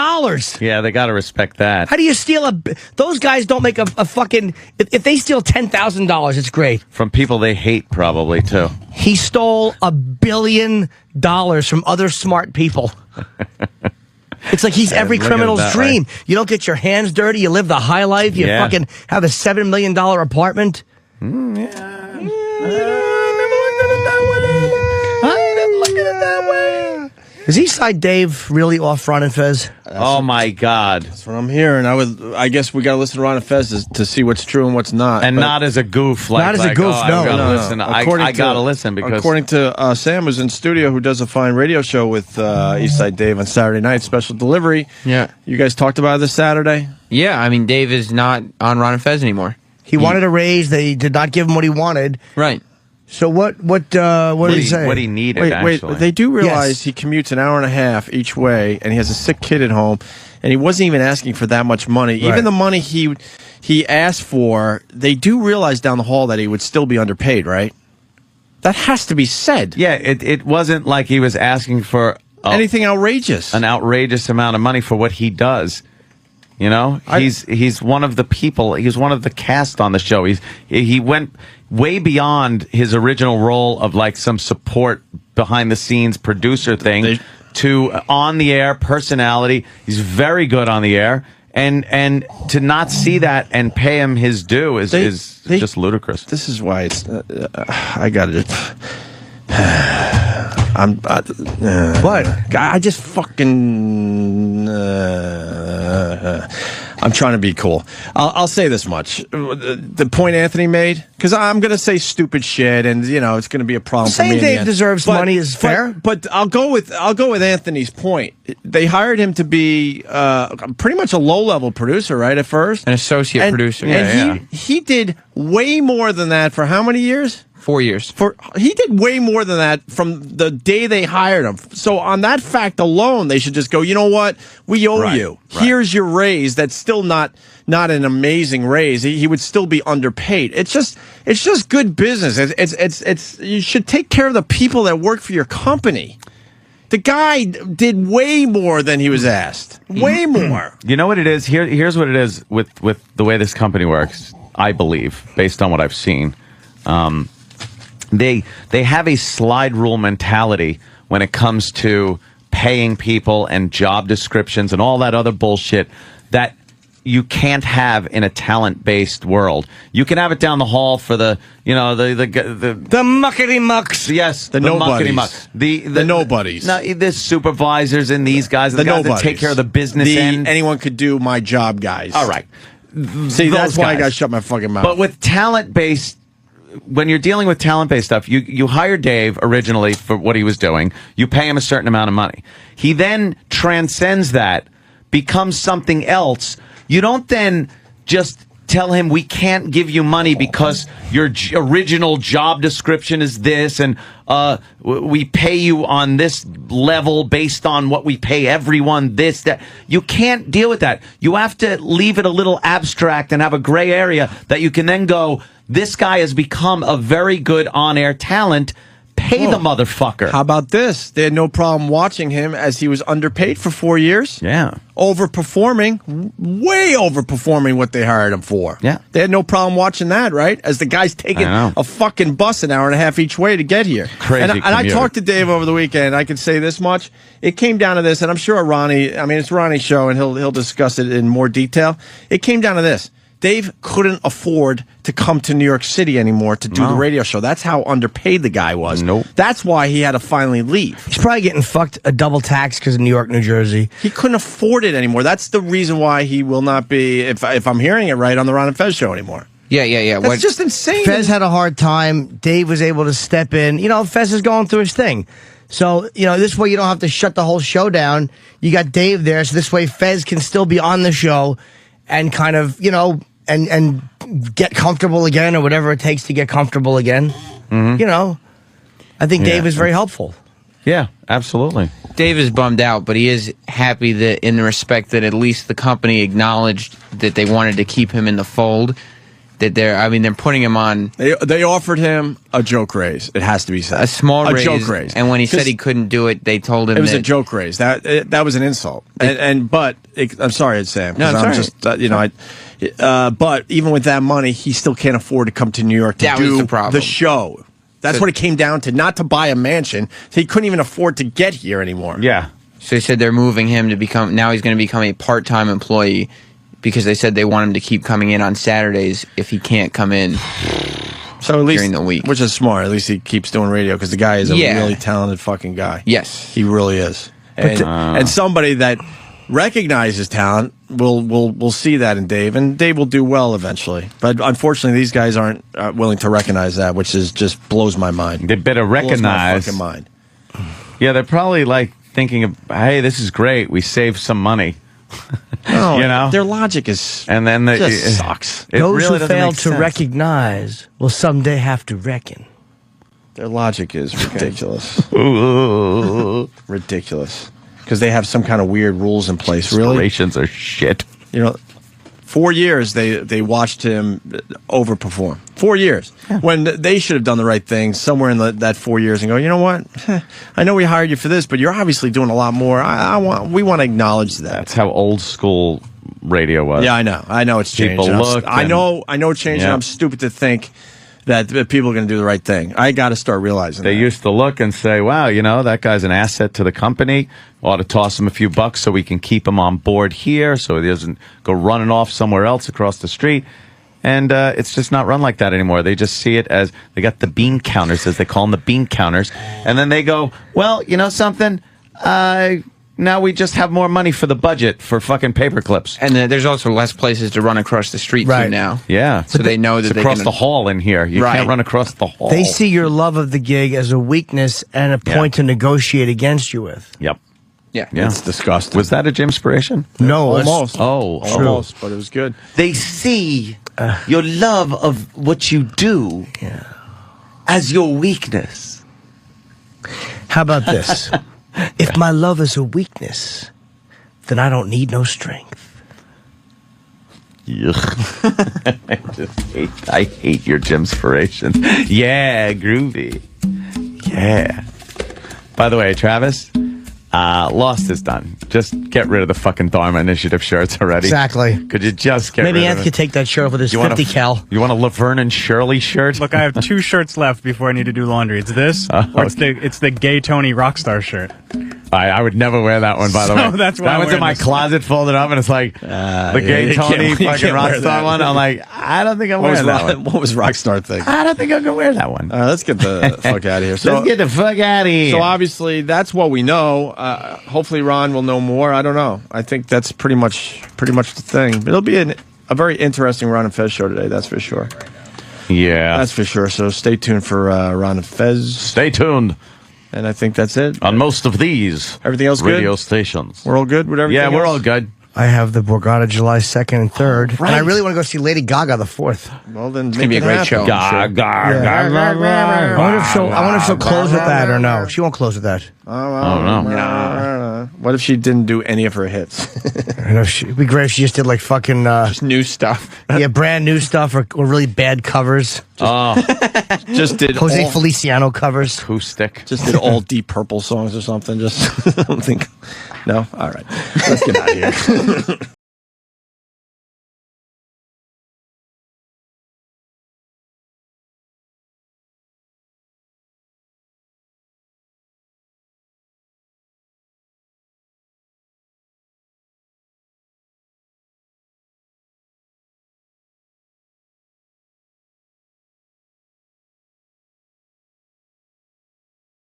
Yeah, they got to respect that. How do you steal those guys don't make a fucking, if they steal $10,000, it's great. From people they hate, probably, too. He stole $1 billion from other smart people. It's like he's every criminal's dream. You don't get your hands dirty. You live the high life. You fucking have a $7 million apartment. I never looked at it that way. Is Eastside Dave really off Ron and Fez? Oh my God! That's what I'm hearing. I guess we got to listen to Ron and Fez to see what's true and what's not, and not as a goof. Not as a goof. No. Listen. I got to listen because according to Sam, who's in studio, who does a fine radio show with Eastside Dave on Saturday night, special delivery. Yeah, you guys talked about it this Saturday. Yeah, I mean Dave is not on Ron and Fez anymore. He wanted a raise. They did not give him what he wanted. Right. So what did he say? What he needed, Wait, they do realize he commutes an hour and a half each way, and he has a sick kid at home, and he wasn't even asking for that much money. Right. Even the money he asked for, they do realize down the hall that he would still be underpaid, right? That has to be said. Yeah, it wasn't like he was asking for anything outrageous. An outrageous amount of money for what he does. You know, he's one of the people. He's one of the cast on the show. He went way beyond his original role of like some support behind the scenes producer thing to on the air personality. He's very good on the air. And to not see that and pay him his due is just ludicrous. This is why it's I gotta just what? I just fucking I'm trying to be cool. I'll say this much. The point Anthony made, because I'm going to say stupid shit, and you know it's going to be a problem for me. Saying Dave deserves money is fair, but I'll go with Anthony's point. They hired him to be pretty much a low-level producer, right? At first, an associate producer, and he did way more than that for how many years? 4 years. He did way more than that from the day they hired him. So on that fact alone, they should just go, you know what? We owe you. Right. Here's your raise. That's still not an amazing raise. He would still be underpaid. It's just good business. It's you should take care of the people that work for your company. The guy did way more than he was asked. Way more. You know what it is? Here's what it is with the way this company works, I believe, based on what I've seen. They have a slide rule mentality when it comes to paying people and job descriptions and all that other bullshit that you can't have in a talent-based world. You can have it down the hall for the muckety mucks. Yes, the nobodies. Muckety mucks. The nobodies. No, the supervisors and these guys, the guys that take care of the business end. Anyone could do my job, guys. All right. See, that's why I got to shut my fucking mouth. But with talent-based, when you're dealing with talent-based stuff, you hire Dave originally for what he was doing. You pay him a certain amount of money. He then transcends that, becomes something else. You don't then just tell him we can't give you money because your original job description is this, and we pay you on this level based on what we pay everyone, this, that. You can't deal with that. You have to leave it a little abstract and have a gray area that you can then go, this guy has become a very good on-air talent. Pay the motherfucker. How about this? They had no problem watching him as he was underpaid for 4 years. Yeah. Overperforming, way overperforming what they hired him for. Yeah. They had no problem watching that, right? As the guy's taking a fucking bus an hour and a half each way to get here. Crazy. And I talked to Dave over the weekend. I can say this much. It came down to this, and I'm sure Ronnie, it's Ronnie's show, and he'll discuss it in more detail. It came down to this. Dave couldn't afford to come to New York City anymore to do the radio show. That's how underpaid the guy was. Nope. That's why he had to finally leave. He's probably getting fucked a double tax because of New York, New Jersey. He couldn't afford it anymore. That's the reason why he will not be, if I'm hearing it right, on the Ron and Fez show anymore. Yeah. That's just insane. Fez had a hard time. Dave was able to step in. Fez is going through his thing. So, this way you don't have to shut the whole show down. You got Dave there, so this way Fez can still be on the show and kind of, and get comfortable again, or whatever it takes to get comfortable again. Mm-hmm. I think Dave is very helpful. Yeah, absolutely. Dave is bummed out, but he is happy that in the respect that at least the company acknowledged that they wanted to keep him in the fold. That they're putting him on. They offered him a joke raise. It has to be said, a small raise, joke raise. And when he said he couldn't do it, they told him it was a joke raise. That was an insult. But I'm sorry, Sam. No, I'm just but even with that money, he still can't afford to come to New York to do the show. That's what it came down to. Not to buy a mansion. He couldn't even afford to get here anymore. Yeah. So they said they're moving him to now he's going to become a part-time employee. Because they said they want him to keep coming in on Saturdays if he can't come in at least, during the week. Which is smart. At least he keeps doing radio because the guy is a really talented fucking guy. Yes. He really is. And somebody that recognizes talent will see that in Dave, and Dave will do well eventually. But unfortunately, these guys aren't willing to recognize that, which just blows my mind. They better recognize. Blows my fucking mind. Yeah, they're probably like thinking, hey, this is great. We saved some money. No, their logic is just sucks. Those who fail to recognize will someday have to reckon. Their logic is ridiculous. Ridiculous. Because they have some kind of weird rules in place. Aspirations are shit. 4 years they watched him overperform. 4 years. When they should have done the right thing somewhere in that 4 years and go, you know what? I know we hired you for this, but you're obviously doing a lot more. We want to acknowledge that. That's how old school radio was. Yeah, I know it's changed. People look. I know it's changed, and I'm stupid to think that people are going to do the right thing. I got to start realizing they used to look and say, wow, that guy's an asset to the company. Ought to toss him a few bucks so we can keep him on board here so he doesn't go running off somewhere else across the street. And it's just not run like that anymore. They just see it as they got the bean counters, as they call them, the bean counters. And then they go, well, you know something? Now we just have more money for the budget for fucking paper clips. And there's also less places to run across the street to now. Yeah. So they know that it's they across can... the hall in here. You can't run across the hall. They see your love of the gig as a weakness and a point to negotiate against you with. Yep. Yeah. It's disgusting. Was that a Jimspiration? No. Almost. Almost, but it was good. They see your love of what you do as your weakness. How about this? If my love is a weakness, then I don't need no strength. I hate your Jimspiration. Yeah, groovy. Yeah. By the way, Travis, Lost is done. Just get rid of the fucking Dharma Initiative shirts already. Exactly. Could you just get rid of it? Maybe Anthony could take that shirt off with his 50 cal. You want a Laverne and Shirley shirt? Look, I have 2 shirts left before I need to do laundry. It's this, or it's the Gay Tony Rockstar shirt. I would never wear that one, by the way. That's why that one's in my closet folded up, and it's like the Gay Tony fucking Rockstar one. I'm like, I don't think I'm wearing that one. What was Rockstar thing? I don't think I'm going to wear that one. Let's get the fuck out of here. Let's get the fuck out of here. So obviously, that's what we know. Hopefully, Ron will know more. I don't know. I think that's pretty much the thing. But it'll be a very interesting Ron and Fez show today. That's for sure. Yeah, that's for sure. So stay tuned for Ron and Fez. Stay tuned. And I think that's it. On most of these everything else radio good? Stations. We're all good with everything Yeah, we're else? all good. I have the Borgata July 2nd and 3rd. Right. And I really want to go see Lady Gaga the 4th. Well, then it's going to be a great show. I wonder if she'll close with that or no. She won't close with that. Oh, no. What if she didn't do any of her hits? It'd be great if she just did like fucking... just new stuff. Yeah, brand new stuff or really bad covers. Just did Jose Feliciano covers. Acoustic. Just did all Deep Purple songs or something. Just, I don't think... No? All right. Let's get out of here.